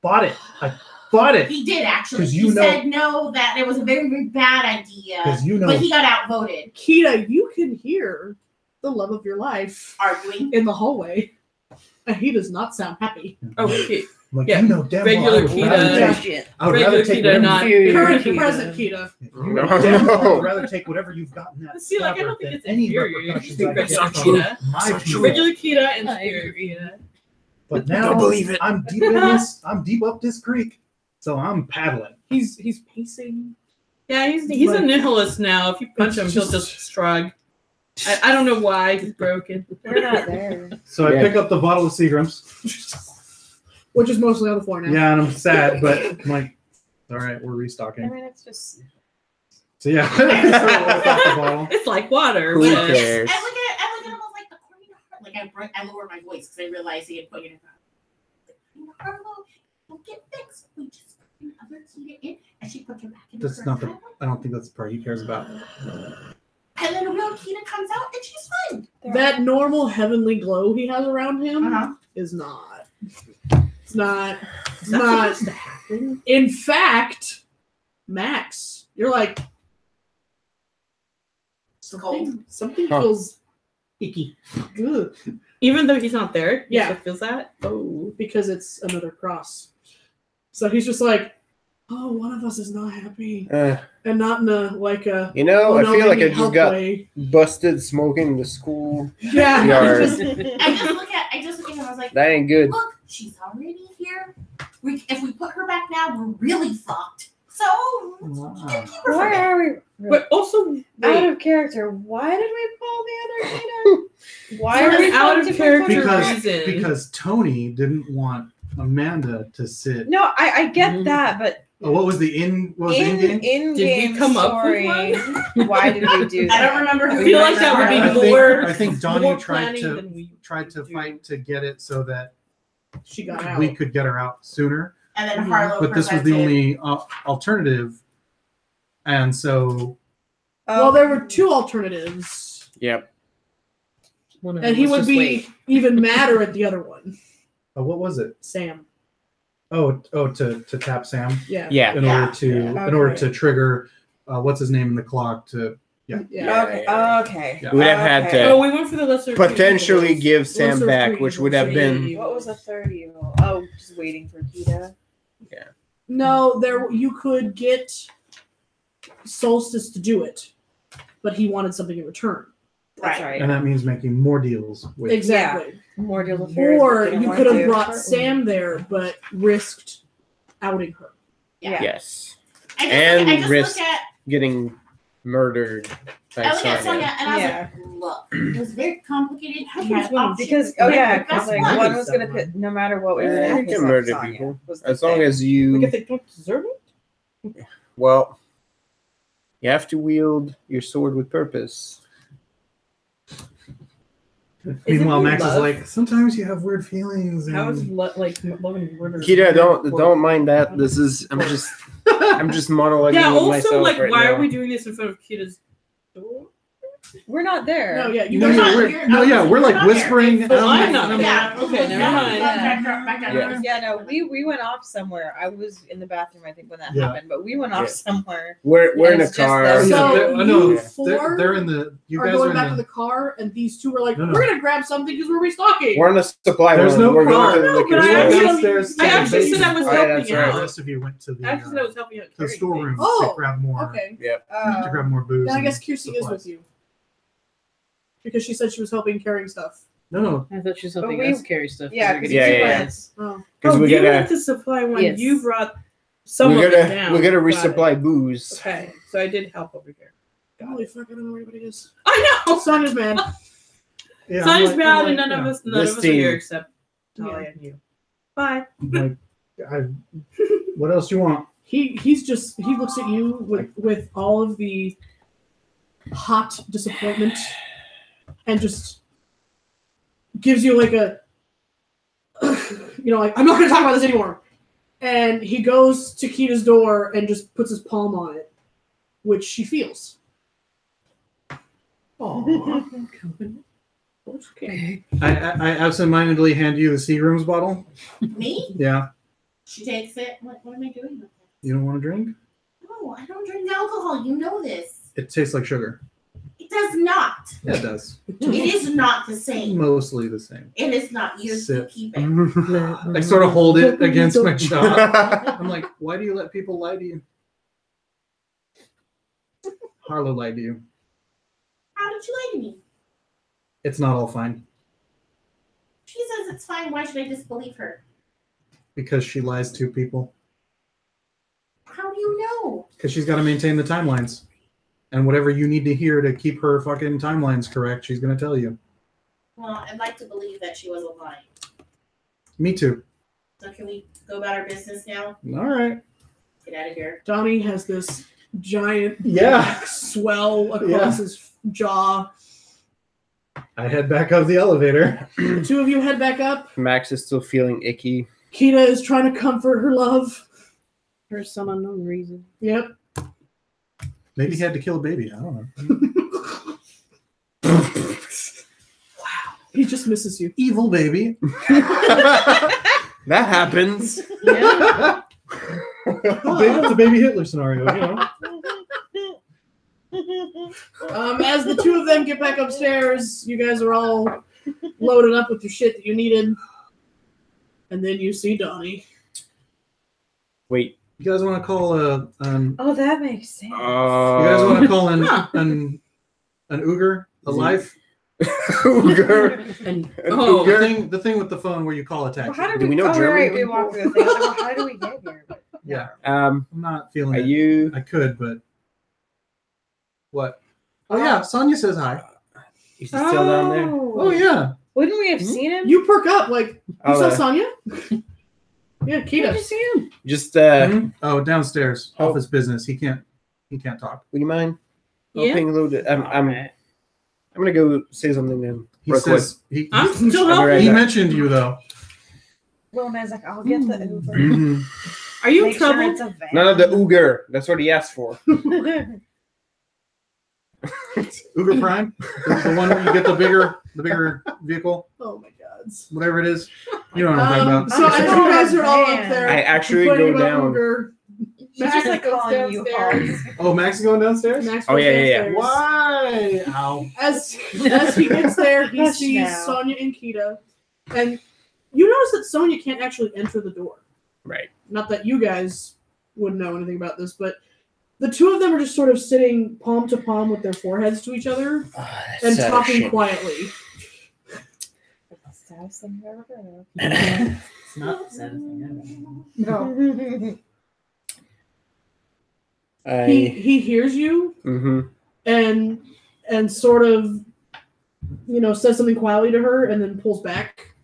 bought it. I bought it. He did actually. 'Cause He you know- said no, that it was a very, very bad idea. Because you know. But he got outvoted. Kita, you can hear the love of your life Arguing. in the hallway And he does not sound happy. Okay. I'm like, Yeah, you know damn regular well, I would rather Regular take Kita, whatever not you- Current Kita. present Kita. You know damn well I would rather take whatever you've gotten that See, like, I don't stabber think than it's any inferior. repercussions It's I get regular from Kita. my Kita. Regular Kita and I superior agree. Kita. But now Don't believe it. I'm deep in this. I'm deep up this creek, so I'm paddling. He's pacing. Yeah, he's a nihilist now. If you punch him, It's he'll just shrug. I don't know why he's broken. They're not there. So I Yeah. pick up the bottle of Seagram's. Which is mostly on the floor now. Yeah, and I'm sad, but I'm like, all right, we're I restocking. mean, it's just. So yeah, so I pop the bottle. It's like water. Who but- cares? I look at him like, according to her, like I lower my voice because I realize he had put it in her. We'll get fixed. We just put another Kita in, and she puts her back in. That's not the. I don't think that's the part he cares about. And then a real Kita comes out, and she's fine. That normal heavenly glow he has around him Uh-huh. is not. It's not. It's Is that not. supposed to happen? In fact, Max, you're like something Huh. feels icky. Ugh. Even though he's not there, he Yeah. still feels that. Oh, Because it's another cross. So he's just like, oh, one of us is not happy. And not in a like a You know, oh, I no, feel like maybe I just help got way. busted smoking in the school. Yeah. Yard. I just look at him. I was like, That ain't good. look, she's already here. If we put her back now, we're really fucked. So Wow. keep her for Why now. are we but also out wait, of character? Why did we pull the other Kita? Why For are we an out of pulled character different reason. Because Tony didn't want Amanda to sit. No, I get that, but Oh, what was the in? What was the in game? in Did we game come up story, with why did we do that? I don't remember I who feel you like that would I be think- more. I think Donnie more tried planning to- than we to do. fight to get it so that She got out. we could get her out sooner. And then Mhm. Harlow But this was the presented- only alternative, and so Well, there were two alternatives. Yep. One of And them he was would just be wait. even madder at the other one. what was it? Sam. To tap Sam Yeah. Yeah. in Yeah. order to Yeah. in order Okay. to trigger what's his name in the clock to Yeah. Okay. Okay. Yeah. We would have had Okay. to Oh, we went for the lesser. of two potentially evils. give Sam Lesser of back, three which would evils. have been. What was the third evil? Oh, just waiting for Kita. No, you could get Solstice to do it, but he wanted something in return. That's Right. right. and that means making more deals with Exactly. More deal affairs. Or we didn't you want could to have do. brought Sam there, but risked outing her. Yeah. Yes. I just And look, I just risk- look at Getting murdered by I look at Sonya. Sonya and I was Yeah. like, look, it was very complicated. How We much had one? options. Because We had yeah, the because best like one. one was gonna put no matter what we were Yeah, gonna you pick can up murder Sonya, people. was the As long thing. as Like you, if they don't deserve it. well, you have to wield your sword with purpose. Meanwhile, it Max is love? like, sometimes you have weird feelings. And... How is like love and murder? Kita, don't mind that. This is I'm just monologuing Yeah. with Also, myself like, right why now. are we doing this in front of Kita's door? We're not there. No, yeah, you No, guys yeah, are we're like not whispering. there. Oh, I'm not. Yeah. Okay, never mind. Back down. Yeah. Yeah, no, we went off somewhere. I was in the bathroom, I think, when that Yeah. happened, but we went off Yeah. somewhere. We're in a It's just car. that- So they're, I know, you Yeah. four they're in the. You are guys going are back in to the. the car, and these two are like, No, no. we're gonna grab something because we're restocking. We're on a supply There's run. no We're going to problem. the No, liquor but I store. actually- downstairs. to I the actually said I basement. was Oh, yeah, helping that's The right. out. rest of you went to the. I actually said I was helping out. to the carrying storeroom things. Oh, to grab more. Okay. To grab more booze. Then I and guess Kiersey is supplies. with you. Because she said she was helping carrying stuff. No. I thought she was helping we- us carry stuff. yeah, We're 'cause getting Yeah, yeah, supplies. Oh. Because Oh, we you gotta, have to supply one. Yes. You brought some we of it gotta, down. we gotta Got it. resupply booze. Okay, so I did help over here. Holy fuck, I don't know where anybody is. I know. Sonya's mad. Yeah, Sonya's I'm bad, like, and none yeah. of us This are team- here except Yeah. Talia and you. Bye. Like, what else you want? He looks at you with all of the hot disappointment and just gives you like a like, I'm not gonna talk about this anymore. And he goes to Kita's door and just puts his palm on it, which she feels. Aww. Okay. I absentmindedly hand you the Seagram's bottle. Me? Yeah. She takes it. What am I doing with it? You don't want to drink? No, I don't drink alcohol. You know this. It tastes like sugar. It does not. Yeah, it does. It is not the same. Mostly the same. It is not. You Sip. keep it. I sort of hold it against my jaw. I'm like, why do you let people lie to you? Harlow lied to you. How did you lie to me? It's not all fine. She says it's fine. Why should I disbelieve her? Because she lies to people. How do you know? Because she's got to maintain the timelines. And whatever you need to hear to keep her fucking timelines correct, she's going to tell you. Well, I'd like to believe that she wasn't lying. Me too. So can we go about our business now? All right. Get out of here. Donnie has this giant Yeah. swell across his jaw. I head back up the elevator. The two of you head back up. Max is still feeling icky. Kita is trying to comfort her love. For some unknown reason. Yep. Maybe he had to kill a baby. I don't know. Wow. He just misses you. Evil baby. That happens. Yeah. It's a baby Hitler scenario, you know. As the two of them get back upstairs, you guys are all loaded up with your shit that you needed. And then you see Donnie. Wait. You guys want to call Oh, that makes sense. you guys want to call an Uger a life? Uger. And Oh, The thing with the phone where you call a Well, taxi. how did Do we know oh, German right, we people? walked through the thing. Well, how did we get here? But, Yeah. I'm I'm not feeling Are it. you? I could, but what? Oh yeah, Sonia says hi. Is he still down there? Oh yeah. Wouldn't we have seen him? you perk up like, you I'll, saw Sonya? Yeah, Where'd you Kita. see him? Just Oh, downstairs, Oh. office business. He can't talk. would you mind Yeah. helping a little bit? I'm gonna go say something to him. He real quick. says he I'm still I'll be right helping. he back. mentioned you though. Little man's like, I'll get the Uber. Mhm. Are you in Make sure trouble? it's a van. None of the Uger. That's what he asked for. Uber Prime, the one where you get the bigger vehicle, Oh my god. whatever it is. You don't know what I'm talking about. So as you guys are all up there, I actually complaining go about down. Uber, She's just like goes calling you downstairs. hogs. Oh, Max is going downstairs. Max Oh, goes yeah, yeah, yeah. downstairs. Why? Ow. As he gets there, he Hush sees now. Sonya and Kita, and you notice that Sonya can't actually enter the door. Right. Not that you guys would know anything about this, but the two of them are just sort of sitting palm to palm with their foreheads to each other and talking quietly. That's the saddest thing I've ever heard It's not the saddest thing No. I. He hears you Mhm. and sort of, says something quietly to her and then pulls back.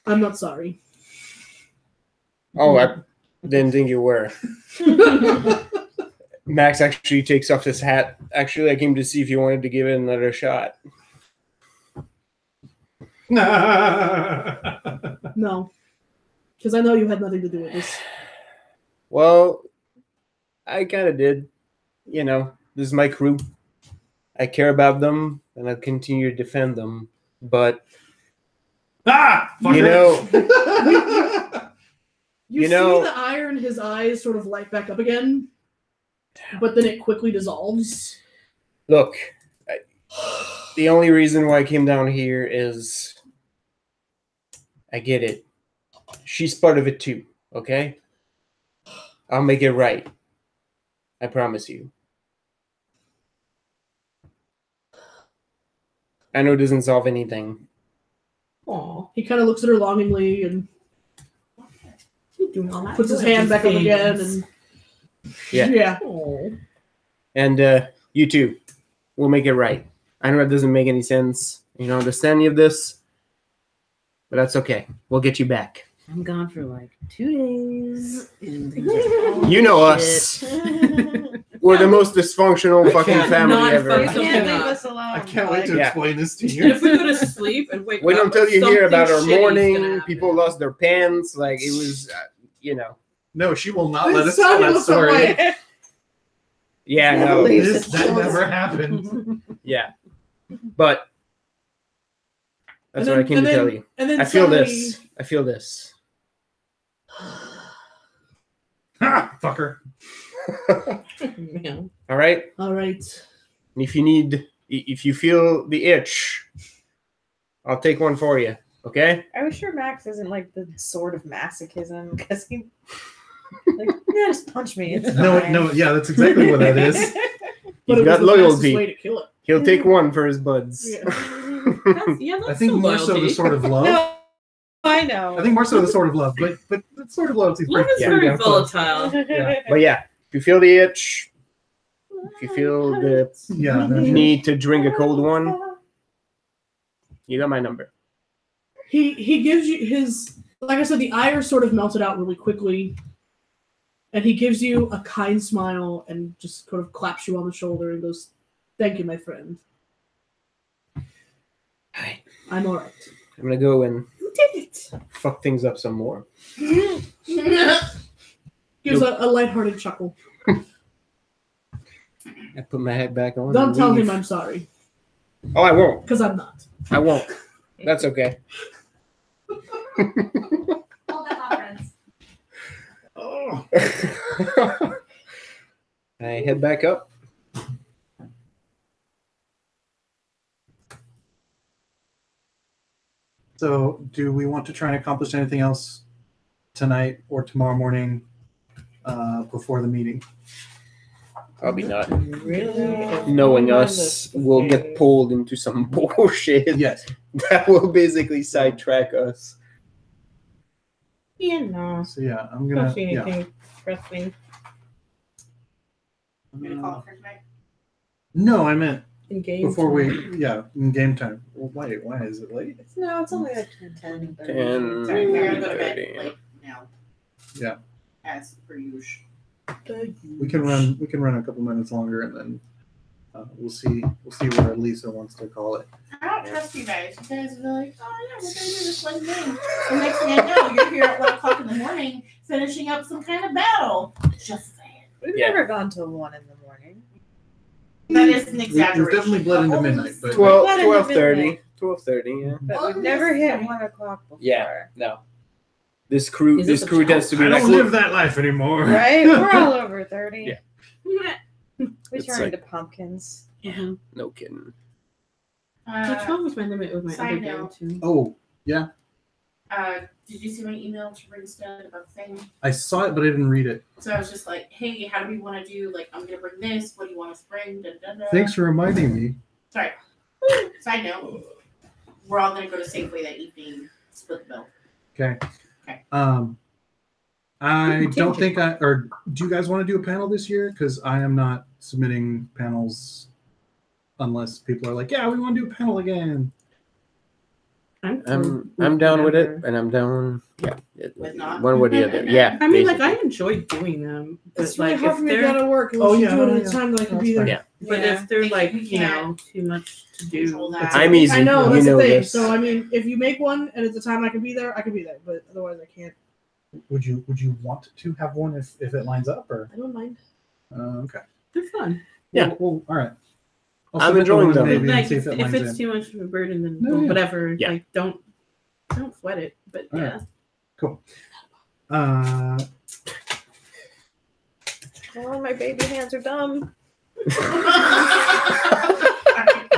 I'm not sorry. Oh, I didn't think you were. Max actually takes off his hat. Actually, I came to see if you wanted to give it another shot. No. Because I know you had nothing to do with this. Well, I kind of did. This is my crew. I care about them, and I'll continue to defend them. But, You see the ire in his eyes sort of light back up again, but then it quickly dissolves. look, the only reason why I came down here is I get it. She's part of it too, okay? I'll make it right. I promise you. I know it doesn't solve anything. Aw. He kind of looks at her longingly and Doing all that. puts his hand back up again. And Yeah. Aw. And you too. We'll make it right. I know it doesn't make any sense. You don't understand any of this. But that's okay. We'll get you back. I'm gone for like 2 days. And things are all You know shit. us. We're the most dysfunctional fucking can't family not ever. fucking- You can't Yeah. leave us alone. I can't wait to Yeah. explain this to And you. if we go to sleep and wake Wait up, until you hear about our something shitty's morning. gonna happen. People lost their pants. Like, it was, No, she will not let us tell Sonya that looks story. like- Yeah, Never no. leave. That never happened. Yeah. But that's what I came to tell you. And then I feel suddenly- this. I feel this. Ha! Fucker. Yeah. All right. All right. And if you feel the itch, I'll take one for you. Okay. Are we sure Max isn't like the sort of masochism? Because he, like, yeah, just punch me. It's No, fine. no, yeah, that's exactly what that is. But He's it was got the loyalty. fastest way to kill it. He'll take one for his buds. Yeah. I think more so the sort of love. No, I know. I think more so the sort of love, but that sort of loyalty. Love is Yeah. very volatile. Yeah. But yeah, if you feel the itch, if you feel the Yeah, need to drink a cold one, you got my number. He gives you his, like I said, the ire sort of melted out really quickly, and he gives you a kind smile and just sort of claps you on the shoulder and goes, "Thank you, my friend. Alright. I'm all right." I'm gonna go and You did it. fuck things up some more. Gives a lighthearted chuckle. I put my head back on. Don't and tell leave. him I'm sorry, Oh, I won't. because I'm not. I won't. That's okay. All that hot friends. Oh. I head back up. So, do we want to try and accomplish anything else tonight or tomorrow morning before the meeting? Probably not. Really? Knowing us, we'll get pulled into some bullshit Yes. that will basically sidetrack us. Yeah, no. So yeah, I'm Don't gonna. see Yeah. anything pressing. You're gonna call it for tonight? No, I meant In game before time. in game time. Well, wait, why is it late? No, it's only like 10. 10, Sorry, we're gonna go to bed 30. like now. Yeah. As per usual. We can run a couple minutes longer, and then we'll see where Lisa wants to call it. I don't trust you guys. You guys are like, oh yeah, we're gonna do this one thing. The next thing I know, you're here at 1 o'clock in the morning finishing up some kind of battle. Just saying. We've Yeah. never gone till 1 in the morning. That is an We've exaggeration. definitely bled into midnight, but 12:30. 12:30. Yeah. But we've never hit 1 o'clock before. Yeah. No. This crew. Is This it the crew tends to be I like. don't live that life anymore. Right? We're all over 30. Yeah. We It's turn like- into pumpkins. Yeah. No kidding. So 12 was my limit with my Side other game note. too. Oh, Did you see my email to Ringsted about the thing? I saw it, but I didn't read it. So I was just like, hey, how do we want to do? Like, I'm gonna bring this. What do you want us to bring? Da, da, da. Thanks for reminding me. Sorry. Side note: we're all gonna go to Safeway that evening. Split the bill. Okay. Okay. I don't think or do you guys want to do a panel this year? Because I am not submitting panels unless people are like, yeah, we want to do a panel again. I'm down with it, and I'm down. Yeah. With not? One way or the other. Yeah. I mean, like, basically. I enjoy doing them, but It's really like, hard if for me to they're, get to work unless Oh, you yeah, do it no, at yeah. a time that I can That's be there. fine. Yeah. but if they're Think like, we you can't know, too much to control do, that. I'm easy. I know, You that's know the thing. this. So, I mean, if you make one and it's a time I can be there, I can be there. But otherwise, I can't. Would you want to have one if it lines up or? I don't mind. Okay. they're fun. Yeah. Well, all right. I'll I'm submit the enjoying one them. But maybe and like, see if, if it if lines it's in. too much of a burden, then No, yeah. whatever. Yeah. Like, don't sweat it. But All yeah. right. Cool. Oh, my baby hands are dumb.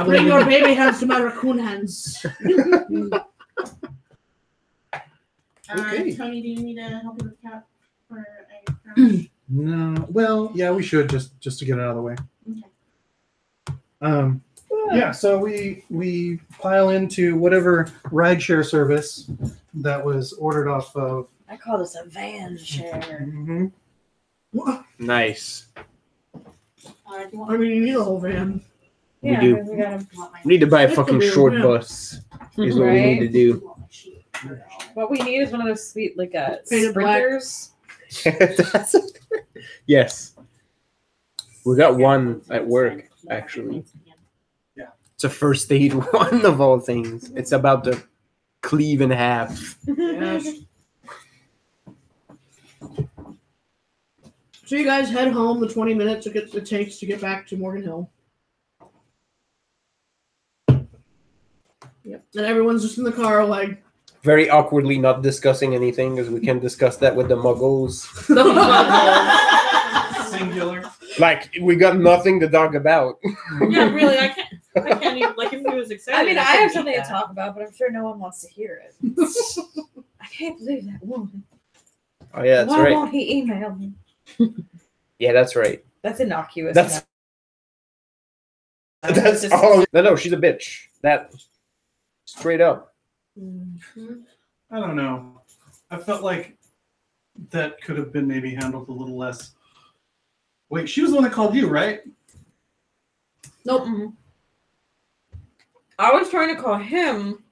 Bring your baby hands to my raccoon hands. Okay. Tony, do you need to help you with the cat for a crash? No. Well, yeah, we should just to get it out of the way. Okay. Yeah. So we pile into whatever rideshare service that was ordered off of. I call this a van share. Mhm. Nice. Do you want I mean, you need a whole van. We Yeah, do. 'cause we gotta, you want my We need to buy a It's fucking a real short win. bus. Is what we need to you do. want my sheet? what we need is one of those sweet, like, Painted black. sprinters. Yes. We got one at work, actually. It's a first aid one of all things. It's about to cleave in half. Yes. So you guys head home the 20 minutes it takes to get back to Morgan Hill. Yep. And everyone's just in the car like, Very awkwardly not discussing anything because we can discuss that with the muggles. Singular. Like we got nothing to talk about. Yeah, really, I can't even, like, if he was excited. I mean, I couldn't have beat something to that. talk about, but I'm sure no one wants to hear it. I can't believe that woman. Oh yeah, that's Why right. won't he email me? Yeah, that's right. That's innocuous. That's Just- all. No, she's a bitch. That straight up. I don't know. I felt like that could have been maybe handled a little less. Wait, she was the one that called you, right? Nope. I was trying to call him,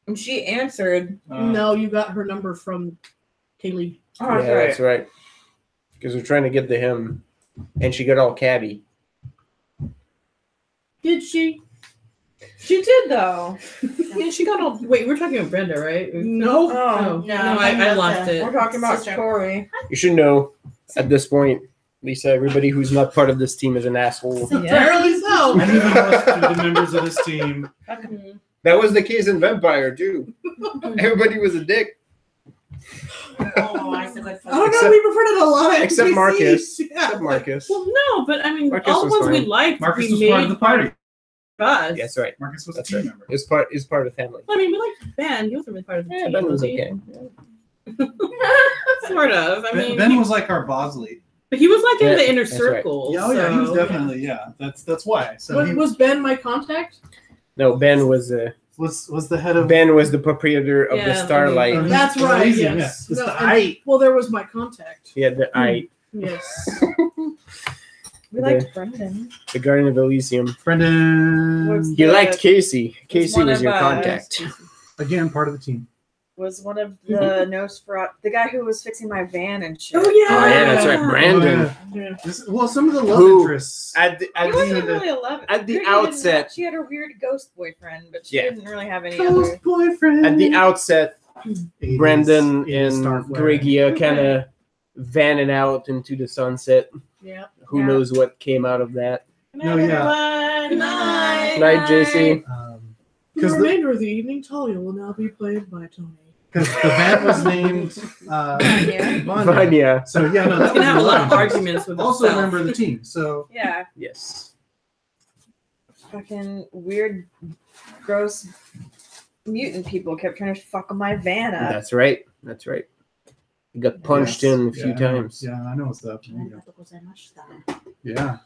and she answered. No, you got her number from Kaylee. Oh, Yeah, that's right. that's right. Because we're trying to get to him, and she got all catty. Did she? She did though. Yeah, she got all. Wait, we're talking about Brenda, right? No. Oh, No, I lost it. we're talking about Sister. Tori. You should know at this point, Lisa. Everybody who's not part of this team is an asshole. Apparently so. And even most of the members of this team. That was the case in Vampire too. Everybody was a dick. Oh, I said good I don't know. Except- We befriended a lot of Except NPCs. Marcus. Yeah. Except Marcus. Well, no, but I mean, Marcus all the was ones we fine. liked, Marcus we was made part of the party. us. Yeah, that's right. Marcus was That's a team right. member. It's part of the family. I mean, we liked Ben. He wasn't really part of the Yeah, team. Ben was was he? okay. Sort of. I mean, Ben was like our Bosley. but he was like in Yeah, the inner that's right. circle. Yeah, oh yeah, he was so- definitely That's why. So he Was Ben my contact? No, Ben was was the head of. Ben was the proprietor of Yeah, the Starlight. Elysium. That's right. Elysium, Yes. yeah. No, The and- Starlight. well, there was my contact. He had the Yes. We liked Brendan. the Garden of Elysium. Brendan. Was You the- liked Casey. Casey one was of, your uh, contact. Again, part of the team. Was one of the Nosferatu, the guy who was fixing my van and shit. Oh yeah. Oh yeah, that's right, Brandon. Oh, Yeah. Well, some of the love Who- interests. At He the, wasn't really 11. at the She didn't- outset- she had a weird ghost boyfriend, but she Yeah. didn't really have any Ghost other. boyfriend. at the outset, 80s, Brendan 80s and Starflare. Grigia kind of vanning out into the sunset. Yeah. Who Yeah. knows what came out of that? No, yeah. Good night. Night, JC. For Because the the, remainder of the evening, Talia will now be played by Tony. the van was named Vanya. Vanya. Vanya. So yeah, no, He's that gonna was have a lot of love interest. arguments with Also a himself. member of the team. So Yeah, Yes. fucking weird, gross mutant people kept trying to fuck my van up. That's right. That's right. He got punched Yes. in a few Yeah, I know. times. Yeah, I know what's up. Yeah.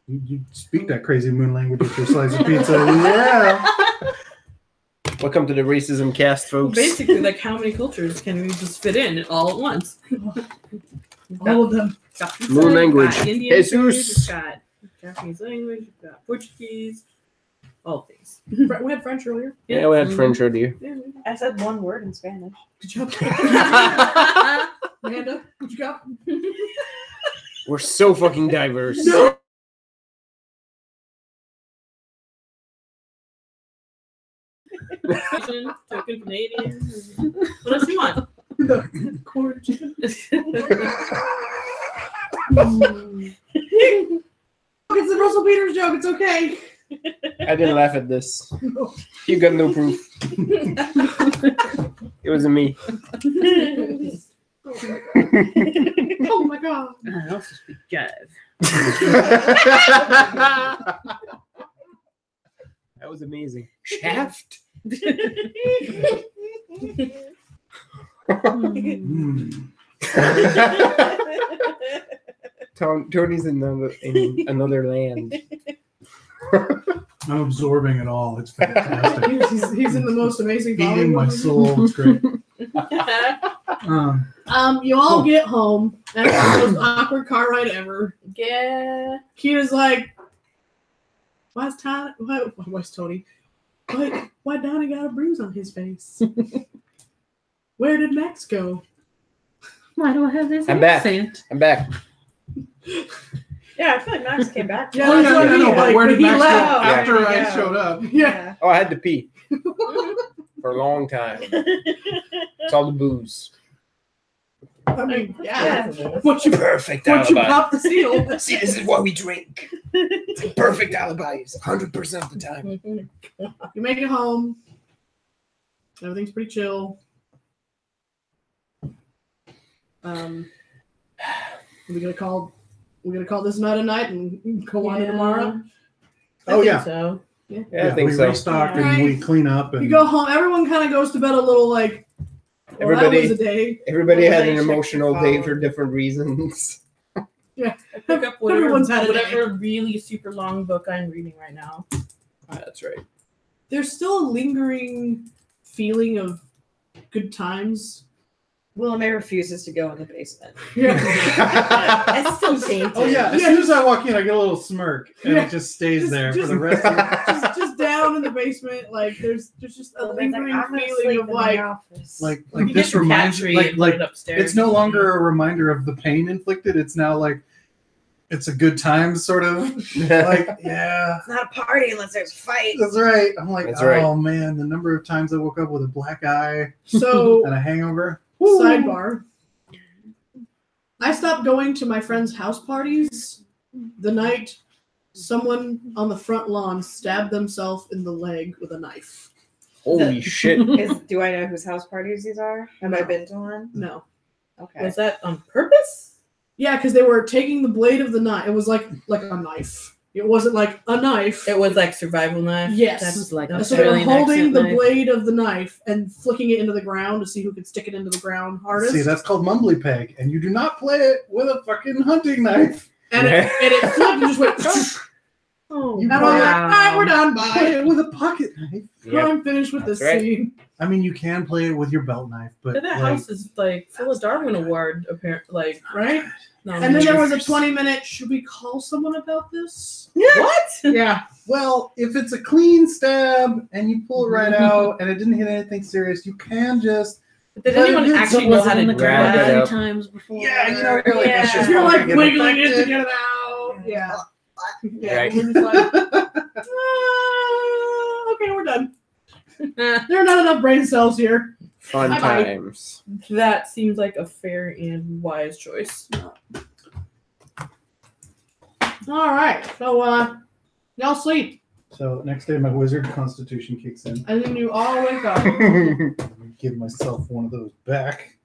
You speak that crazy moon language with your slice of pizza. Yeah. Welcome to the Racism Cast, folks. Basically, like, how many cultures can we just fit in all at once? All of them. Got pizza, Moon we've language. got Indian food, Jesus. we've got Japanese language, we've got Portuguese, all things. We had French earlier. Yeah, we had French earlier. Yeah. I said one word in Spanish. Good job. Amanda, what you got? We're so fucking diverse. No. Token Canadian. What else do you want? Cordial. It's the Russell Peters joke. It's okay. I didn't laugh at this. You got no proof. It wasn't me. Oh my god. I also speak jive. That was amazing. Shaft? Mm. Tony's in another land. I'm absorbing it all. It's fantastic. He's in the most amazing Eating my Bollywood soul. It's great. You all get home. That's the most awkward car ride ever. Yeah. Kira's like, why's Tony? Why Donnie got a bruise on his face? Where did Max go? Why do I have this I'm back. accent? I'm back. Yeah, I feel like Max came back. Yeah, Oh, that's what I mean, but like, where did he Max go left. after Yeah. I showed up? Yeah. Oh, I had to pee for a long time. It's all the booze. I mean, yeah. Yeah. Once you Perfect once you alibi. pop the seal. See, this is why we drink. Perfect alibis, 100% of the time. You make it home. Everything's pretty chill. Are we gonna call we're gonna call this night a night and go on to tomorrow. I Oh, think yeah. So. Yeah, I think we so. restock Yeah. and we clean up. And You go home. Everyone kind of goes to bed a little like. Well, Everybody- that was a day. Everybody Well, had they an check emotional your day phone. for different reasons. I pick up whatever, Everyone's had a day. whatever really super long book I'm reading right now. That's right. There's still a lingering feeling of good times. Willamette refuses to go in the basement. Yeah. It's still tainted. Oh yeah, as soon as I walk in, I get a little smirk, and it just stays there for the rest of the just down in the basement, like there's just a Willamette, lingering I'm gonna feeling sleep of in like the office. like You this get your reminds cat me tree and like put it upstairs. it's no longer a reminder of the pain inflicted. It's now like it's a good time sort of like yeah. It's not a party unless there's a fight. That's right. I'm like, That's right. oh man, the number of times I woke up with a black eye so. and a hangover. Sidebar. I stopped going to my friends' house parties the night someone on the front lawn stabbed themselves in the leg with a knife. Holy shit. Do I know whose house parties these are? Have I been to one? No. Okay. Was that on purpose? Yeah, because they were taking the blade of the knife. It was like a knife. It wasn't like a knife. It was like survival knife. Yes. That was like So they were Australian holding accent the knife. blade of the knife and flicking it into the ground to see who could stick it into the ground hardest. See, that's called mumbly peg, and you do not play it with a fucking hunting knife. and it flipped and just went. Oh, You And I'm like, wow. all right, we're done. Play Bye. it with a pocket knife. Yep. I'm finished with That's this right. scene. I mean, you can play it with your belt knife, but But that like, house is like full of Darwin Award, apparently. Like, Right? no, And then there was a 20-minute, should we call someone about this? what? Yeah. well, if it's a clean stab and you pull it right out and it didn't hit anything serious, you can just Did But anyone it is- actually it know was how to in the do grab ground it a few up. times before. yeah, you know, you're like, Yeah. it's just You're like fucking wiggling it to infected. get it out. Yeah. Yeah. Right. We're just like, okay, we're done. There are not enough brain cells here. Fun Bye-bye. times. That seems like a fair and wise choice. All right. So, y'all sleep. So next day, my wizard constitution kicks in. And then you all wake up. Let me give myself one of those back.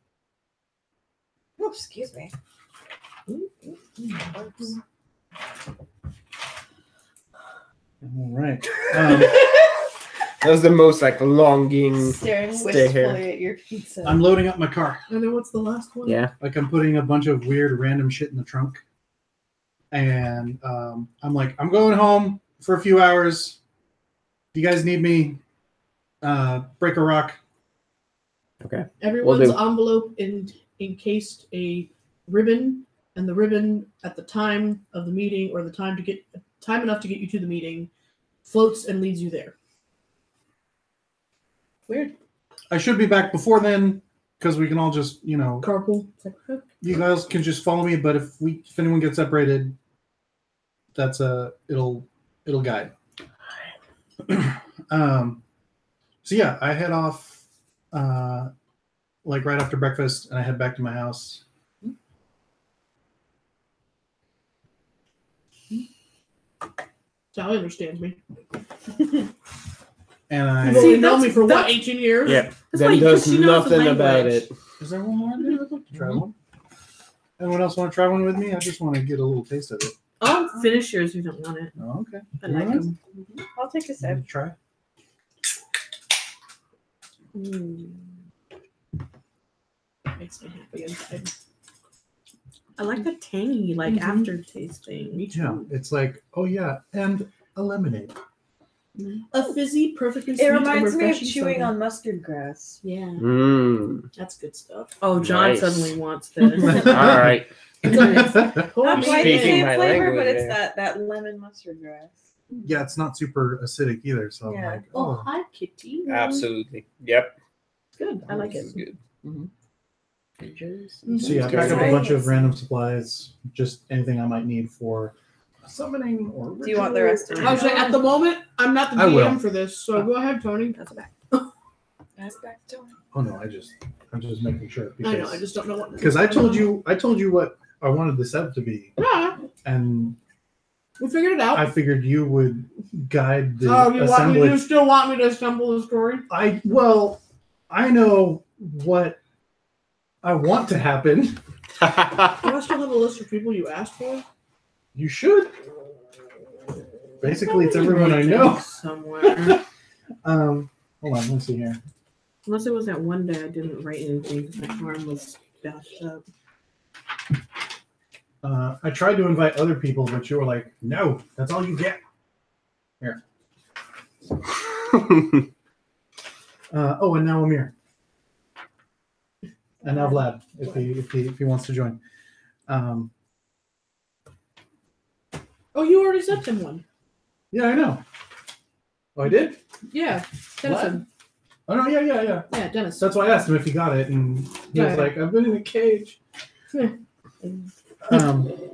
Oh, excuse me. All right. That was the most like longing. Staring Stay here. wistfully at your pizza. I'm loading up my car. And then what's the last one? Yeah. Like I'm putting a bunch of weird random shit in the trunk. And I'm like, I'm going home for a few hours. If you guys need me, break a rock. Okay. Everyone's Will do. envelope encased a ribbon, and the ribbon at the time of the meeting, or the time enough to get you to the meeting, floats and leads you there. Weird. I should be back before then because we can all just, you know, Carpool. you guys can just follow me. But if anyone gets separated, that's it'll guide. So yeah, I head off like right after breakfast, and I head back to my house. Sally understands me. And I You've only known that's- me for what, that's- 18 years? Yeah. That's Then why does she knows the nothing about language. it. is there one more? I'd love to try one. Anyone else want to try one with me? I just want to get a little taste of it. I'll finish yours if you don't want it. Oh, okay. I like Alright. them. I'll take a sip. Try. Makes me happy inside. I like the tangy, like Mhm. aftertaste thing. Me too. Yeah, it's like, oh yeah, and a lemonade. A fizzy, perfectly sweet, It and reminds me of refreshing chewing soda. on mustard grass. Yeah, Mmm. that's good stuff. Oh, John Nice. suddenly wants this. All right. Not I'm quite the speaking same my flavor, language but it's there. that lemon mustard grass. Yeah, it's not super acidic either. So Yeah. I'm like, Oh, oh, hi, Kitty. Absolutely. Yep. It's good. I like This it. is good. So yeah, I pack up a bunch of random supplies, just anything I might need for summoning or. Do you want the rest of I was saying, at the moment, I'm not the I will. DM for this, so go ahead, Tony. That's back. That's back to Tony. Oh no, I'm just making sure I know, I just don't know what. because I told you what I wanted the set to be, Yeah, and we figured it out. I figured you would guide the Oh, you assemblage. still want me to assemble the story? I know what I want to happen. Do I still have a list of people you asked for? You should. Basically, it's everyone I know. Somewhere. Hold on, let's see here. Unless it was that one day I didn't write anything because my arm was bashed up. I tried to invite other people, but you were like, no, that's all you get. Here. Oh, and now Amir. And now Vlad, if he wants to join. Oh, you already sent him one. Yeah, I know. Oh, I did? Yeah, Denison. Oh, no, yeah. Yeah, Dennis. That's why I asked him if he got it, and he was like, I've been in a cage.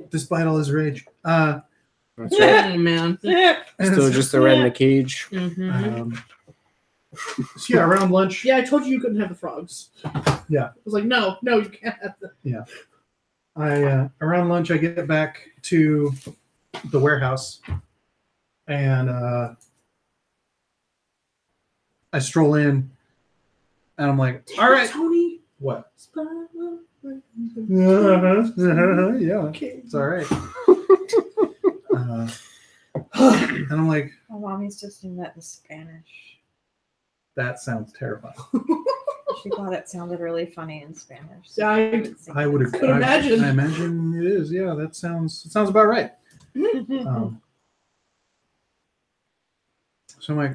Despite all his rage. That's right. Oh, man. Still just a rat in the cage. Mm-hmm. So yeah, around lunch. Yeah, I told you couldn't have the frogs. Yeah. I was like, no, you can't have them. Yeah. Around lunch, I get back to the warehouse, and I stroll in, and I'm like, all right, Tony. what? Yeah. Yeah, it's all right. And I'm like, My mommy's just doing that in Spanish. that sounds terrifying. She thought it sounded really funny in Spanish. Yeah, I would Could imagine. I imagine it is. Yeah, that sounds about right. So I'm like,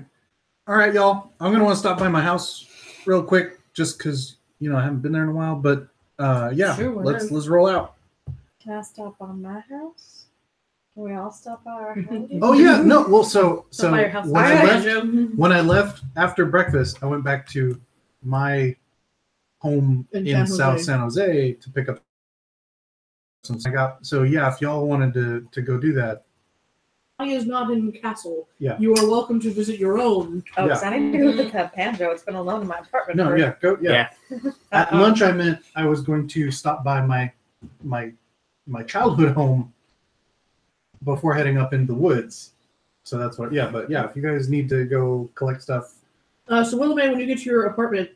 all right, y'all. I'm gonna want to stop by my house real quick, just because I haven't been there in a while. But yeah, Sure, let's roll out. Can I stop by my house? Can we all stop by our house? Oh yeah, no. Well, so by your house. when I left after breakfast, I went back to my home In in San South Jose. San Jose to pick up some. So yeah, if y'all wanted to go do that, Tony is not in Castle. Yeah. You are welcome to visit your own. Oh, Yeah. because I need to go get that banjo. It's been alone in my apartment. no, for- yeah, go, yeah. At lunch, I meant I was going to stop by my childhood home before heading up into the woods. So that's what. Yeah, but yeah, if you guys need to go collect stuff, So Willamette, when you get to your apartment,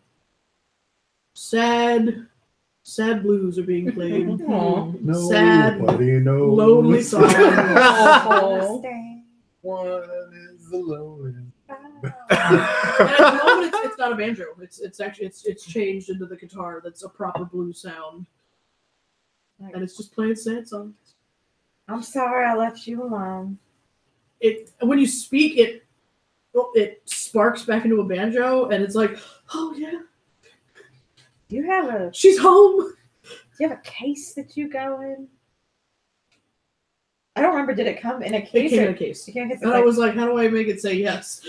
sad blues are being played. Aw. nobody knows. lonely songs. Oh. One is alone. And at the moment, it's not a banjo. It's actually changed into the guitar. That's a proper blues sound, and it's just playing sad songs. I'm sorry I left you alone. When you speak, it sparks back into a banjo, and it's like, oh yeah, Do you have a she's home. case that you go in? I don't remember. Did it come in a It case? came or- in a case, You can't get and I was like, how do I make it say yes?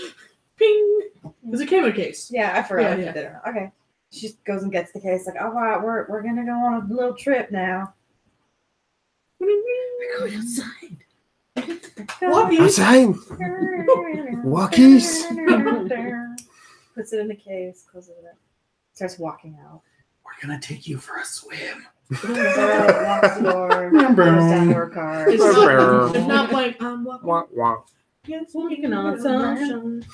Ping, because it came in a case. Yeah, I forgot. Yeah. Did it. Okay. She just goes and gets the case. Like, all right, we're gonna go on a little trip now. We're going outside. Walkies. Outside. Walkies. Puts it in the case, closes it up, starts walking out. We're gonna take you for a swim. Locks the door, goes down to her car. It's not like I'm walking. Wonk, wonk. Yes, Walking on sunshine.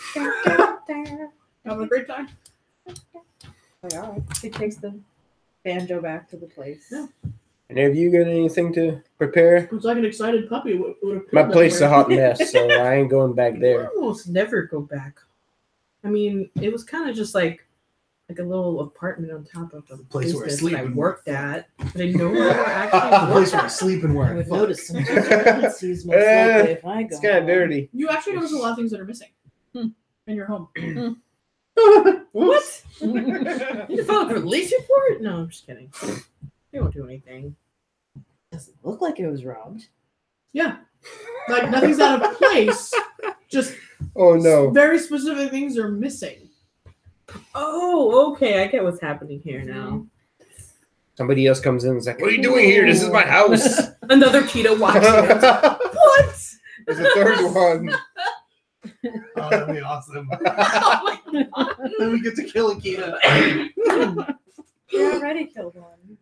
having a great time. Like, all right. She takes the banjo back to the place. Yeah. And have you got anything to prepare? It was like an excited puppy would have. My place is a hot mess, so I ain't going back I there. almost never go back. I mean, it was kind of just like a little apartment on top of the Place where I business sleep that I and worked at, but I know where I The actually place worked where I at. sleep and I work. would Fuck. notice some discrepancies most likely if I go. It's kind of home. dirty. You actually notice a lot of things that are missing in your home. What? You filed a police report? No, I'm just kidding. They won't do anything. Doesn't look like it was robbed. Yeah, like nothing's out of place. Just Oh no. very specific things are missing. Oh, okay. I get what's happening here now. Somebody else comes in and is like, "What are you doing here? This is my house." Another cheetah walks in. There's What? a third one. Oh, that'd be awesome. Oh my God. Then we get to kill a Kita. You already killed one.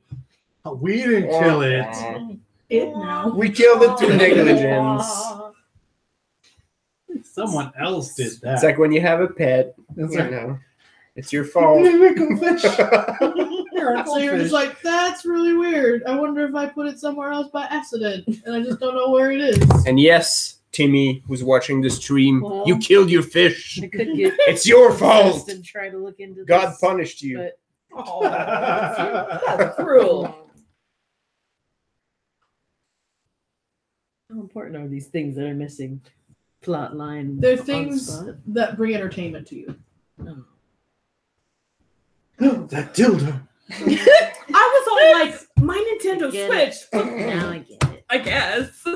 We didn't kill it. It now. We killed it through negligence. Someone else did that. It's like when you have a pet. It's You like, know, it's your fault. So you're just like, that's really weird. I wonder if I put it somewhere else by accident, and I just don't know where it is. And yes, Timmy, who's watching the stream, Well, you killed your fish. I could get It's your fault. and try to look into God this, punished you. but Oh, that's cruel. how important are these things that are missing? Plot line. They're on the things spot? that bring entertainment to you. Oh. Oh, that dildo. I was all like, my Nintendo Get Switch. Now I get it. I guess.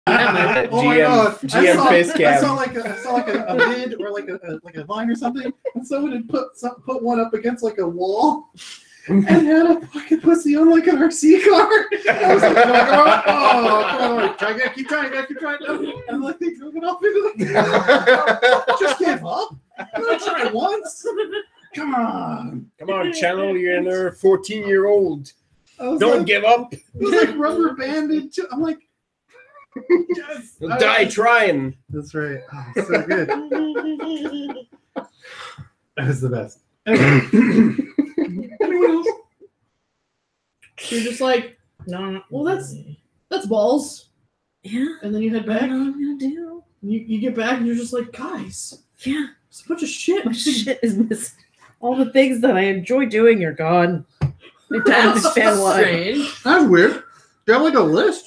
Oh my god! GM face I cam. saw like a vid or like a vine or something, and someone had put one up against like a wall and had a fucking pussy on like an RC car. I was like, oh, come on, keep trying. And like they drove it off into the just give up. Let's try once. Come on. Come on, channel your inner 14-year-old. I was Don't like, give up. it was like rubber banded. I'm like, yes. You'll die trying. That's right. Oh, so good. That was the best. Anyone else? You're just like, No. well, that's balls. Yeah. And then you head I back. don't know what I'm gonna do. You get back and you're just like, guys, Yeah. it's a bunch of shit. My shit is missing. All the things that I enjoy doing are gone. I don't understand why. Strange. That's weird. Do you have like a list?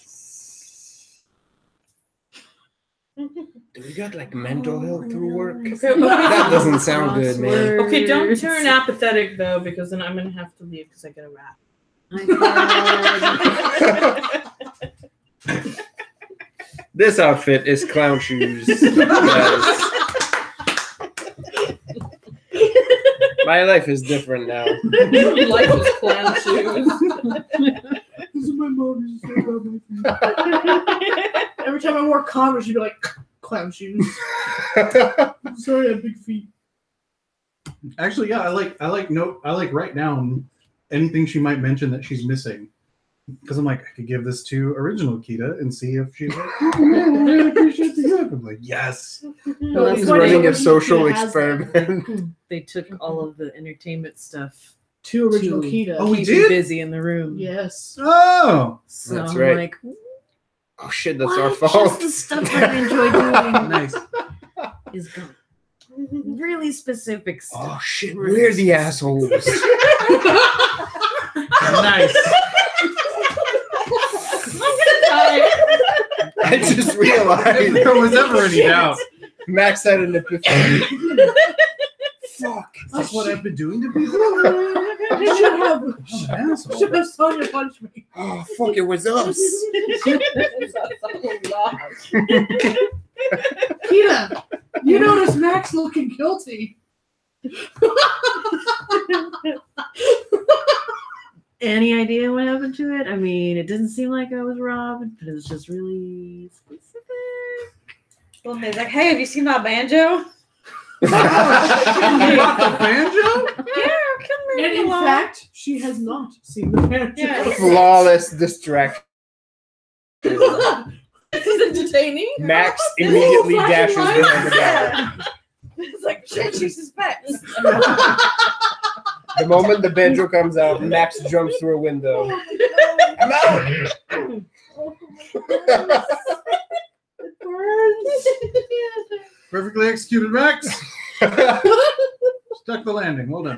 Do we got like mental health through work? Okay, That doesn't sound good, man. Okay, don't turn apathetic though, because then I'm gonna have to leave because I get a wrap. This outfit is clown shoes. Guys. My life is different now. Life is clown shoes. This is my mom used to say about my feet. Every time I wore Converse, she'd be like, clown shoes. Sorry, I have big feet. Actually, yeah, I like write down anything she might mention that she's missing. Because I'm like, I could give this to original Kita and see if she's like, oh man, I really appreciate the gift. I'm like, yes. Well, that's He's funny. running a He social has that. experiment. They took all of the entertainment stuff. To original To- Kita. Oh, we keep did? you busy in the room. Yes. Oh, So That's I'm right. like, Oh shit, that's why our just fault. the stuff that I enjoy doing nice. is gone. Really specific stuff. Oh shit, we're the assholes. Nice. I just If realized there was ever any doubt, Max had an epiphany. Fuck. that's what I've been doing to people. You should have, I'm an asshole. should have Sonya punch me. Oh fuck, it was us. Kita, you notice Max looking guilty. Any idea what happened to it? I mean, it doesn't seem like I was robbed, but it was just really specific. Well, they're like, hey, have you seen my banjo? You brought the banjo? Yeah, come And in fact, she has not seen the banjo. Yeah. Flawless distraction. This is entertaining. Max immediately Flashing dashes lights. behind the bar. It's like, shit, she suspects. The moment the banjo comes out, Max jumps through a window. I'm out. Perfectly executed, Max. Stuck the landing. Well done.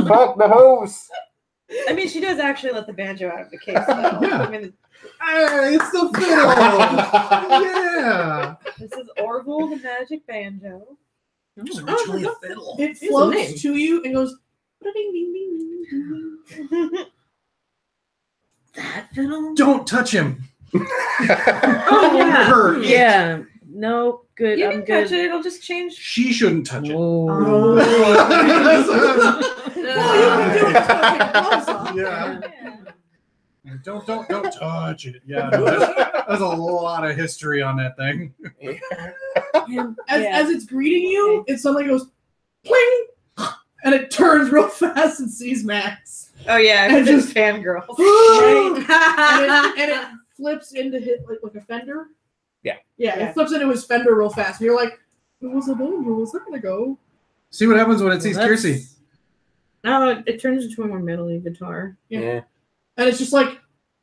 Fuck the hose. I mean, she does actually let the banjo out of the case, though. Yeah. I mean, Hey, it's the fiddle. Yeah. this is Orville the Magic Banjo. Originally a fiddle. It a name. floats to you and goes. Ding, ding, ding, ding, ding. That fiddle? Don't touch him. Oh, yeah. Her. Yeah. No, good. You I'm can good. touch it, it'll just change. She shouldn't touch it. Whoa. Well, you can do it to take gloves off. Yeah. Yeah. Don't touch it. Yeah, no, there's a lot of history on that thing. As it's greeting you, it suddenly goes, pling. and it turns real fast and sees Max. Oh yeah, And and just- just fangirl. and it flips into his like a fender. Yeah. Yeah, Yeah. it flips into his fender real fast. And you're like, it was a bone. Where was that gonna go? See what happens when it sees That's- Kiersey. No, it turns into a more metally guitar. Yeah. And it's just like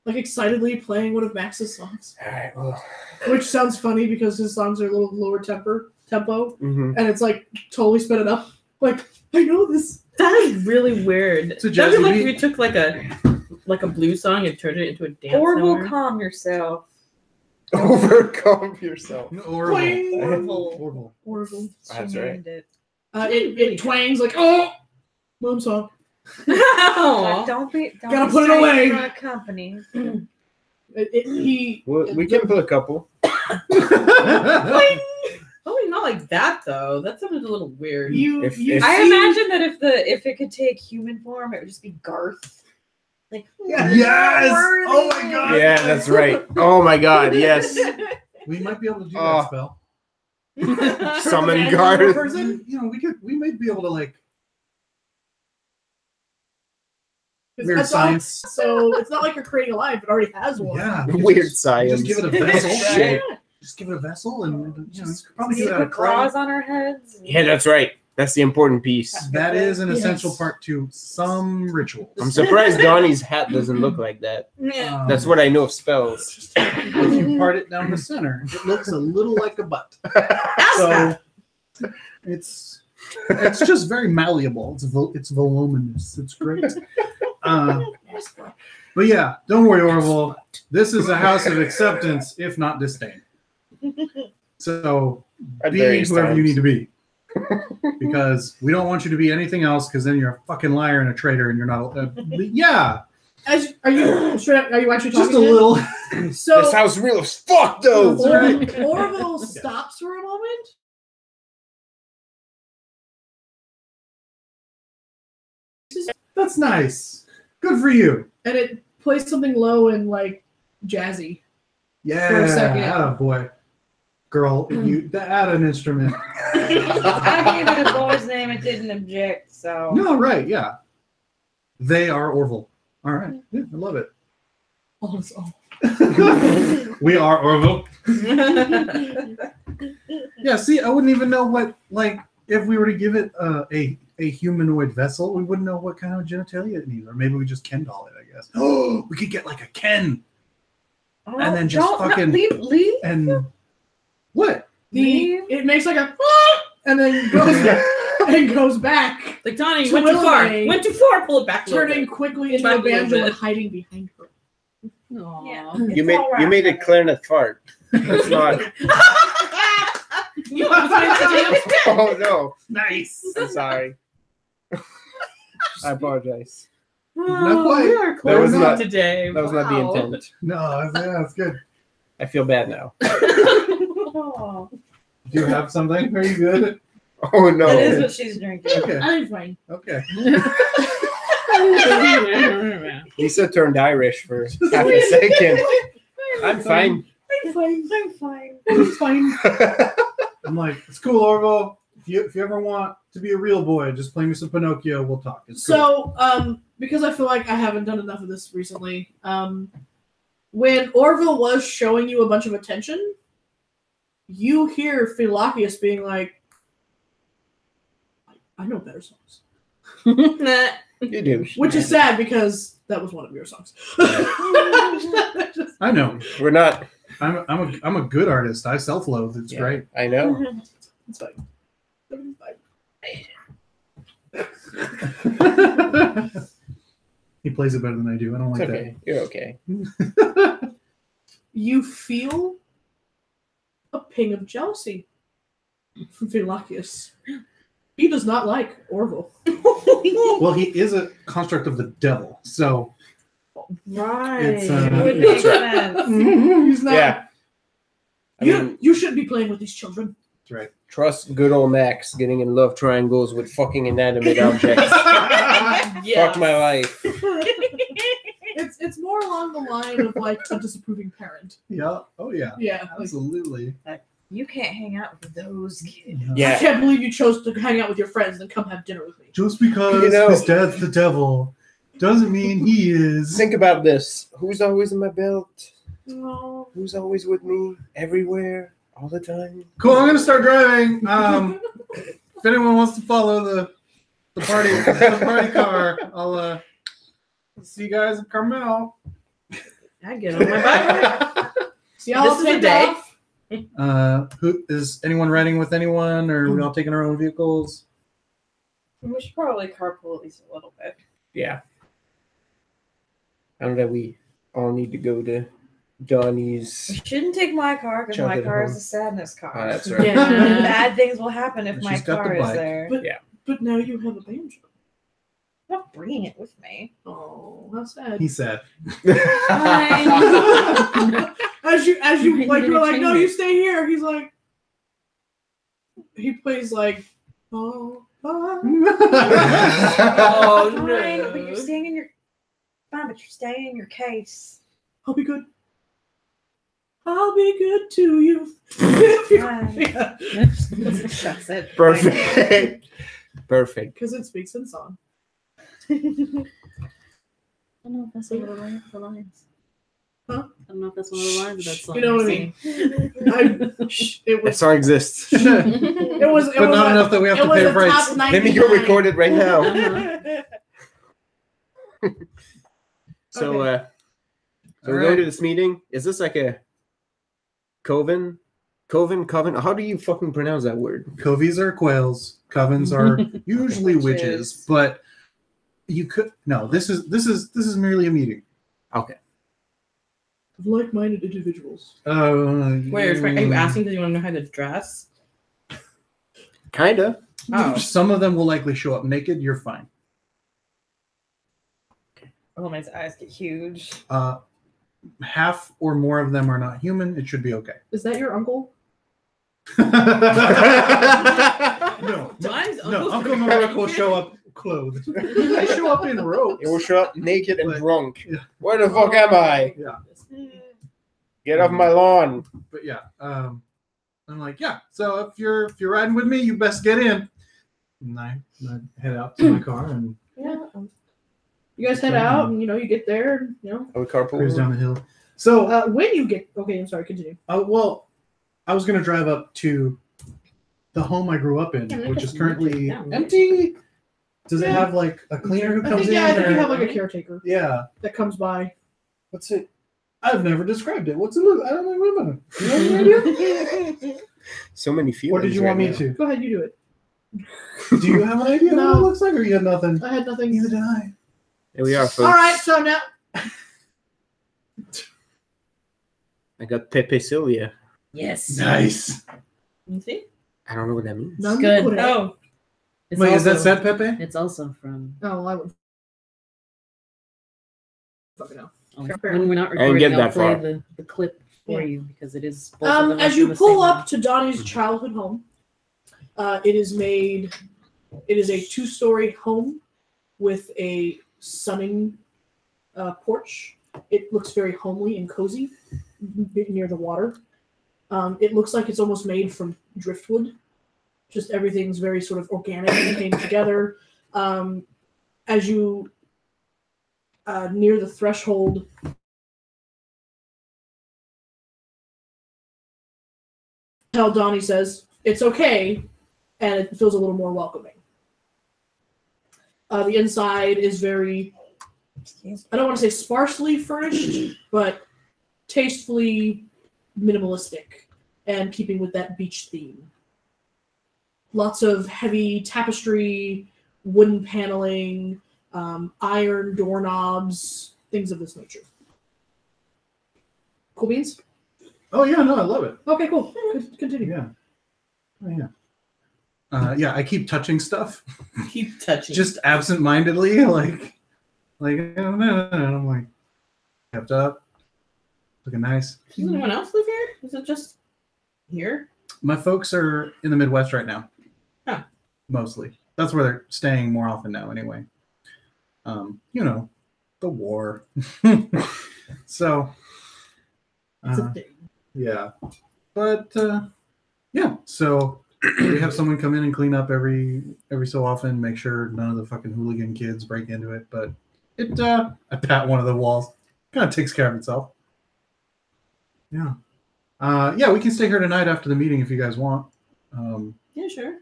excitedly playing one of Max's songs, All right. Well. which sounds funny because his songs are a little lower tempo, Mm-hmm. and it's like totally sped it up. Like, I know this. That is really weird. It's a That'd be jazzy like beat. if you took like a blues song and turned it into a dance Orville, number. calm yourself. Overcome yourself. Orville. Boing. Orville. Orville. That's She right. named it. It twangs like, oh, mom song. But Aw. don't Gotta put it stray away. from a company. We can put a couple. Probably not like that though. That sounded a little weird. If- I imagine that if it could take human form, it would just be Garth. Like Yes! Oh my god! Yeah, that's right. Oh my god, yes. We might be able to do Oh. that spell. Summon Random Garth. person? You know, we might be able to like 'Cause weird that's all- science. So it's not like you're creating a life; it already has one. Yeah. we could Weird just- science. Just give it a vessel. Shit. Just give it a vessel, and you know, you could probably we do that. put claws on our heads. Yeah, that's right. That's the important piece. That is an Yes. essential part to some rituals. I'm surprised Donnie's hat doesn't look like that. Yeah. That's what I know of spells. If you part it down the center, it looks a little like a butt. So it's just very malleable. It's voluminous. It's great. But yeah, don't worry, Orville. This is a house of acceptance, if not disdain. So At be various whoever you times. need to be, because we don't want you to be anything else. Because then you're a fucking liar and a traitor, and you're not. Yeah, Are you actually talking? just a to him? little. So This house real as fuck though. Orville stops for a moment. That's nice. Good for you. And it plays something low and like jazzy. Yeah, For a second. boy, girl. You add an instrument. I gave it a boy's name. It didn't object. So No, right? Yeah, they are Orville. All right, yeah, I love it. All is all. We are Orville. Yeah, see, I wouldn't even know what, like, if we were to give it a humanoid vessel, we wouldn't know what kind of genitalia it needs, or maybe we just Ken doll it. I guess. Oh, we could get like a Ken, and then just fucking leave. and what? It makes like a and then goes back, Like Donnie, you To went too far. eliminate- Went too far. Pull it back. a little turning bit. quickly into Back a a little banjo bit. and hiding behind her. Aw. Yeah. You made a clarinet fart. That's not. You almost Oh no. Nice. I'm sorry. I apologize. Not quite. We are That close was not- today. That was not the Wow. intent. No, that's good. I feel bad now. Oh, Do you have something? Are you good? Oh no. that is what she's drinking. Okay. I'm fine. Okay. Lisa turned Irish for half a second. I'm fine. I'm fine. I'm fine. I'm fine. I'm like, it's cool, Orville. If you ever want to be a real boy, just play me some Pinocchio. We'll talk. It's cool. So, because I feel like I haven't done enough of this recently, when Orville was showing you a bunch of attention, you hear Philokius being like, I know better songs. You do. Which is sad because that was one of your songs. I know. We're not. I'm a good artist. I self-loathe. It's Yeah, great. I know. It's fine. It's fine. He plays it better than I do. I don't It's like okay. You're okay. that. You feel a ping of jealousy from Philokius. He does not like Orville. Well, he is a construct of the devil, so Right. It's, It would That's make right. sense. He's not. Yeah. I mean, You shouldn't be playing with these children. that's right. trust good old Max getting in love triangles with fucking inanimate objects. Fuck my life. It's more along the line of like a disapproving parent. Yeah. Oh yeah. Yeah. Like, Absolutely. You can't hang out with those kids. I Yeah. can't believe you chose to hang out with your friends and come have dinner with me. Just because You know- his dad's the devil doesn't mean he is. Think about this. Who's always in my belt? No. Who's always with me? Everywhere. All the time. Cool, I'm gonna start driving. If anyone wants to follow the party car, I'll see you guys at Carmel. I get on my bike. See y'all This is a today. day. Who is anyone riding with anyone, or are we all taking our own vehicles? We should probably carpool at least a little bit. Yeah. I know that we all need to go to Donnie's. We shouldn't take my car because my Chocolate car home. is a sadness car. Oh, that's right. Yeah. Bad things will happen if And my she's got the car is bike. there. But now you have a banjo. I'm not bringing it with me. Oh, how sad. He said. as you like, You you're like, no, entertain you it. stay here. He's like, he plays like, oh, Oh Fine, no. but you're staying in your. Fine, but you're staying in your case. I'll be good. I'll be good to you. Fine. That's it. Perfect. Perfect. Because it speaks in song. I don't know if that's one of the lines. Huh? I don't know if that's one of the lines of that song. You know what I mean? It That was. song exists. It was. It But was not a, enough that we have it to was pay a rights. top Let me go 99. record it right now. Uh-huh. So, Okay. so we're All going right. to this meeting. Is this like a coven? Coven? How do you fucking pronounce that word? Covies are quails. Covens are usually witches, Witches. but you could no. This is merely a meeting. Okay. Of like-minded individuals. Wait, are you asking because you want to know how to dress? Kinda. Oh. Some of them will likely show up naked. You're fine. Oh, my eyes get huge. Half or more of them are not human. It should be okay. Is that your uncle? No, Mine's no. Uncle Uncle Fred. Marek will show up clothed. They show up in robes. It will show up naked and But- drunk. yeah. Where the fuck am I? Get off my lawn. But yeah, I'm like, yeah. So if you're riding with me, you best get in. And I head out to my car and Yeah. You guys head out, and you get there, and Are we carpool? cruise down the hill. So, when you get okay, I'm sorry, continue. well, I was gonna drive up to the home I grew up in, Yeah, which is that's currently yeah. empty. Does it Yeah. have like a cleaner who I comes think in? I think you or- have like a caretaker Yeah. that comes by. What's it? I've never described it. What's it look? I don't remember. You have any idea? So many feelings. Or did you want right me to? Go ahead, you do it. Do you have an idea No. what it looks like, or you have nothing? I had nothing. Neither did I. Here we are, folks. All right, so now I got Pepe Sylvia. Yes. Nice. You see? I don't know what that means. none Good. put it. Oh, It's Wait, is that also- set, Pepe? It's also from. Oh, I would. Fucking hell. When we're not I didn't get recording, I'll that play far. the clip for Yeah. you because it is. both of them are As from you the pull same up to Donnie's childhood home, it is made. It is a 2-story home with a sunning porch. It looks very homely and cozy, near the water. It looks like it's almost made from driftwood. Just everything's very sort of organic and came together. As you near the threshold, tell Donnie says it's okay, and it feels a little more welcoming. The inside is very, I don't want to say sparsely furnished, but tastefully minimalistic and keeping with that beach theme. Lots of heavy tapestry, wooden paneling, iron doorknobs, things of this nature. Cool beans? Oh yeah, no, I love it. Okay, cool. Continue. Yeah. Oh yeah. Yeah, I keep touching stuff, keep touching. just absent-mindedly, like, and I'm like, kept up, looking nice. Does anyone else live here? Is it just here? My folks are in the Midwest right now. Huh. Mostly. That's where they're staying more often now, anyway. The war. So, It's a thing. yeah. But Yeah, so we have someone come in and clean up every so often, make sure none of the fucking hooligan kids break into it. But it, I pat one of the walls, kind of takes care of itself. Yeah, yeah, we can stay here tonight after the meeting if you guys want. Yeah, sure.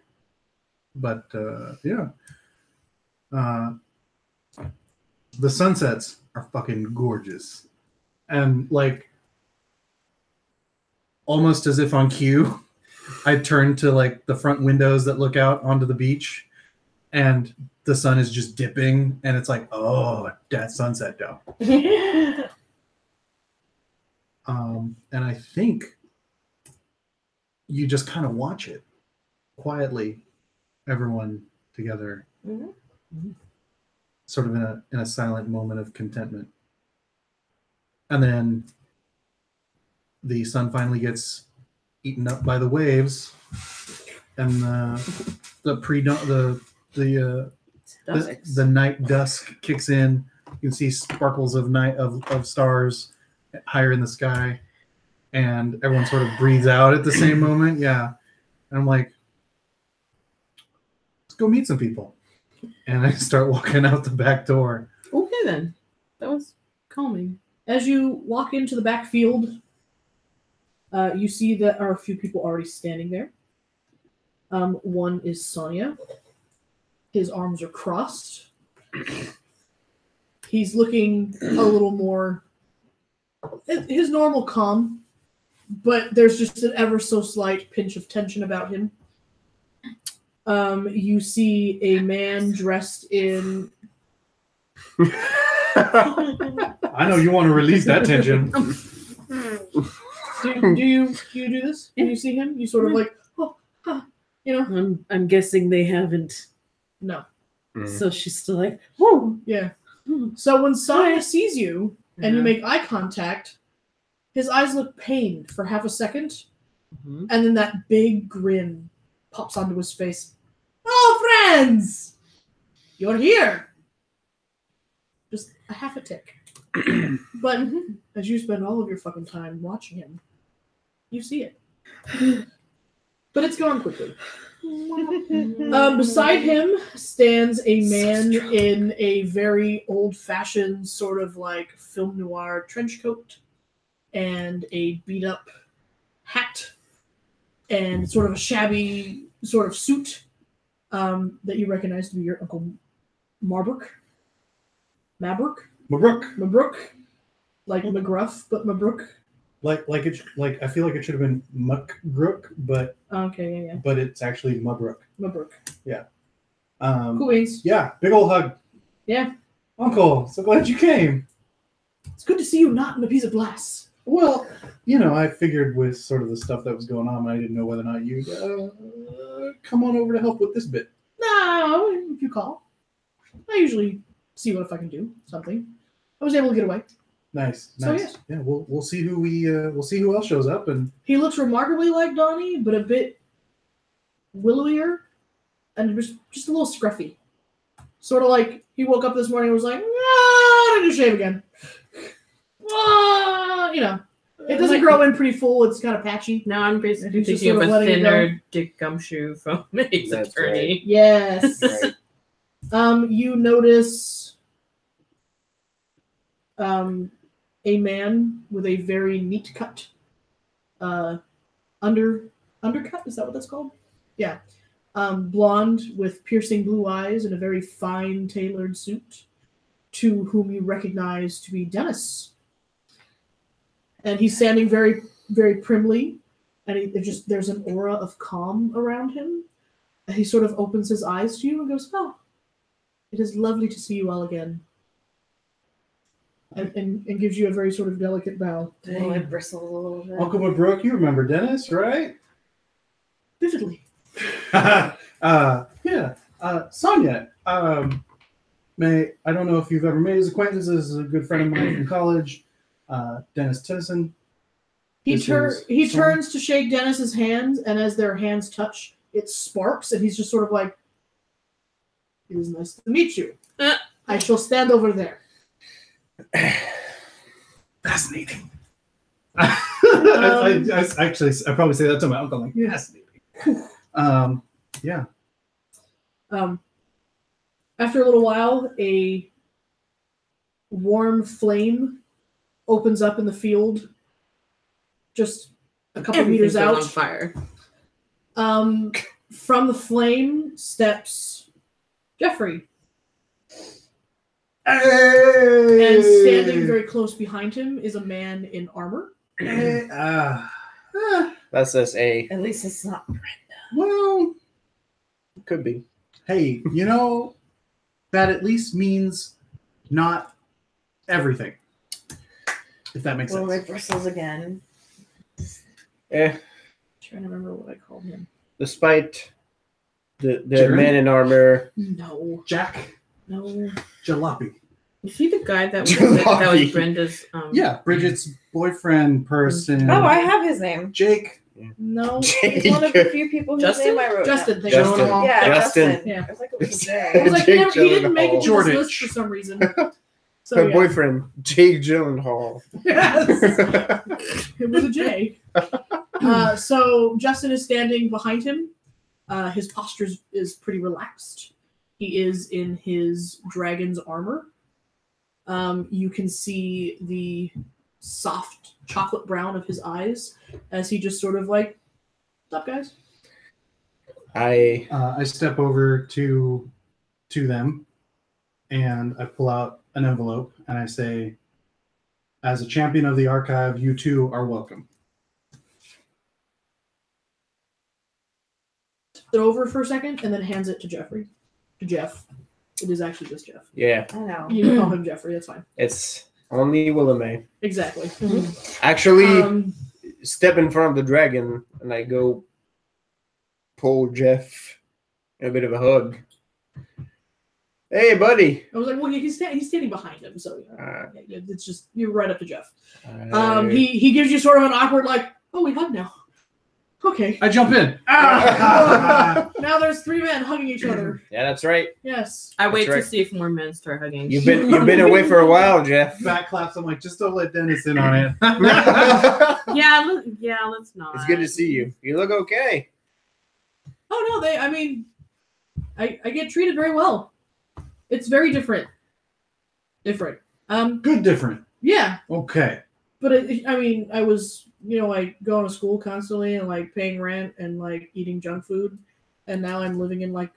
But yeah, the sunsets are fucking gorgeous, and like almost as if on cue. I turn to like the front windows that look out onto the beach, and the sun is just dipping, and it's like, oh, that sunset though. And I think you just kind of watch it quietly, everyone together, sort of in a silent moment of contentment, and then the sun finally gets eaten up by the waves, and the night dusk kicks in. You can see sparkles of stars higher in the sky, and everyone sort of breathes out at the same moment. Yeah, and I'm like, let's go meet some people, and I start walking out the back door. Okay, then. That was calming. As you walk into the back field, you see that are a few people already standing there. One is Sonia. His arms are crossed. He's looking a little more his normal calm, but there's just an ever so slight pinch of tension about him. You see a man dressed in I know you want to release that tension. Do you do this? When you see him, you sort of like, oh, huh, you know. I'm guessing they haven't. No. So she's still like, whoo, yeah. So when Sonia sees you and you make eye contact, his eyes look pained for half a second, and then that big grin pops onto his face. Oh, friends, you're here. Just a half a tick. But as you spend all of your fucking time watching him, you see it. But it's gone quickly. Beside him stands a man in a very old-fashioned sort of like film noir trench coat and a beat-up hat and sort of a shabby sort of suit that you recognize to be your Uncle Marbrook. Mabrook. Like McGruff, but Mabrook. Like I feel like it should have been Muckbrook, but okay, yeah. But it's actually Mabrook. Yeah. Cool beans. Yeah, big old hug. Yeah. Uncle, so glad you came. It's good to see you not in a piece of glass. Well, you know, I figured with sort of the stuff that was going on, I didn't know whether or not you'd come on over to help with this bit. No, if you call. I usually see what if I can do something. I was able to get away. Nice. So yes. Yeah, we'll see who we'll see who else shows up. And he looks remarkably like Donnie, but a bit willowier and just a little scruffy. Sort of like he woke up this morning and was like, I need to shave again. You know, it doesn't grow in pretty full. It's kind of patchy. Now I'm basically He's just thinking of sort a of letting it thinner Dick Gumshoe from Ace That's Attorney. right. Yes. Right. You notice a man with a very neat cut undercut. Is that what that's called? Yeah. Blonde with piercing blue eyes and a very fine tailored suit, to whom you recognize to be Dennis. And he's standing very, very primly, and there's an aura of calm around him. And he sort of opens his eyes to you and goes, "Oh, it is lovely to see you all again." And gives you a very sort of delicate bow. Oh, I bristle a little bit. Uncle Mabrook, you remember Dennis, right? Vividly. Yeah. Sonia. I don't know if you've ever made his acquaintance. This is a good friend of mine from college. Dennis Tennyson. He turns to shake Dennis's hands, and as their hands touch, it sparks, and he's just sort of like, "It is nice to meet you. I shall stand over there." Fascinating. I probably say that to my uncle. Like, yes, baby. Yeah. After a little while, a warm flame opens up in the field, just a couple meters Everything out. goes on fire. From the flame steps Jeffrey. Hey! And standing very close behind him is a man in armor. That says A. At least it's not. Well, Could be. hey, that at least means not everything. If that makes Well, sense. Red bristles again. Eh. Trying to remember what I called him. Despite the Jeremy? man in armor. No. Jack No. Jalopy. Is he the guy that was Jalopy. Brenda's? Yeah, Bridget's boyfriend person. Oh, I have his name. Jake. No. He's one of the few people whose Justin? name I wrote. Justin. down. Thank you. Justin. Yeah, Justin. Justin. Yeah. I was like, it was a I J. was like, Jake he didn't make it to Gyllenhaal. this list for some reason. So, Her yeah. boyfriend, Jake Gyllenhaal. Yes. It was a J. So Justin is standing behind him. His posture is pretty relaxed. He is in his dragon's armor. You can see the soft chocolate brown of his eyes as he just sort of like, what's up, guys? I step over to them, and I pull out an envelope, and I say, as a champion of the archive, you two are welcome. It over for a second and then hands it to Jeffrey. To Jeff. It is actually just Jeff. Yeah, I know. You can call him Jeffrey, that's fine. it's only Willamay. Exactly. Actually, step in front of the dragon, and I go pull Jeff a bit of a hug. Hey, buddy. I was like, well, he's standing behind him, so it's just you're right up to Jeff. I- He gives you sort of an awkward like, oh, we hug now. Okay. I jump in. Now there's three men hugging each other. Yeah, that's right. Yes. I wait That's right. to see if more men start hugging. You've been away for a while, Jeff. Back claps. I'm like, just don't let Dennis in on it. Let's not. It's good to see you. You look okay. Oh no, I get treated very well. It's very different. Different. Good different. Yeah, Okay. but I was, like going to school constantly and like paying rent and like eating junk food, and now I'm living in like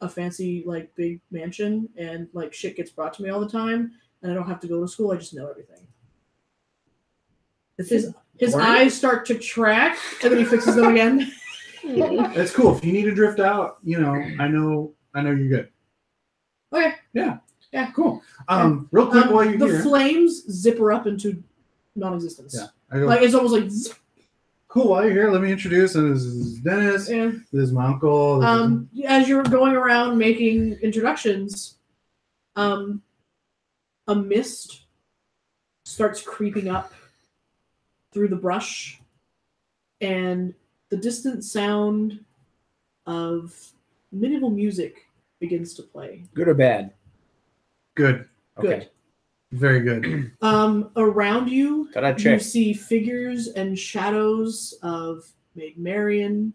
a fancy like big mansion and like shit gets brought to me all the time, and I don't have to go to school. I just know everything. His eyes start to track, and then he fixes them again. That's cool. If you need to drift out, I know you're good. Okay. Yeah. Yeah. Cool. Real quick while you're the here. flames zipper up into non-existence. Yeah. I go, Like it's almost like zip. cool, while you're here, let me introduce him. This is Dennis. Yeah. This is my uncle. This As you're going around making introductions, a mist starts creeping up through the brush, and the distant sound of medieval music begins to play. Good or bad? good. Okay. Very good. Around you, Thought I'd you check. see figures and shadows of Maid Marian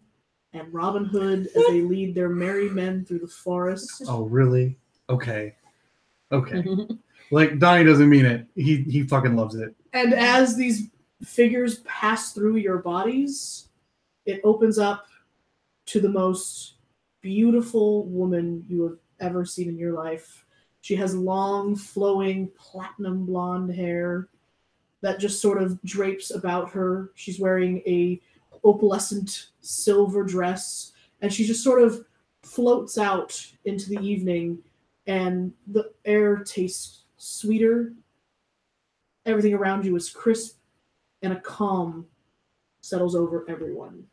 and Robin Hood as they lead their merry men through the forest. Oh, really? Okay. Like, Donnie doesn't mean it. He fucking loves it. And as these figures pass through your bodies, it opens up to the most beautiful woman you have ever seen in your life. She has long, flowing, platinum blonde hair that just sort of drapes about her. She's wearing a opalescent silver dress, and she just sort of floats out into the evening, and the air tastes sweeter. Everything around you is crisp, and a calm settles over everyone.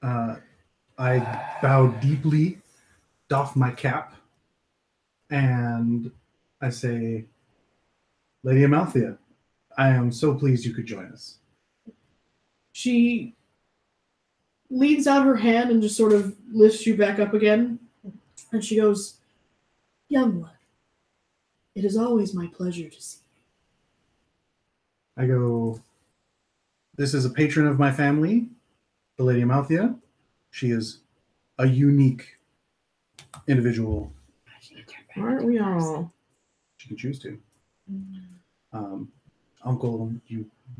I bow deeply, doff my cap, and I say, Lady Amalthea, I am so pleased you could join us. She leans out her hand and just sort of lifts you back up again. And she goes, young one, it is always my pleasure to see you. I go, This is a patron of my family, the Lady Amalthea. She is a unique individual. Aren't we all? She can choose to. Uncle,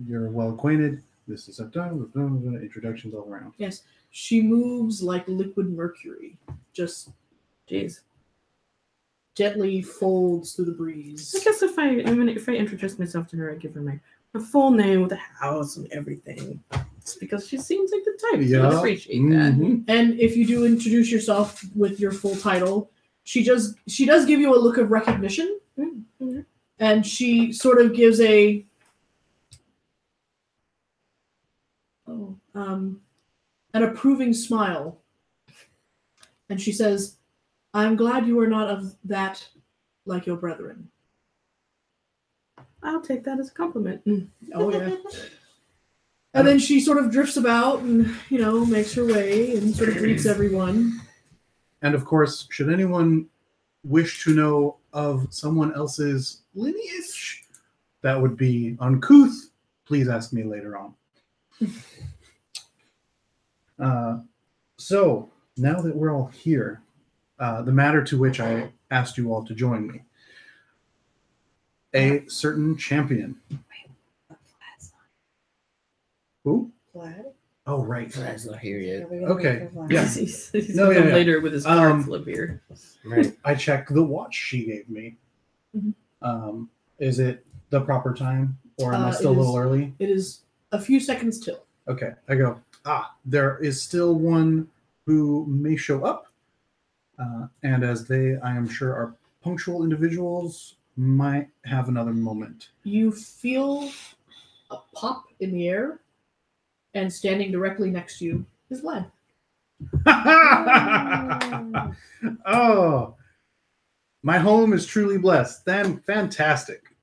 you're well acquainted. This is introductions all around. Yes. She moves like liquid mercury. Just Jeez. gently folds through the breeze. I guess if I introduce myself to her, I give her my full name with the house and everything. It's because she seems like the type. So I appreciate that. And if you do introduce yourself with your full title, she does give you a look of recognition. Mm-hmm. And she sort of gives an approving smile. And she says, I'm glad you are not of that like your brethren. I'll take that as a compliment. Oh, yeah. And then she sort of drifts about and, makes her way and sort of greets everyone. And of course, should anyone wish to know of someone else's lineage that would be uncouth, please ask me later on. So, now that we're all here, the matter to which I asked you all to join me. A certain champion. Who? Vlad? Oh, right. Vlad's not here yet. Okay. Yes, he's No, gonna come yeah. later with his card full of beer. Right. I checked the watch she gave me. Mhm. Is it the proper time, or am I still a it little is- early? It is a few seconds till. Okay, I go, there is still one who may show up. And as they, I am sure, are punctual individuals, might have another moment. You feel a pop in the air, and standing directly next to you is Vlad. Oh, my home is truly blessed. Then fantastic.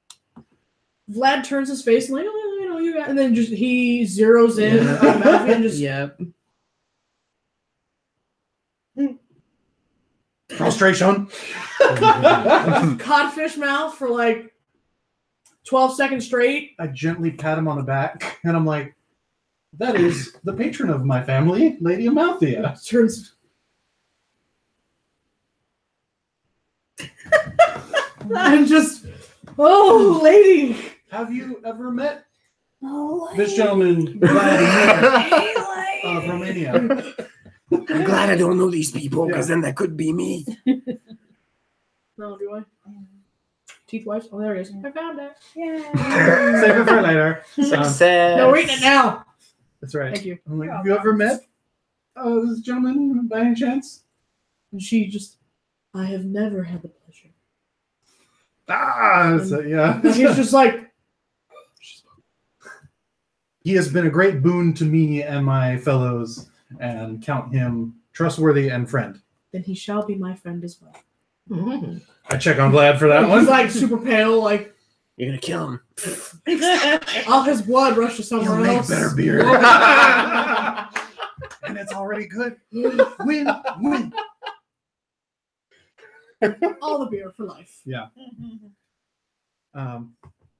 Vlad turns his face and you got, and then just he zeroes in on Malfi and just Yep. Prostration. codfish mouth for like 12 seconds straight. I gently pat him on the back, and I'm like, that is the patron of my family, Lady Amalthea. Turns. And just, oh, lady. Have you ever met Oh, this gentleman, Vladimir of Romania? I'm glad I don't know these people, because then that could be me. No, do I? Teeth whites? Oh, there it is. I found it. yeah. Save it for later. Success. No, we're eating it now. That's right. Thank you. I'm like, have you ever met this gentleman by any chance? And she just, I have never had the pleasure. So, yeah. And he's just like, He has been a great boon to me and my fellows, and count him trustworthy and friend. then he shall be my friend as well. Mhm. I check on Vlad for that one. He's like super pale, like You're going to kill him. all his blood rushes He'll somewhere make else. better beer. And it's already good. Win. All the beer for life. Yeah. I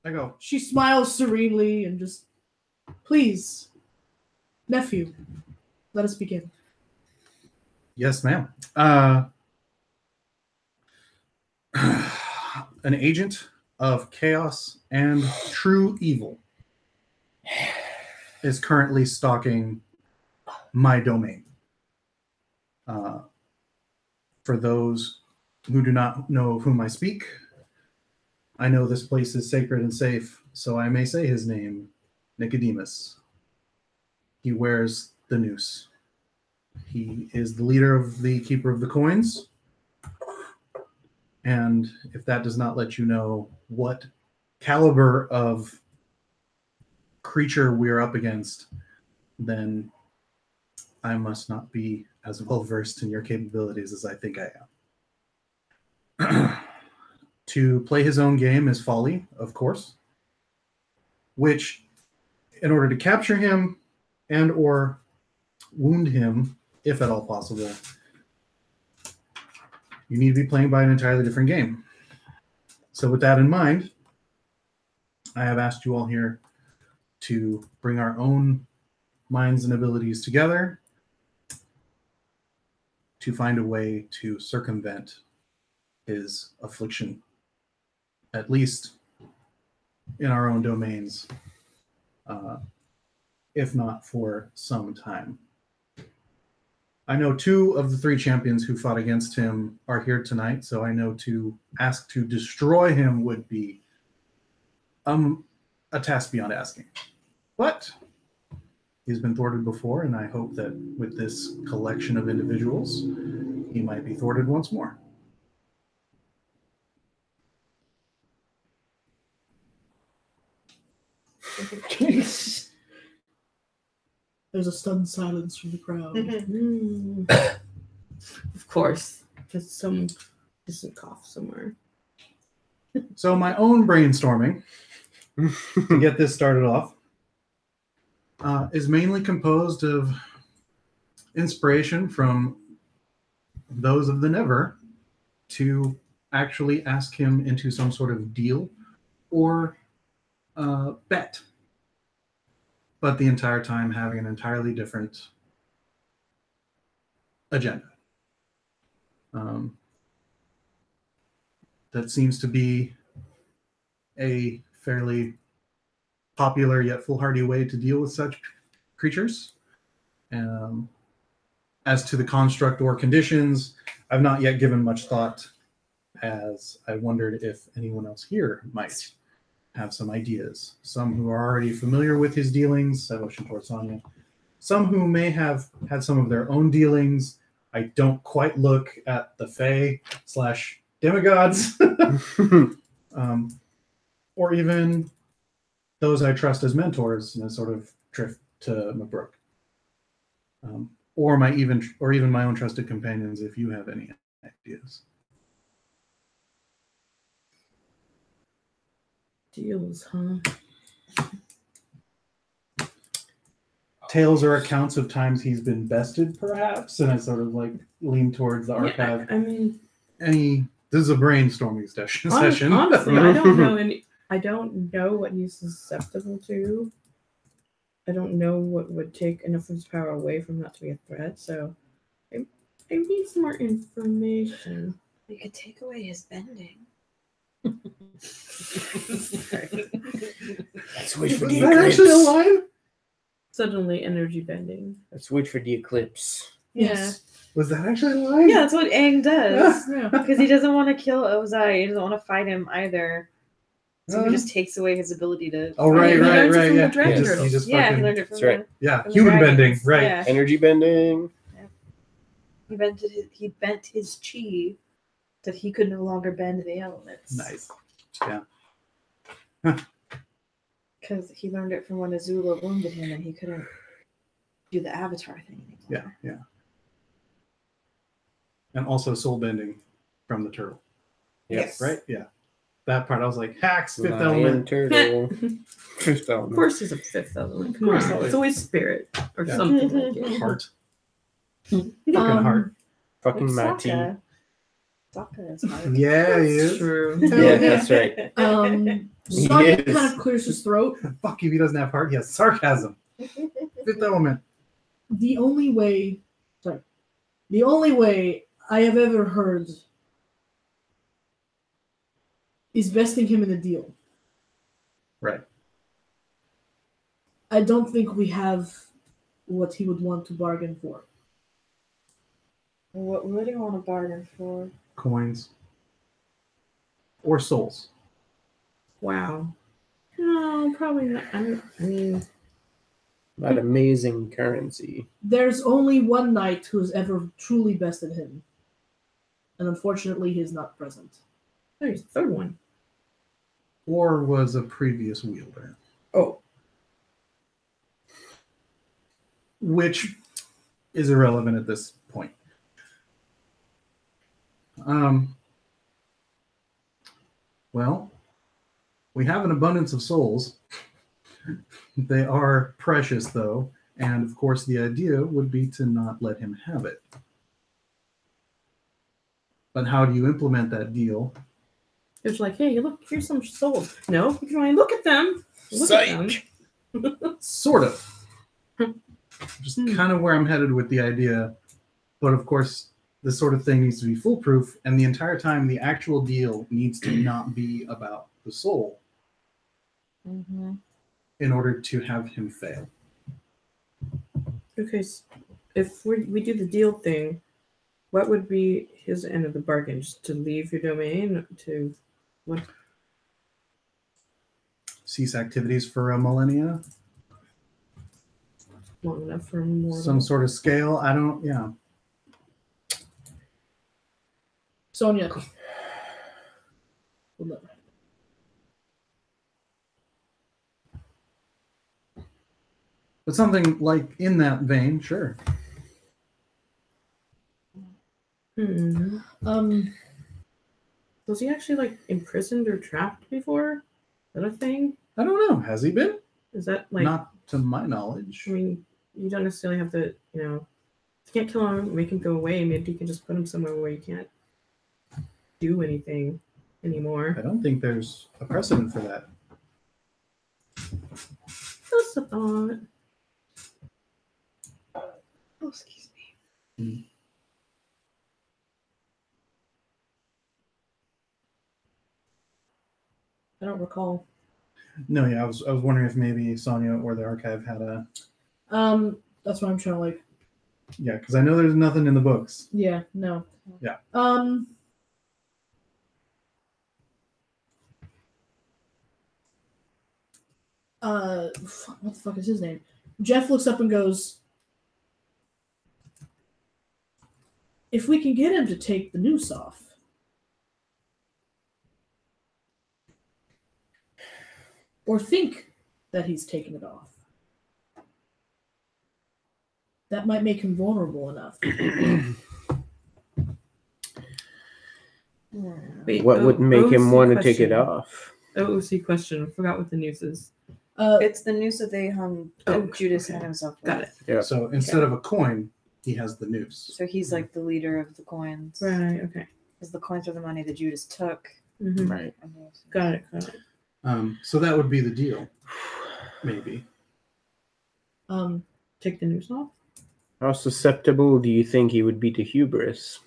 go, She smiles serenely and just, please, nephew, let us begin. yes, ma'am. An agent of chaos and true evil is currently stalking my domain. For those who do not know of whom I speak, I know this place is sacred and safe, so I may say his name, Nicodemus. He wears the noose. He is the leader of the Keeper of the Coins. And if that does not let you know what caliber of creature we're up against, then I must not be as well versed in your capabilities as I think I am. To play his own game is folly, of course, which, in order to capture him and or wound him, if at all possible, you need to be playing by an entirely different game. So with that in mind, I have asked you all here to bring our own minds and abilities together to find a way to circumvent his affliction, at least in our own domains, if not for some time. I know 2 of the 3 champions who fought against him are here tonight, so I know to ask to destroy him would be a task beyond asking. But he's been thwarted before, and I hope that with this collection of individuals, he might be thwarted once more. There's a stunned silence from the crowd. Of course, just some distant cough somewhere. So my own brainstorming, to get this started off, is mainly composed of inspiration from those of the Never to actually ask him into some sort of deal or bet, but the entire time having an entirely different agenda. That seems to be a fairly popular yet foolhardy way to deal with such creatures. As to the construct or conditions, I've not yet given much thought, as I wondered if anyone else here might have some ideas. Some who are already familiar with his dealings, devotion towards Sonya. Some who may have had some of their own dealings. I don't quite look at the Fae / demigods, or even those I trust as mentors in a sort of drift to McBrook, or even my own trusted companions. If you have any ideas, Deals, huh? tales or accounts of times he's been bested, perhaps, and I sort of like lean towards the archive. I mean, this is a brainstorming session. Honestly, I don't know I don't know what he's susceptible to. I don't know what would take enough of his power away from that to be a threat. So I need some more information. We could take away his bending. Let's wait for Was the that actually a eclipse. line? Suddenly energy bending. Let's wait for the eclipse. Yes. Was that actually a line? Yeah, that's what Aang does. Yeah. Because he doesn't want to kill Ozai. He doesn't want to fight him either. So he just takes away his ability to. Oh, right. He learns it from the Yeah. dragon He just turtles. Yeah, he fucking- learned it from That's right. yeah, from the human bending, dragons. right. Yeah. Energy bending. He bent his chi that he could no longer bend the elements. Nice. Yeah. Because he learned it from when Azula wounded him and he couldn't do the avatar thing anymore. Yeah. And also soul bending from the turtle. Yes. Right? Yeah. That part, I was like, hacks, fifth Lion, element. turtle. Fifth Of element. course, he's a fifth element. Come course, on, always. it's always spirit or Yeah. something like it. Heart. Fucking heart. Fucking What's Mati. Sokka? Sokka is hard. Yeah, he That's is. true. Yeah, that's right. Sonya Yes. kind of clears his throat. Fuck, if he doesn't have heart, he has sarcasm. Fifth element. The only way I have ever heard is besting him in a deal. Right. I don't think we have what he would want to bargain for. What do you want to bargain for? Coins. Or souls. Wow. No, probably not. I mean, That amazing currency. There's only one knight who's ever truly bested him. And unfortunately, he's not present. there's the third one. Or was a previous wielder. Oh. Which is irrelevant at this point. Well, we have an abundance of souls. They are precious, though, and of course the idea would be to not let him have it. But how do you implement that deal? It's like, hey, look, here's some souls. No, you can only look at them. Look at them. Psych. Sort of. Just kind of where I'm headed with the idea. But of course, this sort of thing needs to be foolproof, and the entire time, the actual deal needs to not be about the soul in order to have him fail. Okay, so if we do the deal thing, what would be his end of the bargain? Just to leave your domain? To what? Cease activities for a millennia? Long enough for more. Some sort of scale? I don't, yeah. Sonia. Hold on. But something like in that vein, sure. Was he actually like imprisoned or trapped before? Is that a thing? I don't know. Has he been? Is that like Not to my knowledge. I mean, you don't necessarily have to, you know, if you can't kill him, make him go away. Maybe you can just put him somewhere where you can't do anything anymore. I don't think there's a precedent for that. Just a thought. Oh, excuse me. I don't recall. No, yeah, I was wondering if maybe Sonia or the archive had a. That's why I'm trying to like. Yeah, because I know there's nothing in the books. Yeah, no. Yeah. What the fuck is his name? Jeff looks up and goes, if we can get him to take the noose off, or think that he's taken it off, that might make him vulnerable enough. Wait, What would make him OC want to take it question. off? OOC question. I forgot what the news is. It's the noose that they hung Judas okay. had himself with. Got it. Yeah. So instead of a coin, he has the noose. So he's like the leader of the coins. Right. Okay. Because the coins are the money that Judas took. Right. Got it. Got it. So that would be the deal. Maybe. Take the noose off. How susceptible do you think he would be to hubris?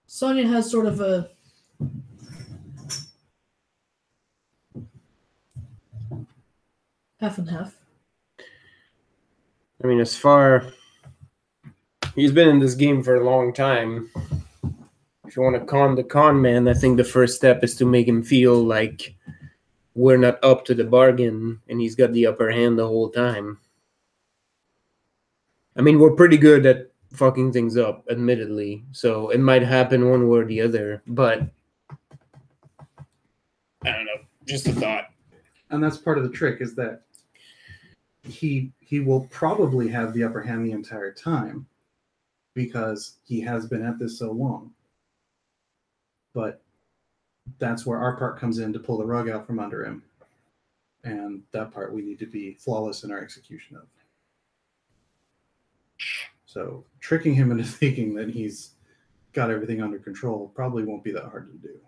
Sonia has sort of a half and half. I mean, he's been in this game for a long time. If you want to con the con man, I think the first step is to make him feel like we're not up to the bargain and he's got the upper hand the whole time. I mean, we're pretty good at fucking things up, admittedly. So it might happen one way or the other, but I don't know. Just a thought. And that's part of the trick is that he will probably have the upper hand the entire time because he has been at this so long. But that's where our part comes in to pull the rug out from under him. And that part we need to be flawless in our execution of. So tricking him into thinking that he's got everything under control probably won't be that hard to do.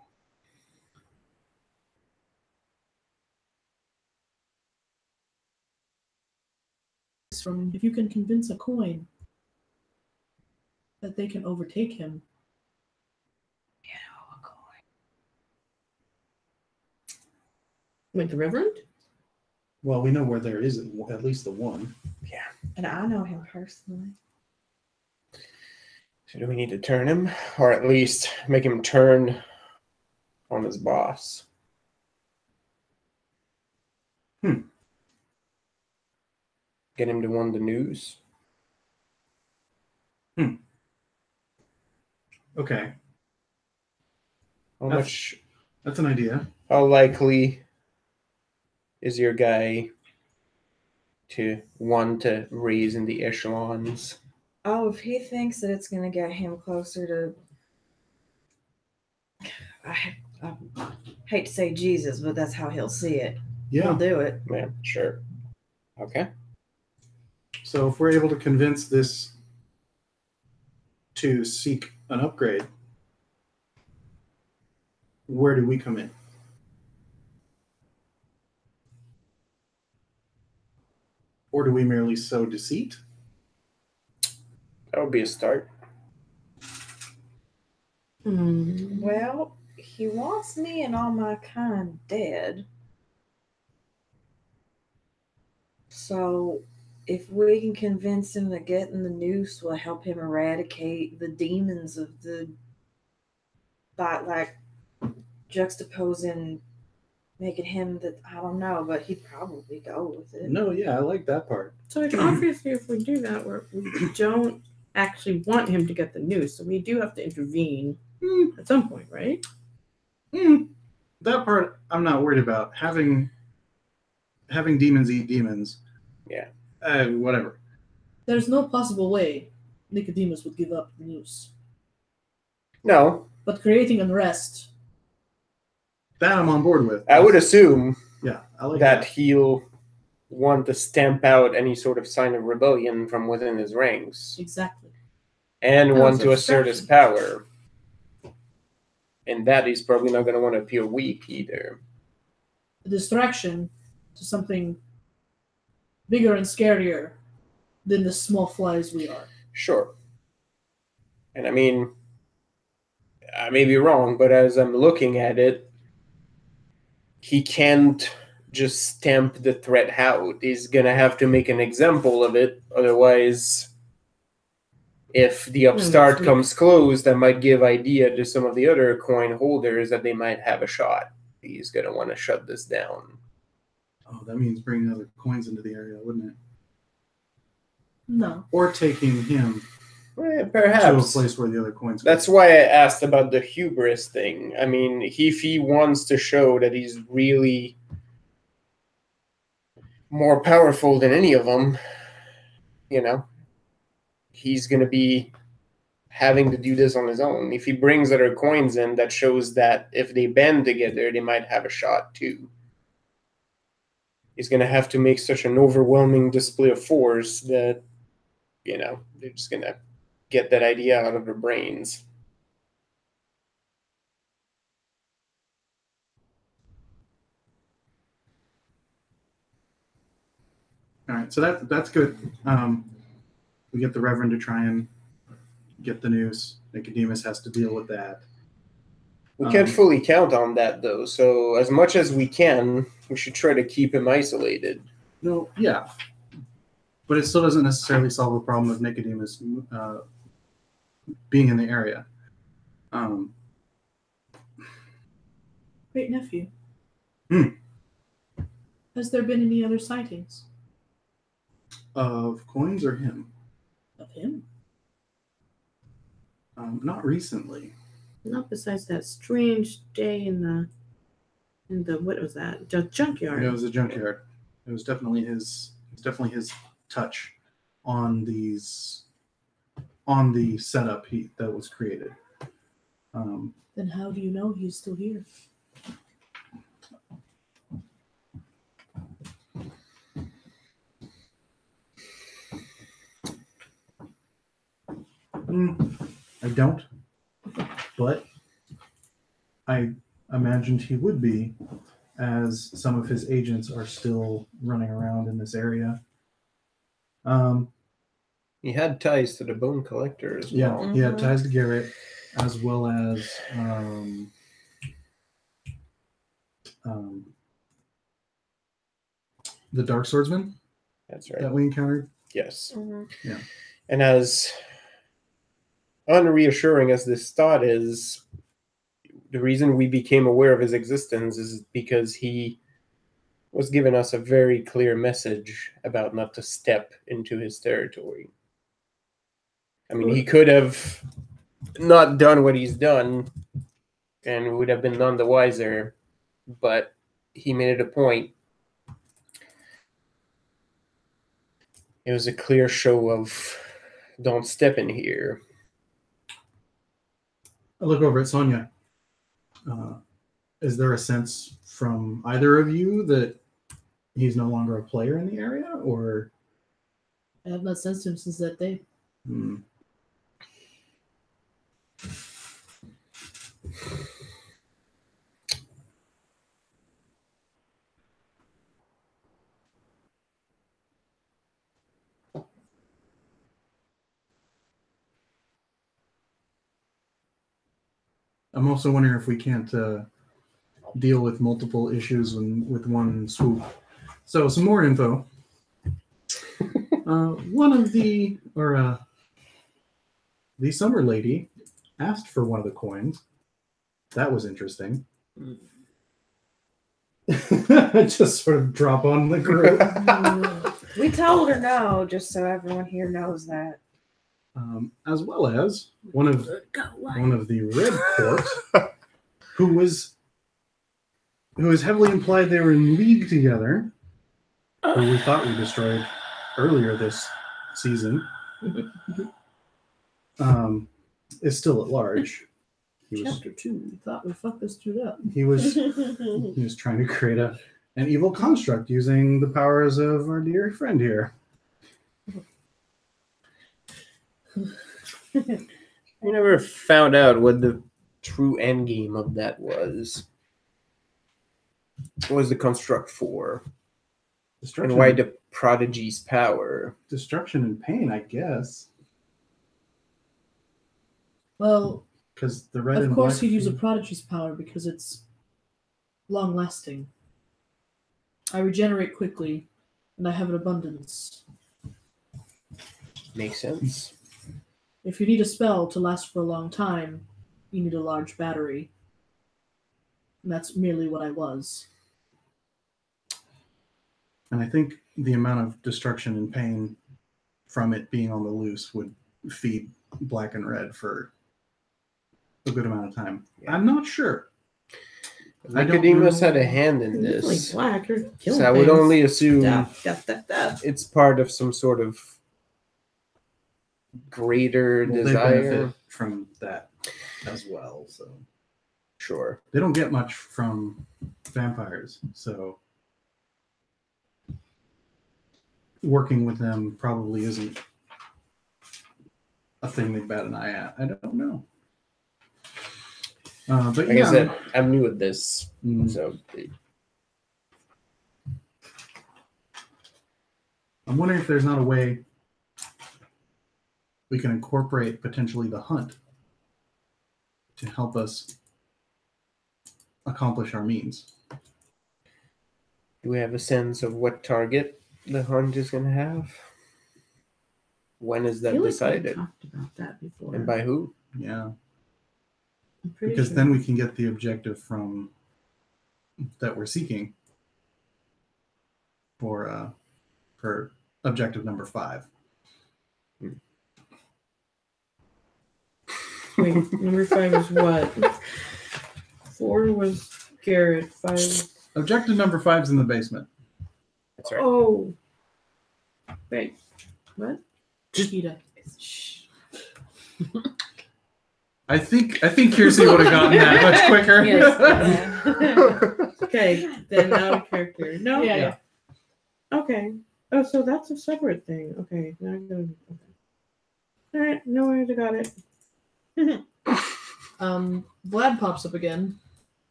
From if you can convince a coin that they can overtake him. You know, a coin. Wait, the Reverend? Well, we know where there is at least the one. Yeah. And I know him personally. So do we need to turn him? Or at least make him turn on his boss? Get him to want the news? Okay. That's an idea. How likely is your guy to want to raise in the echelons? Oh, if he thinks that it's going to get him closer to... I hate to say Jesus, but that's how he'll see it. Yeah. He'll do it. Yeah, sure. Okay. So if we're able to convince this to seek an upgrade, where do we come in? Or do we merely sow deceit? That would be a start. Well, he wants me and all my kind dead. So, if we can convince him that getting the noose will help him eradicate the demons of by like juxtaposing, making him that I don't know, but he'd probably go with it. No, yeah, I like that part. So like obviously, if we do that, we don't actually want him to get the news, so we do have to intervene at some point, right? That part I'm not worried about. Having demons eat demons. Yeah. Whatever. There's no possible way Nicodemus would give up the news. No. But creating unrest. That I'm on board with. I would assume Yeah, I like that he'll want to stamp out any sort of sign of rebellion from within his ranks. Exactly. And That want was to assert his power. And that he's probably not going to want to appear weak either. A distraction to something bigger and scarier than the small flies we are. Sure. And I mean, I may be wrong, but as I'm looking at it, he can't just stamp the threat out. He's going to have to make an example of it. Otherwise, if the upstart comes close, that might give idea to some of the other coin holders that they might have a shot. He's going to want to shut this down. Oh, that means bringing other coins into the area, wouldn't it? No. Or taking him Perhaps. to a place where the other coins go. That's why I asked about the hubris thing. I mean, if he wants to show that he's really more powerful than any of them, you know, he's going to be having to do this on his own. If he brings other coins in, that shows that if they band together, they might have a shot too. He's going to have to make such an overwhelming display of force that, you know, they're just going to get that idea out of their brains. All right, so that's good. We get the Reverend to try and get the news. Nicodemus has to deal with that. We can't fully count on that, though. So as much as we can, we should try to keep him isolated. No, yeah. But it still doesn't necessarily solve the problem of Nicodemus being in the area. Great nephew. Hmm. Has there been any other sightings? Of coins or him? Of him? Not recently. Not besides that strange day in the what was that? Junkyard. Yeah, it was a junkyard. It was definitely his touch on the setup that was created. Then how do you know he's still here? I don't, but I imagined he would be, as some of his agents are still running around in this area. He had ties to the bone collector as well. Yeah, he had ties to Garrett, as well as the Dark Swordsman. That's right. That we encountered. Yes. Mm-hmm. Yeah. And as unreassuring as this thought is, the reason we became aware of his existence is because he was giving us a very clear message about not to step into his territory. I mean, he could have not done what he's done and would have been none the wiser, but he made it a point. It was a clear show of don't step in here. I look over at Sonia. Is there a sense from either of you that he's no longer a player in the area, or? I have not sensed him since that day. I'm also wondering if we can't deal with multiple issues with one swoop. So some more info. The summer lady asked for one of the coins. That was interesting. Just sort of drop on the group. We told her no, just so everyone here knows that. As well as one of the red court, who was heavily implied they were in league together, who we thought we destroyed earlier this season, is still at large. Chapter 2. We thought we fucked this dude up. He was trying to create an evil construct using the powers of our dear friend here. We never found out what the true end game of that was. What was the construct for? And why the prodigy's power? Destruction and pain, I guess. Well, because the red. Of and course, black he'd use a prodigy's power because it's long-lasting. I regenerate quickly, and I have an abundance. Makes sense. If you need a spell to last for a long time, you need a large battery. And that's merely what I was. And I think the amount of destruction and pain from it being on the loose would feed black and red for a good amount of time. Yeah. I'm not sure. Nicodemus had a hand in this. Black, you're killing so I would only assume it's part of some sort of greater desire. They benefit from that as well. So sure, they don't get much from vampires, so working with them probably isn't a thing they bat an eye at. I don't know. But like I said, I'm new at this, so I'm wondering if there's not a way we can incorporate potentially the hunt to help us accomplish our means. Do we have a sense of what target the hunt is going to have? When is that decided? We talked about that before. And by who? Yeah. Because then we can get the objective from that we're seeking for objective number 5. Wait, number 5 is what? 4 was Garrett. 5. Objective number 5 is in the basement. That's right. Oh. Wait. What? Chiquita. I think Kiersey would have gotten that much quicker. Yes. Okay, then out of character. No. Yeah. Okay. Oh, so that's a separate thing. Okay. Now I'm gonna. Okay. All right. No worries. I got it. Vlad pops up again.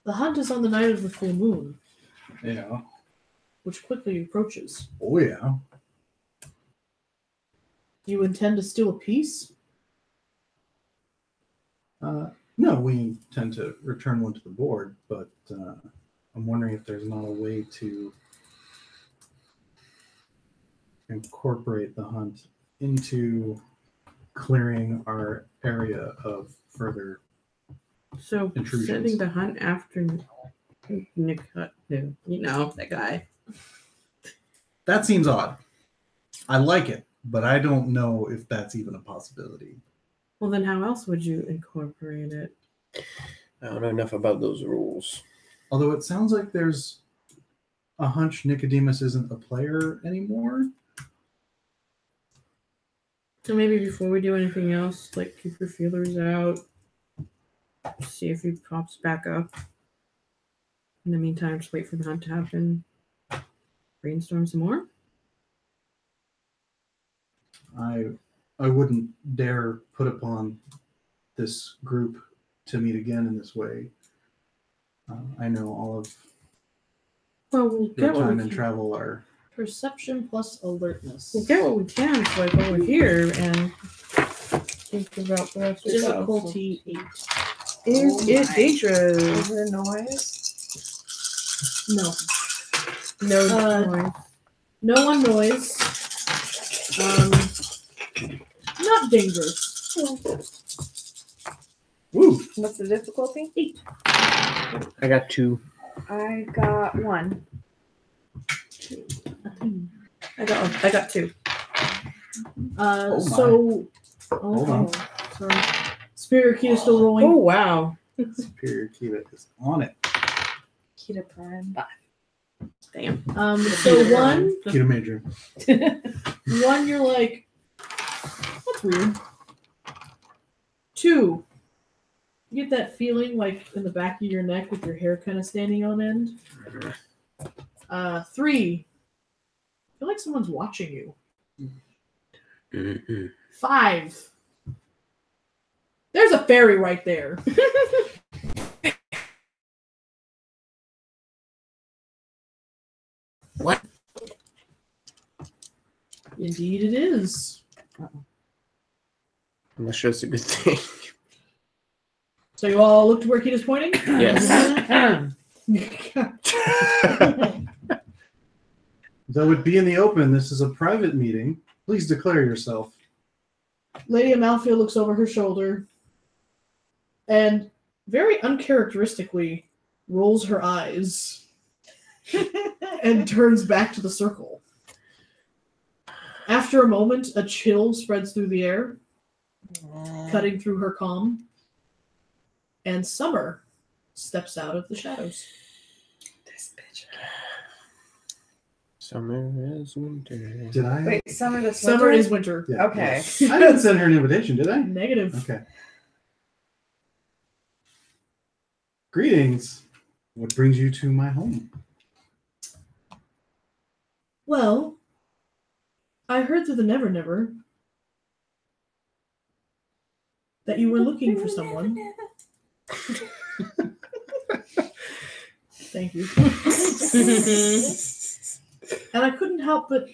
The hunt is on the night of the full moon. Yeah. Which quickly approaches. Oh yeah. You intend to steal a piece? No, we intend to return one to the board, but I'm wondering if there's not a way to incorporate the hunt into clearing our area of further So intrusions. sending the hunt after Nick Hut, you know, that guy. That seems odd. I like it, but I don't know if that's even a possibility. Well, then how else would you incorporate it? I don't know enough about those rules. Although it sounds like there's a hunch Nicodemus isn't a player anymore. So maybe before we do anything else, like keep your feelers out, see if he pops back up. In the meantime, just wait for the hunt to happen. Brainstorm some more. I wouldn't dare put upon this group to meet again in this way. I know all of We'll your get what time we and can. travel are. Perception plus alertness. We'll get what we can, so like over here, and think about the rest of the Difficulty 8. Is dangerous. Is it a noise? No. No noise. No one noise. Not dangerous. Woo! What's the difficulty? 8. I got 2. I got 1. I got 2. my. So. Hold on. Sorry. Spirit key is still rolling. Oh wow. Superior Kiva is on it. Kita Prime. Damn. So 1, Kita Major. 1, you're like, that's weird. 2, you get that feeling like in the back of your neck with your hair kind of standing on end. 3, I feel like someone's watching you. 5, there's a fairy right there. What? Indeed it is. I'm not sure it's a good thing. So you all look to where Kita's pointing? Yes. Though it be in the open, this is a private meeting. Please declare yourself. Lady Amalfi looks over her shoulder and very uncharacteristically rolls her eyes and turns back to the circle. After a moment, a chill spreads through the air, cutting through her calm, and Summer steps out of the shadows. This bitch. Summer is winter. Did I? Wait, summer this Summer winter? is winter. Yeah. Okay. I didn't send her an invitation, did I? Negative. Okay. Greetings. What brings you to my home? Well, I heard through the Never Never that you were looking for someone. Thank you. And I couldn't help but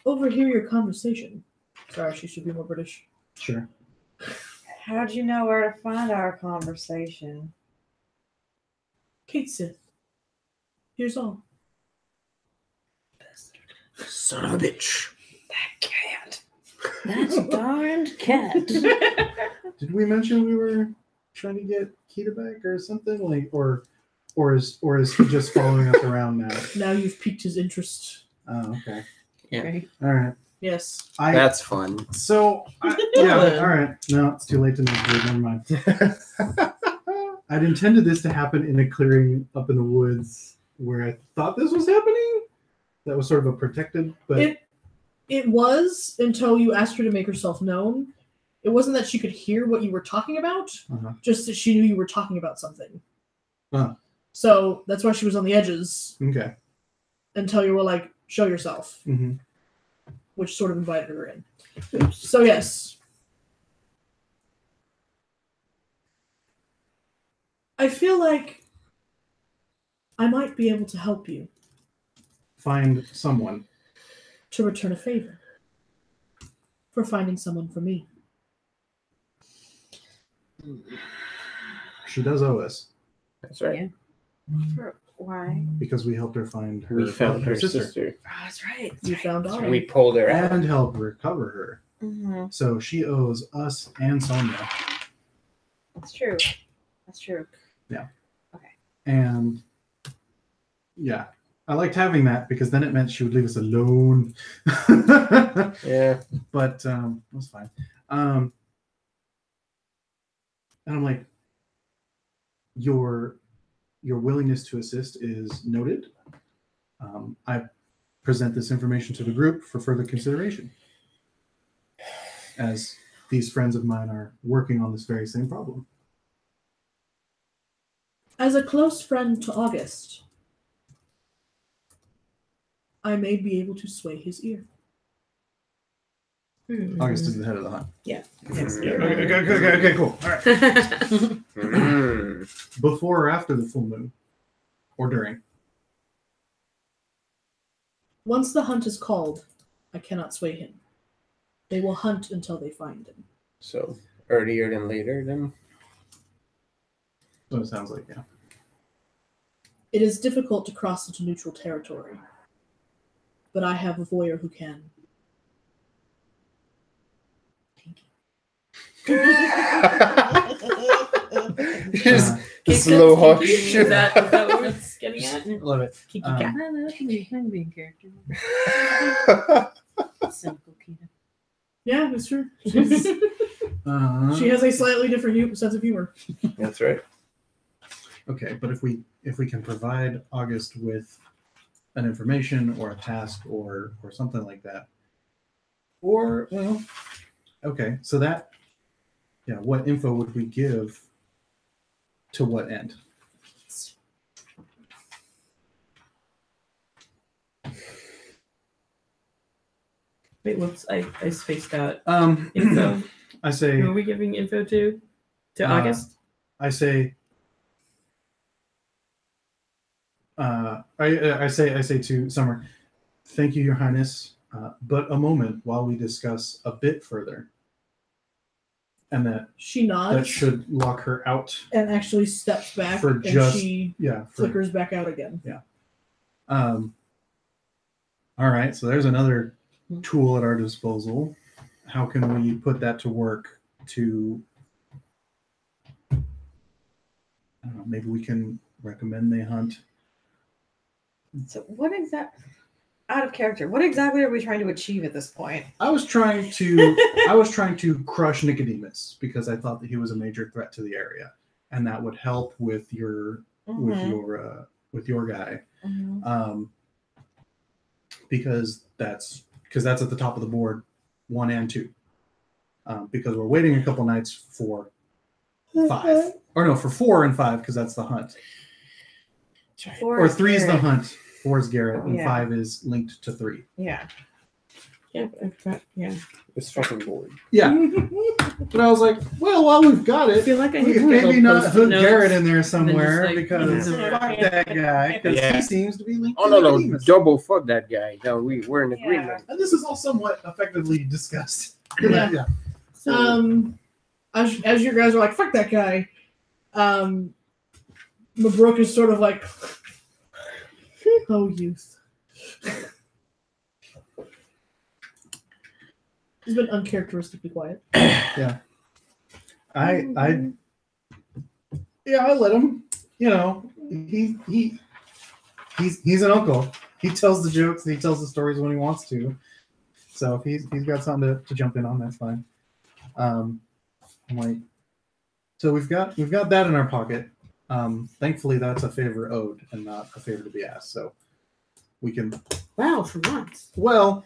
overhear your conversation. Sorry, she should be more British. Sure. How'd you know where to find our conversation? Kate Sith. Here's all. Son of a bitch. That cat. That's a darned cat. Did we mention we were trying to get Kita back or something? Like or is he just following us around now? Now you've piqued his interest. Oh, okay. Yeah. Okay. All right. Yes. That's fun. Yeah, all right. No, it's too late to make it. Never mind. I'd intended this to happen in a clearing up in the woods where I thought this was happening. That was sort of a protected, but It was until you asked her to make herself known. It wasn't that she could hear what you were talking about, just that she knew you were talking about something. So that's why she was on the edges okay. until you were like, show yourself, Mm-hmm. which sort of invited her in. So yes. I feel like I might be able to help you Find someone. to return a favor for finding someone for me. She does owe us That's right. Why? because we helped her find her. We found her sister. Oh, that's right. You found Autumn. We pulled her out. and help recover her. Mm-hmm. So she owes us and Sonia. That's true. That's true. And yeah, I liked having that because then it meant she would leave us alone. Yeah. But it was fine. And I'm like, your willingness to assist is noted. I present this information to the group for further consideration, as these friends of mine are working on this very same problem. As a close friend to August, I may be able to sway his ear. August is the head of the hunt. Yeah. Okay, cool. All right. Before or after the full moon? Or during? Once the hunt is called, I cannot sway him. They will hunt until they find him. So earlier than later, then. So it sounds like, yeah. It is difficult to cross into neutral territory, but I have a voyeur who can. Just Cake slow cuts, hush. Kiki, is that what it's getting at? Love it. Kiki Um, cat. Can be in character. Cynical Kina. Yeah, that's true. She Uh, has a slightly different sense of humor. That's right. okay, but if we can provide August with an information or a task or something like that, or well, okay, so that, yeah, what info would we give to what end? Wait, whoops! I spaced out. I Info. say Who are we giving info to? To August? I say I say to Summer, thank you, Your Highness, but a moment while we discuss a bit further. And that She nods should lock her out. and actually steps back, For and just- she Yeah. flickers back out again. All right, so there's another tool at our disposal. How can we put that to work to, I don't know, maybe we can recommend they hunt. So what out of character, what exactly are we trying to achieve at this point? I was trying to crush Nicodemus because I thought that he was a major threat to the area, and that would help with your guy. Because that's at the top of the board, 1 and 2. Because we're waiting a couple nights for 5, or no, for 4 and 5, because that's the hunt. Or 3 is the hunt, 4 is Garrett, and 5 is linked to 3. Yeah. Yeah. Yeah. It's fucking bored. Yeah. But I was like, well, while we've got I it, feel like I we need can to maybe not post-it hook notes. Garrett in there somewhere like, because yeah. fuck that guy, because Yeah. he seems to be linked Oh to no, no, Nicodemus. double fuck that guy. No, we're in Yeah. agreement. And this is all somewhat effectively discussed. Yeah. Yeah. As you guys are like, fuck that guy, Mabrook is sort of like, oh, youth. He's been uncharacteristically quiet. I let him. You know, he's an uncle. He tells the jokes. He tells the stories when he wants to. So if he's got something to jump in on, that's fine. I'm like, so we've got that in our pocket. Thankfully, that's a favor owed and not a favor to be asked. So we can. Wow, for once. Well,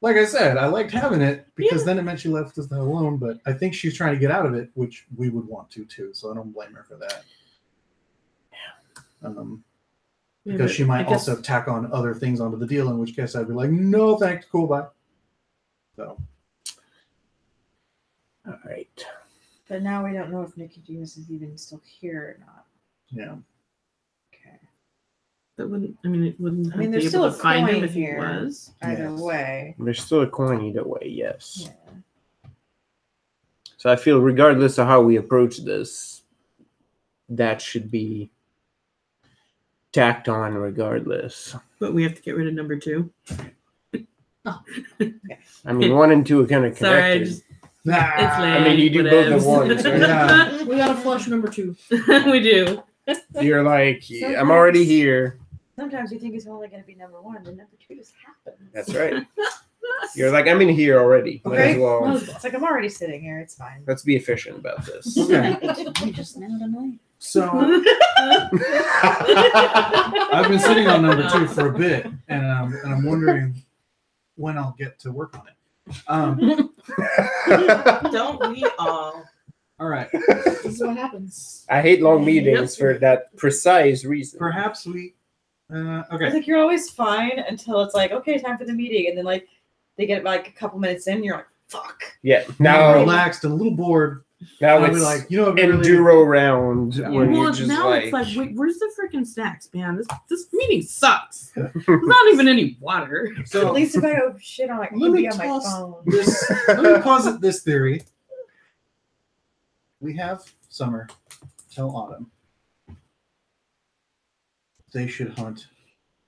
like I said, I liked having it because then it meant she left us alone. But I think she's trying to get out of it, which we would want to too. So I don't blame her for that. Because she might also tack on other things onto the deal, in which case I'd be like, no, thanks, cool, bye. So. All right. But now we don't know if Nicodemus is even still here or not. Yeah. Okay. That wouldn't. I mean, it wouldn't. I mean, be there's able still to a find him coin if he here. was. Either Yes. way. There's still a coin either way, yes. Yeah. So I feel regardless of how we approach this, that should be tacked on regardless. But we have to get rid of number 2. I mean, 1 and 2 are kind of Sorry, connected. it's Nah. late. I mean, you do both at once, right? Yeah. We got to flush number 2. We do. You're like, I'm already here. Sometimes you think it's only going to be number 1, and number 2 just happens. That's right. You're like, I'm in here already. Might as Okay. well. It's like I'm already sitting here. It's fine. Let's be efficient about this. Okay. You just nailed a knife. So I've been sitting on number 2 for a bit, and I'm wondering when I'll get to work on it. Don't we all? All right. This is what happens. I hate long meetings for that precise reason. Perhaps we. It's Okay. like you're always fine until it's like, okay, time for the meeting, and then like they get like a couple minutes in, and you're like, fuck. Yeah. Now I'm Now, relaxed and a little bored. now I'll be it's like, you know, it'd be really- enduro round Yeah. where Well, you're just now like, it's like, wait, where's the freaking snacks, man? This meeting sucks. There's not even any water. At So least if I go shit on, like, let me be on my toss phone. this. Let me posit this theory. we have summer till autumn. They should hunt.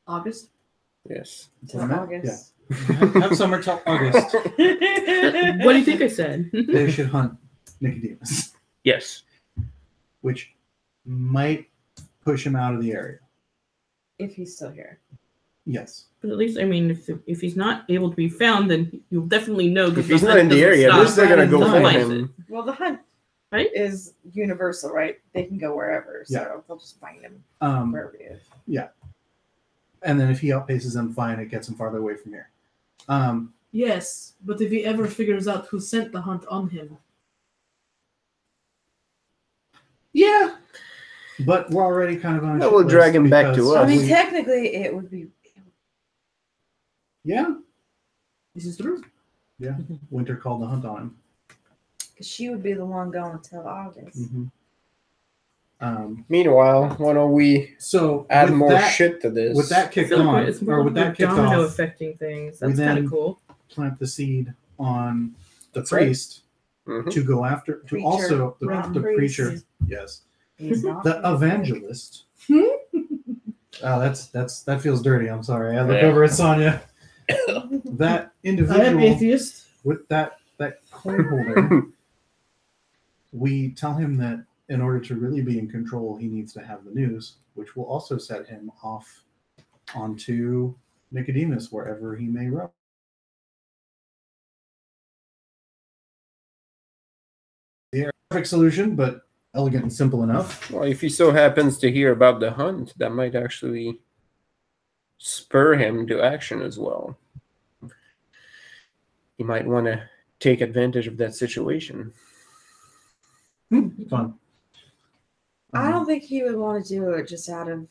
August. Yes. Till Wait a minute. August. Have summer till August. What do you think I said? They should hunt Nicodemus, Yes. which might push him out of the area. If he's still here. Yes. But at least, I mean, if he's not able to be found, then you'll definitely know. If he's not in the area, they're still gonna go Right. find him. Well, the hunt Right? is universal, right? They can go wherever, so Yeah. they'll just find him Um, wherever he is. and then if he outpaces them, fine, it gets him farther away from here. Yes, but if he ever figures out who sent the hunt on him, Yeah. But we're already kind of on a That shit will list drag him back to because us. I mean, we- technically, it would be. yeah. this is true. Winter called the hunt on him. Because she would be the one going until August. Meanwhile, why don't we So add with more that, shit to this? With that I kicked feel like on, it's more or with like that kicked domino off, affecting things. we That's kind then- of cool. plant the seed on the That's right. priest Mhm. to go after, to Preacher. also Not the priest. preacher, yes, He's not. the evangelist. That feels dirty. I'm sorry. I look Yeah. over at Sonya. That I am individual atheist. with that coin holder, we tell him that in order to really be in control, he needs to have the news, which will also set him off onto Nicodemus wherever he may roam. The perfect solution, but elegant and simple enough. Well, if he so happens to hear about the hunt, that might actually spur him to action as well. He might want to take advantage of that situation. Fun. I don't think he would want to do it just out of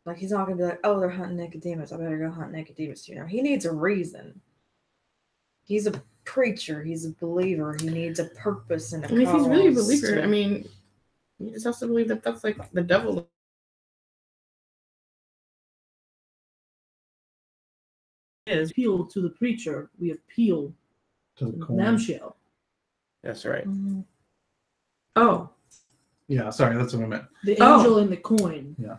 like he's not gonna be like, oh, they're hunting Nicodemus. I better go hunt Nicodemus. You know, he needs a reason. He's a preacher. He's a believer. He needs a purpose and a I mean, if he's really a cause believer, to- I mean, he just has to believe that that's like the devil. Is Appeal to the preacher. We appeal To to the the coin. Namshell. That's right. Mhm. oh Yeah, sorry, that's what I meant. The Oh. angel in the coin. Yeah.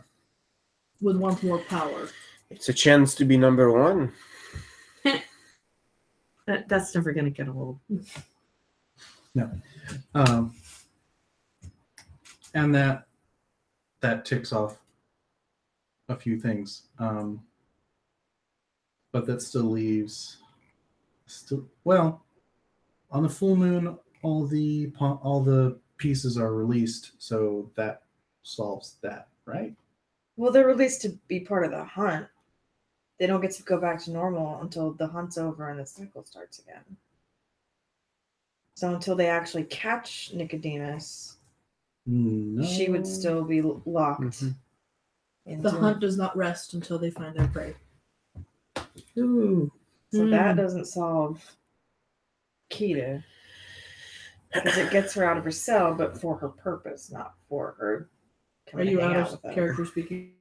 Would want more power. It's a chance to be number one. that's never gonna get old. And that ticks off a few things. But that still leaves well, on the full moon, all the pieces are released, so that solves that, right? Well, they're released to be part of the hunt. They don't get to go back to normal until the hunt's over and the cycle starts again. So until they actually catch Nicodemus, No. she would still be locked. Mhm. Into, The hunt does not rest until they find their prey. Ooh. so that doesn't solve Kita. Because it gets her out of her cell, but for her purpose, not for her. Are coming to you hang out out of with them. character speaking?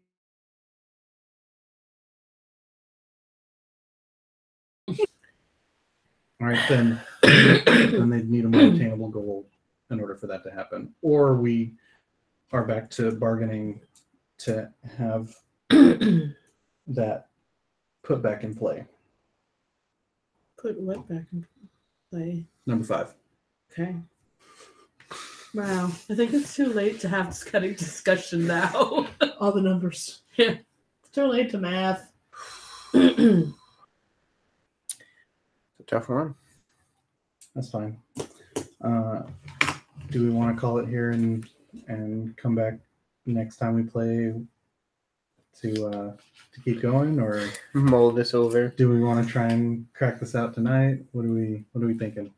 All right, then they'd need a more attainable goal in order for that to happen. Or we are back to bargaining to have that put back in play. Put what back in play? Number 5. Okay. Wow. I think it's too late to have this kind of discussion now. All the numbers. Yeah. It's too late to math. It's a tough one. That's fine. Do we want to call it here and come back next time we play to keep going, or Mull this over. do we want to try and crack this out tonight? What are we thinking?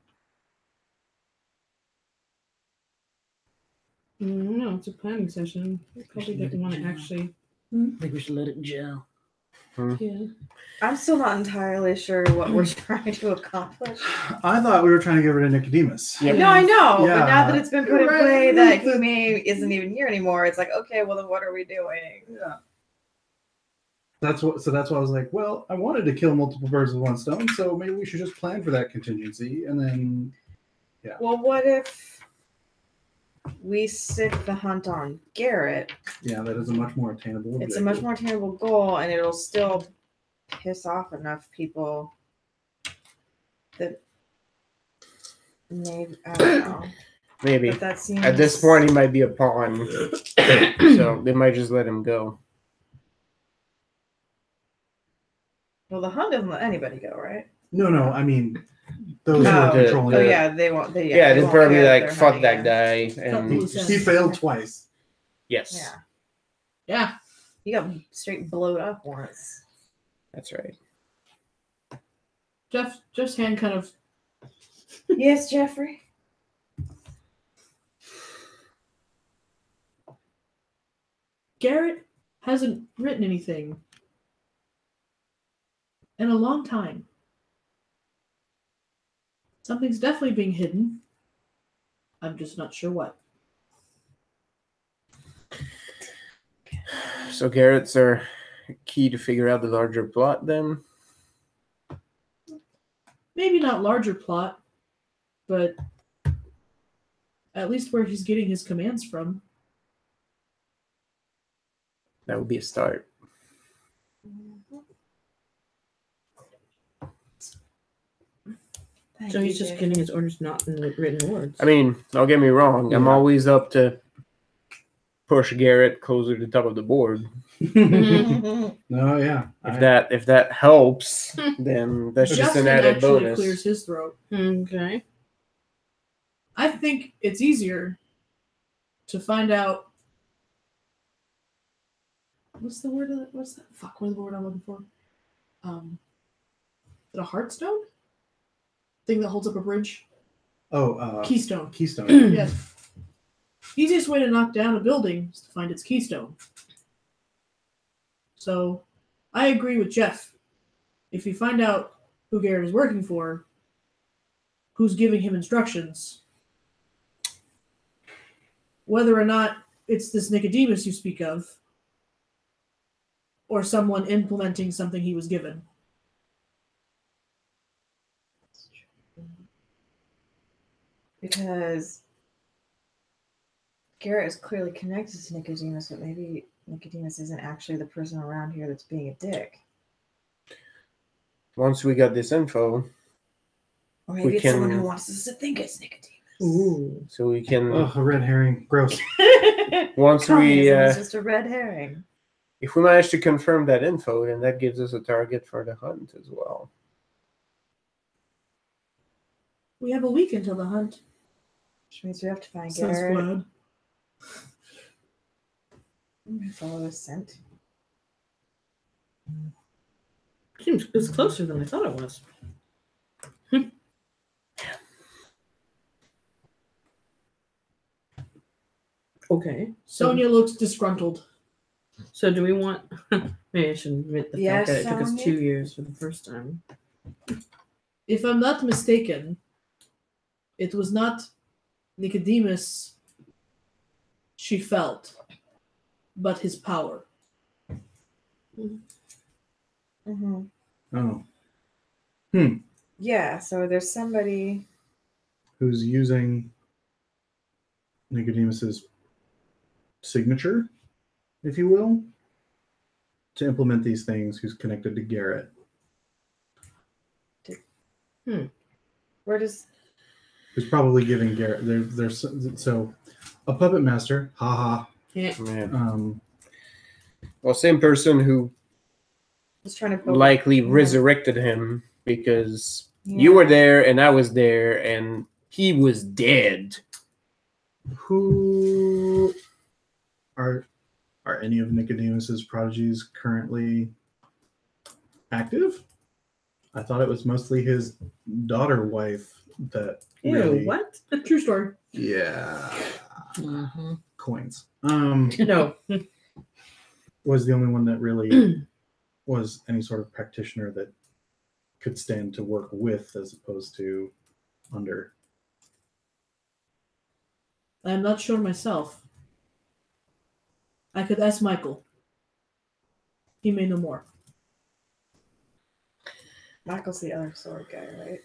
No, it's a planning session. We probably didn't want to actually. I think we should let it gel. Yeah. I'm still not entirely sure what we're trying to accomplish. I thought we were trying to get rid of Nicodemus. Yep. No, I know, Yeah. but now that it's been put in Right. play that he isn't even here anymore, it's like, okay, well then what are we doing? Yeah. That's why I was like, well, I wanted to kill multiple birds with one stone, so maybe we should just plan for that contingency and then Well, what if we stick the hunt on Garrett? Yeah, that is a much more attainable. It's a much more attainable goal, and it'll still piss off enough people that maybe I don't know. Maybe. But that seems At this point, he might be a pawn, so they might just let him go. Well, the hunt doesn't let anybody go, right? No, I mean those who are The- controlling. Oh it. yeah, they won't. Yeah, they they'll won't probably care if like they're fuck hunting that him. guy, and Loose He ends. failed twice. yes, Yeah, Yeah. he got straight blowed up once. that's right. Jeff's hand kind of Yes, Jeffrey. Garrett hasn't written anything in a long time. Something's definitely being hidden. I'm just not sure what. So Garrett's our key to figure out the larger plot, then. Maybe not larger plot, but at least where he's getting his commands from. That would be a start. Thank So you, he's just Jeffrey. getting his orders not in written words. I mean, don't get me wrong. I'm Yeah. always up to push Garrett closer to the top of the board. No, yeah. If that helps, then that's just Justin an added actually bonus. clears his throat. Okay. I think it's easier to find out. What's the word? What's that? Fuck, what is the word I'm looking for? Is it a heartstone? Thing that holds up a bridge? Keystone. Keystone. Yes. Easiest way to knock down a building is to find its keystone. So, I agree with Jeff. If you find out who Garrett is working for, who's giving him instructions, whether or not it's this Nicodemus you speak of, or someone implementing something he was given. Because Garrett is clearly connected to Nicodemus, but maybe Nicodemus isn't actually the person around here that's being a dick. Once we got this info, Or maybe We it's someone can- who wants us to think it's Nicodemus. Ooh. so we can. Oh, a red herring. Gross. Once we, Communism is just a red herring. if we manage to confirm that info, then that gives us a target for the hunt as well. We have a week until the hunt. Which means we have to find Sounds Garrett. glad. I'm gonna follow his scent. Seems it's closer than I thought it was. Okay. Sonia looks disgruntled. So do we want? Maybe I should admit the Yes, fact that it took us Sonia? 2 years for the first time. If I'm not mistaken, it was not Nicodemus she felt, but his power. Mm-hmm. Oh, Yeah, so there's somebody. who's using Nicodemus's signature, if you will, to implement these things. Who's connected to Garrett? Where does. Who's probably giving Garrett? There's so a puppet master. Haha. Yeah. Yeah. Well, same person who He's trying to build. likely Yeah. resurrected him because Yeah. you were there and I was there and he was dead. Who are any of Nicodemus's prodigies currently active? I thought it was mostly his daughter wife that Ew, really. what? True story. Yeah. Mm-hmm. Coins. No. Was the only one that really was any sort of practitioner that could stand to work with as opposed to under. I'm not sure myself. I could ask Michael. He may know more. Michael's the other sword guy, right?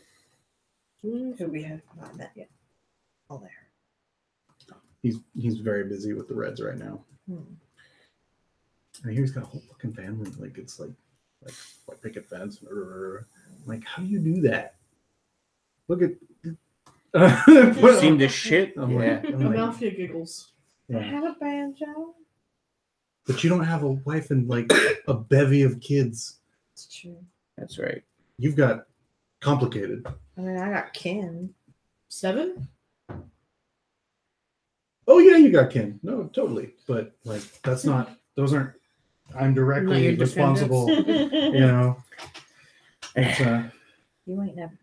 Who we have not met yet. all there. He's very busy with the Reds right now. I hear he's got a whole fucking family. Like it's like picket fence. Like, how do you do that? Look at. You seen this shit? I'm Yeah. like, I'm like, Mafia giggles. I yeah. have a banjo. But you don't have a wife and like a bevy of kids. It's true. That's right. You've got complicated. I mean, I got kin. 7? Oh yeah, you got kin. No, totally. But like, that's not. Those aren't. I'm directly Not your responsible. You know. It's, You ain't never.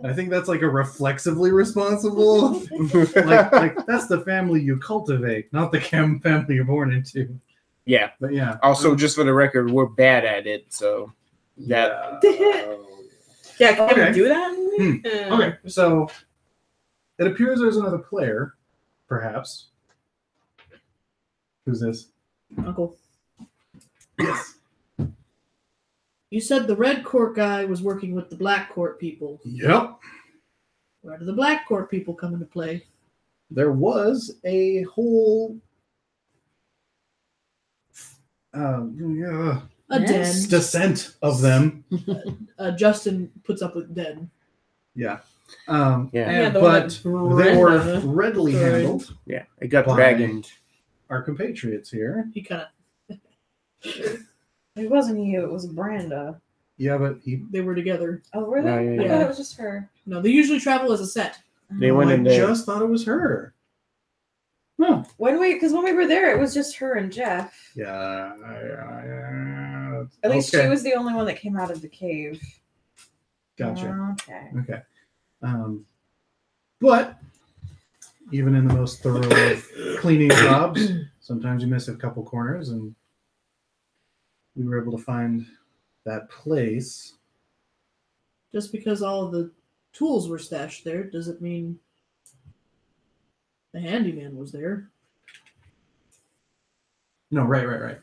I think that's like a reflexively responsible. like that's the family you cultivate, not the family you're born into. Yeah. But yeah. Also, just for the record, we're bad at it, so that. Yeah, can Okay. we do that? Okay, so it appears there's another player, perhaps. Who's this? Uncle. Yes. You said the red court guy was working with the black court people. Yep. Where do the black court people come into play? There was a whole A Yes. den. descent of them. Justin puts up with den. Yeah. Yeah. Yeah, the one But that they were Brenda readily destroyed. handled. Yeah, it got Bye. dragoned. Our compatriots here. He kind of. It wasn't you. It was Branda. Yeah, but They were together. Oh, were they? Yeah, yeah, I yeah. thought it was just her. No, they usually travel as a set. They went I in there. just thought it was her. No. When we were there, it was just her and Jeff. Yeah. At least okay. she was the only one that came out of the cave. Gotcha. Okay. Okay. But even in the most thorough of cleaning jobs, sometimes you miss a couple corners, and we were able to find that place. Just because all of the tools were stashed there doesn't mean the handyman was there. No, right.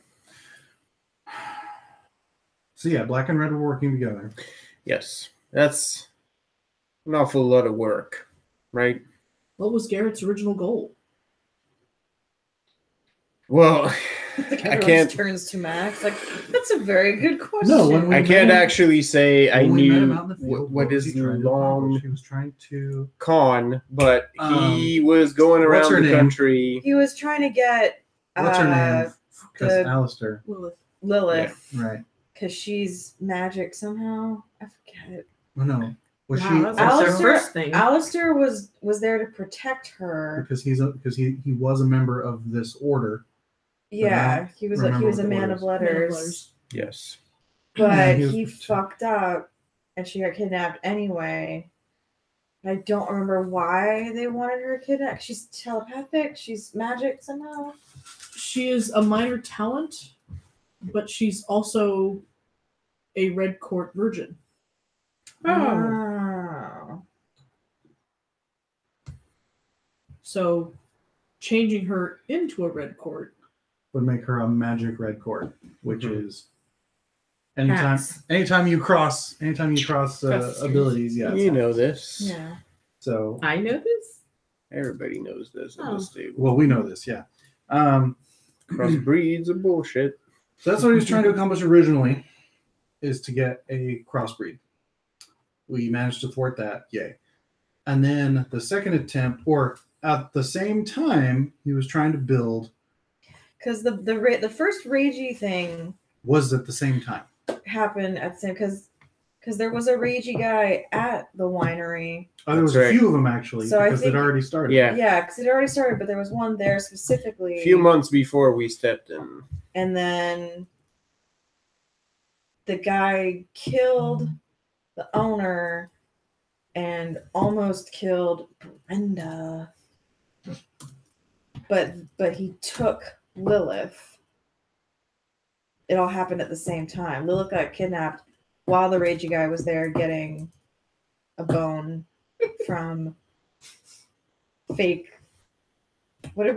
So yeah, black and red were working together. Yes, that's an awful lot of work, right? What was Garrett's original goal? Well, Like I everyone can't. just turns to Max. Like, that's a very good question. No, when we I can't met- actually say I when we met him knew out in the field, what was is he trying to long accomplish? He was trying to. con, but he was going what's around her the name? country. He was trying to get What's her name? Because the- Alistair. Lilith. Lilith Right. because she's magic somehow. I forget. Oh no. Was Wow, she? that's like their Alistair- first thing. Alistair was there to protect her. Because he was a member of this order. Yeah, he was a remember man what of it letters. Yes. But he was- he fucked up and she got kidnapped anyway. I don't remember why they wanted her kidnapped. She's telepathic. She's magic somehow. She is a minor talent, but she's also a red court virgin. Oh. So changing her into a red court would make her a magic red court, which Mhm. is anytime you cross Cross the abilities. Yeah. You know this. Yeah. So I know this. Everybody knows this in Oh. this table. well, we know this. Yeah. Crossbreeds are bullshit. So that's what he was trying to accomplish originally, is to get a crossbreed. We managed to thwart that, yay. And then the second attempt, or at the same time, he was trying to build, Because the first ragey thing was at the same time. happened at the same because there was a ragey guy at the winery. There was That's a right. few of them actually, So I because it think- already started. Yeah. Yeah, because it already started, but there was one there specifically. A few months before we stepped in. And then the guy killed the owner and almost killed Brenda. But he took Lilith. It all happened at the same time. Lilith got kidnapped while the ragey guy was there getting a bone from fake. What did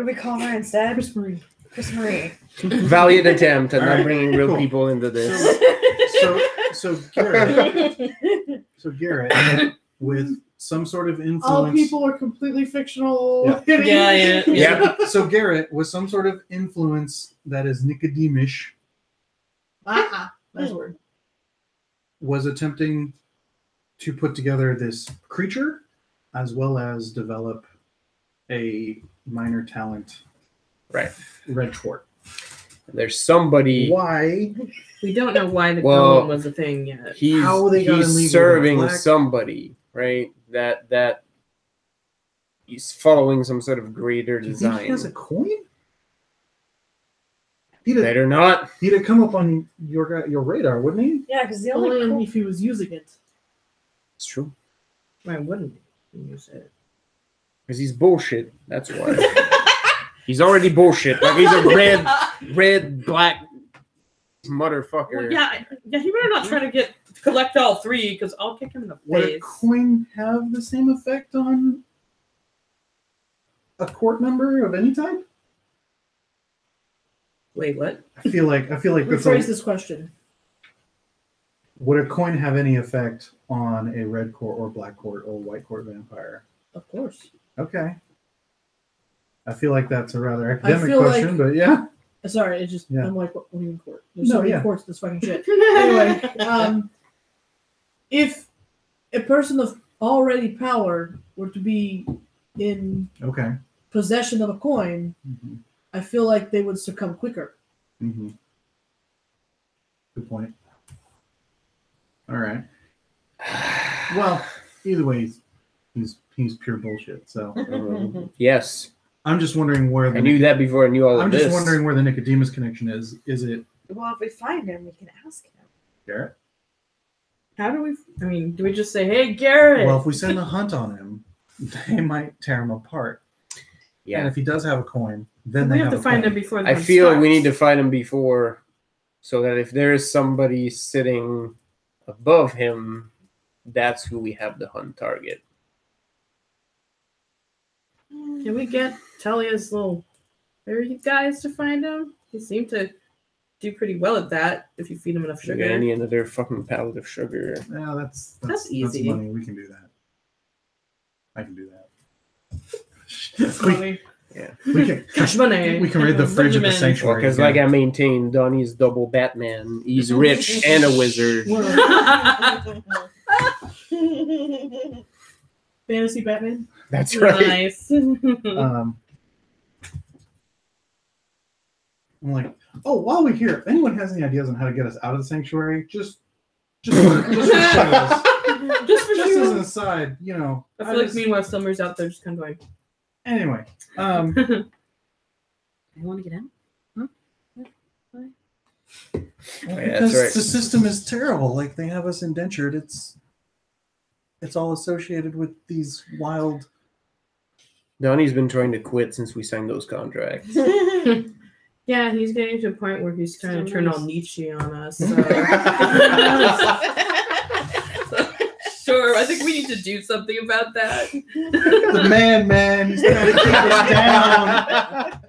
we call her instead? Chris Marie. Chris Marie. Valiant attempt at All not right, bringing real cool. people into this. So Garrett, with some sort of influence. All people are completely fictional. Yeah. Yeah. So Garrett, with some sort of influence that is Nicodemish, Nice word. was attempting to put together this creature as well as develop a minor talent Right. red court. There's somebody. Why? We don't know why the Well, clone was a thing yet. He's How they got in league with serving black- somebody, right? That he's following some sort of greater Do you think he design. has a coin? He'd Better not. have come up on your radar, wouldn't he? Yeah, because the Only only if he was using it. It's true. Why wouldn't he use it? Because he's bullshit. That's why. He's already bullshit. Like he's a red, black motherfucker. Well, yeah, he better not try to collect all three because I'll kick him in the Would a face. coin have the same effect on a court member of any type? Wait, what? I feel like that's Rephrase this question. would a coin have any effect on a red court or black court or white court vampire? Of course. Okay. I feel like that's a rather academic feel question, but yeah. Sorry, it just Yeah. I'm like, what do you mean court? There's No, so many yeah. courts in this fucking shit. Anyway, if a person of already power were to be in Okay. possession of a coin, Mm-hmm. I feel like they would succumb quicker. Mm-hmm. Good point. All right. Well, either way, he's pure bullshit. So Yes. I'm just wondering where I knew that before I knew all I'm of this. just wondering where the Nicodemus connection is. Is it well, if we find him, we can ask him. Garrett? How do we? I mean, do we just say, "Hey, Garrett"? Well, if we send a hunt on him, they might tear him apart. Yeah. And if he does have a coin, then we they have to a find coin. him before. The I hunt feel like we need starts. to find him before, so that if there is somebody sitting above him, that's who we have the hunt target. Can we get Talia's little fairy guys to find him? He seemed to do pretty well at that if you feed him enough Sugar. sugar. Any another fucking pallet of sugar. Yeah, that's easy. That's money. We can do that. I can do that. Money. we can Cash money. we can raid the fridge of the Benjamin. sanctuary. Because, like I maintain, Donnie's double Batman. He's rich and a wizard. Fantasy Batman. That's right. Nice. I'm like, oh, while we're here, if anyone has any ideas on how to get us out of the sanctuary, just for shows. Just for Just as an sure. aside, you know. I feel like meanwhile Summer's out there just kind of going. Anyway, I want to get out. because right. the system is terrible. Like they have us indentured. It's all associated with these wild. Donnie's been trying to quit since we signed those contracts. Yeah, he's getting to a point where he's trying to turn all Nietzsche on us. So. Sure, I think we need to do something about that. The man, he's trying to keep us down.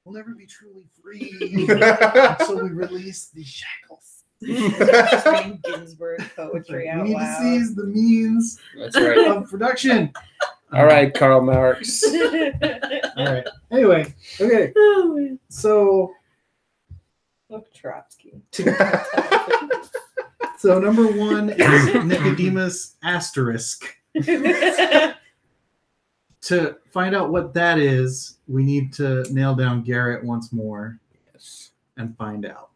We'll never be truly free until we release these shackles. Just reading Ginsberg poetry We out need to loud. seize the means That's right. of production. All right, Karl Marx. All right. Anyway, okay. Oh, man. So, Look, Trotsky. so number one is Nicodemus asterisk. To find out what that is, we need to nail down Garrett once more Yes. and find out.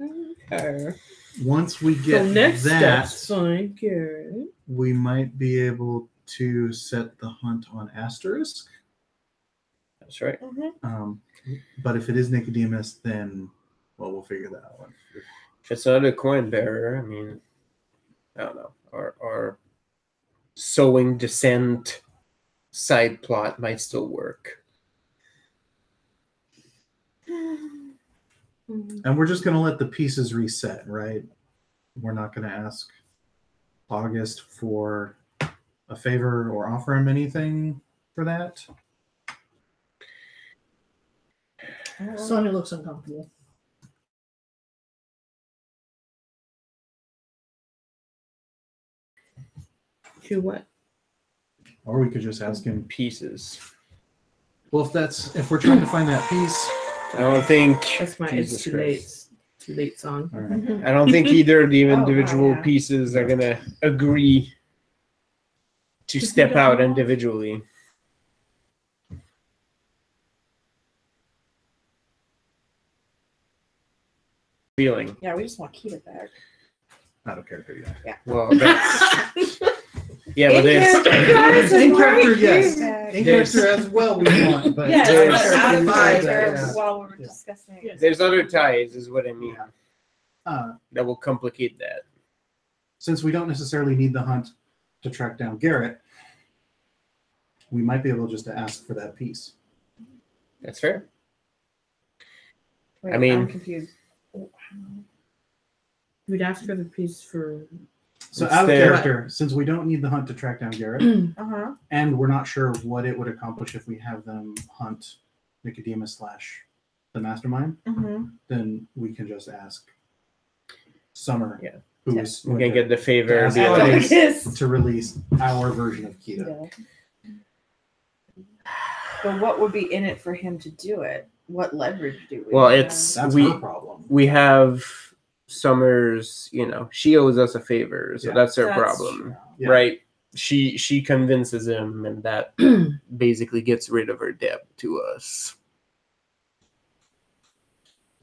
Okay. Once we get So next that, step's fine, Garrett. we might be able to set the hunt on asterisk. That's right. But if it is Nicodemus, then well, we'll figure that out. If it's not a coin bearer, I mean, I don't know. Our sowing descent side plot might still work. And we're just gonna let the pieces reset, right? We're not gonna ask August for a favor or offer him anything for that. Sonya looks uncomfortable. To what? Or we could just ask him. Pieces. Well, if we're trying to find that piece, I don't think. That's my Jesus It's Too Christ. Late. Too Late song. all right. I don't think either of the individual yeah. pieces are gonna agree to step out individually. Feeling. Yeah, we just want Kita back. Out of character, yeah. Well, that's, yeah, but there's In character, yes. Back. In There's- character as well, we want, but Yes, There's- but out of There's- character yeah. while we're Yeah. discussing. there's other ties, is what I mean, Yeah. that will complicate that. Since we don't necessarily need the hunt to track down Garrett, we might be able just to ask for that piece. That's fair. Wait, I mean- I'm confused. We'd ask for the piece for. So It's out of there. character, since we don't need the hunt to track down Garrett, Uh-huh. and we're not sure what it would accomplish if we have them hunt Nicodemus / the mastermind, Mm-hmm. then we can just ask Summer, Yeah. who's We can get the favor. Ask be for like, it to release our version of Kita. But what would be in it for him to do it? What leverage do we well, have? it's That's we her problem. we have Summers. You know, she owes us a favor, so Yeah. that's her That's problem, Yeah. right? She convinces him, and that basically gets rid of her debt to us.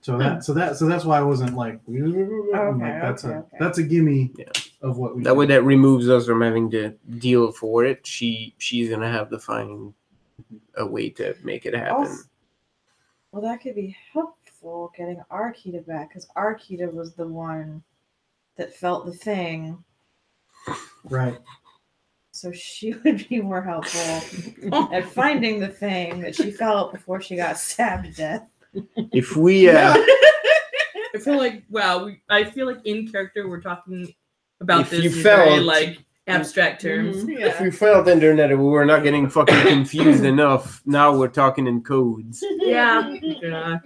So that's why I wasn't like, I'm like, Okay. that's a gimme Yeah. of what we That way, that removes us from having to deal for it. She's gonna have to find a way to make it happen. Also- well, that could be helpful getting our Kita back because our Kita was the one that felt the thing. right. So she would be more helpful at finding the thing that she felt before she got stabbed to death. If we, I feel like I feel like in character we're talking about If this you in very felt- like abstract terms. if we felt internet, we were not getting fucking confused enough. Now we're talking in codes. Yeah. Yeah.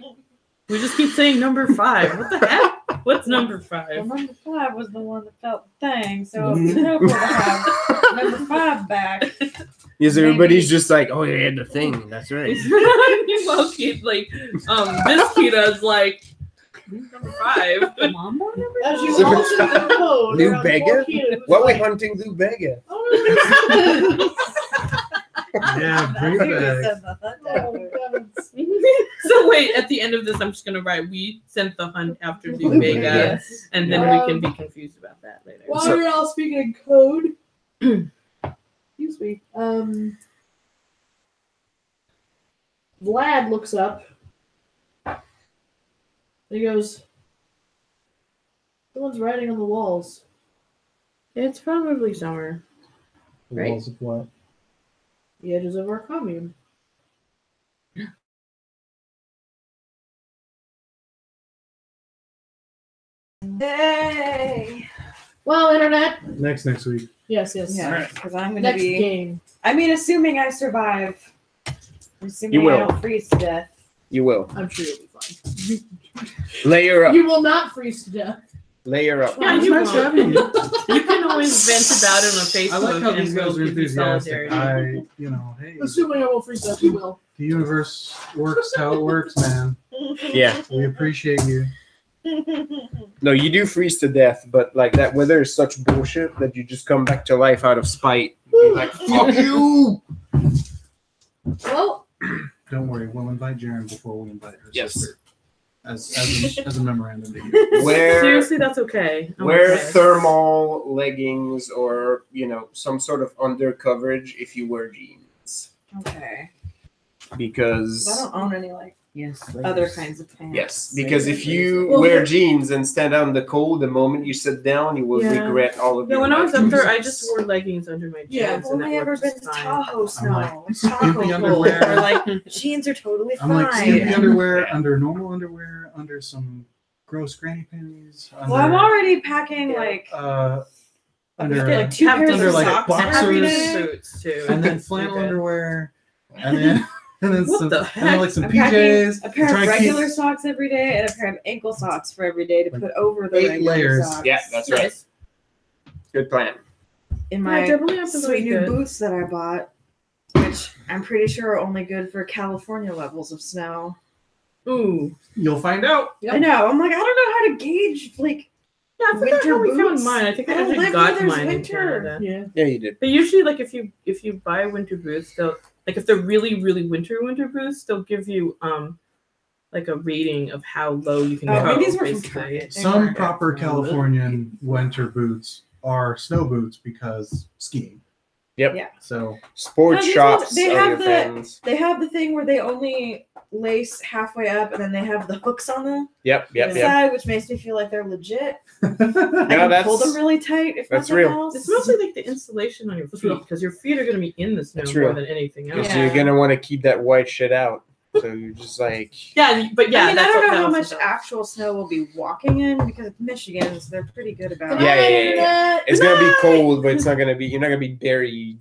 We just keep saying number 5. What the heck? What's number 5? Well, number 5 was the one that felt the thing, so it's helpful to have number 5 back. Yes, everybody's just like, oh yeah, the thing. That's right. Well, Keith, like, this Kita's like, who's number 5? Mom or number? As you So- all to the code, Lou around Bega? 4 kilos, Why are we like, hunting Lou Bega? oh, Yeah, bring That's it who back. said the hunt oh, after. So wait, at the end of this, I'm just gonna write, we sent the hunt after Lou Vega, Yes. and then we can be confused about that later. While So- you're all speaking in code, excuse me. Vlad looks up. And he goes, "Someone's writing on the walls." It's probably summer. Right. Walls of what? The edges of our commune. Yay! Well, internet. Next week. Yes, yes. Yeah, because I'm gonna Next be. game. I mean, assuming I survive. Assuming You will. I don't freeze to death. You will I'm sure you'll be fine. layer up, You will not freeze to death. layer up. Yeah, It's you nice won't. having you. You can always vent about it on Facebook I like how and these guys we'll are give you enthusiastic. solidarity. Hey, Assuming I won't freeze to death, you will. the universe works how it works, man. Yeah, We appreciate you. no, you do freeze to death, but like that weather is such bullshit that you just come back to life out of spite. You're like, fuck you. Well, Don't worry, we'll invite Jaren before we invite her Yes. sister. As a memorandum to you. Wear Seriously, that's okay. I'm wear okay. thermal leggings or some sort of under coverage if you wear jeans, Okay. because I don't own any like Yes. other kinds of pants. yes, because if you Well, wear yeah. jeans and stand out in the cold, the moment you sit down, you will Yeah. regret all of Yeah, your when I was up life there, I choices. just wore leggings under my jeans. Yeah, I've only and that ever worked been just to fine. Tahoe snow. like, Tahoe skimpy cold. underwear. Or like jeans are totally I'm fine. like skimpy underwear Yeah. under normal underwear, under some gross granny panties. Under, Well, I'm already packing like under like 2 pairs under, of like, socks boxers. every day. Boots too. and then flannel Okay. underwear, and then What some, the and then like some I'm packing PJs. a pair Try of and keep regular socks every day and a pair of ankle socks for every day to Like put over the 8 regular layers. socks. Yeah, that's right. Nice. Good plan. in my Dribbling up is sweet new good. boots that I bought, which I'm pretty sure are only good for California levels of snow. Ooh. You'll find out. Yep. I know. I'm like, I don't know how to gauge like. Yeah, I forgot Winter how we found boots? mine. I think I I don't actually live got where there's mine winter. in Canada. Yeah. Yeah, you did. But usually, like if you buy winter boots, they'll like if they're really winter boots, they'll give you like a rating of how low you can Oh, go. these were from basically. Target. Some proper Californian winter boots are snow boots because skiing. Yep. Yeah. So Sports No, these shops ones, they are have your the- friends. They have the thing where they only lace halfway up, and then they have the hooks on the Yep. side, which makes me feel like they're legit. I Yeah, can pull them that's really tight if that's nothing real. else. It's mostly like the insulation on your feet because your feet are going to be in the snow That's more real. than anything else. because Yeah. you're gonna want to keep that white shit out. So you're just like, Yeah, but yeah, I mean, I that's don't what know how that much also does. actual snow we'll be walking in because it's Michigan, so they're pretty good about Come it. Yeah, on, yeah, yeah, Internet. it's gonna be cold, but it's not gonna be. You're not gonna be buried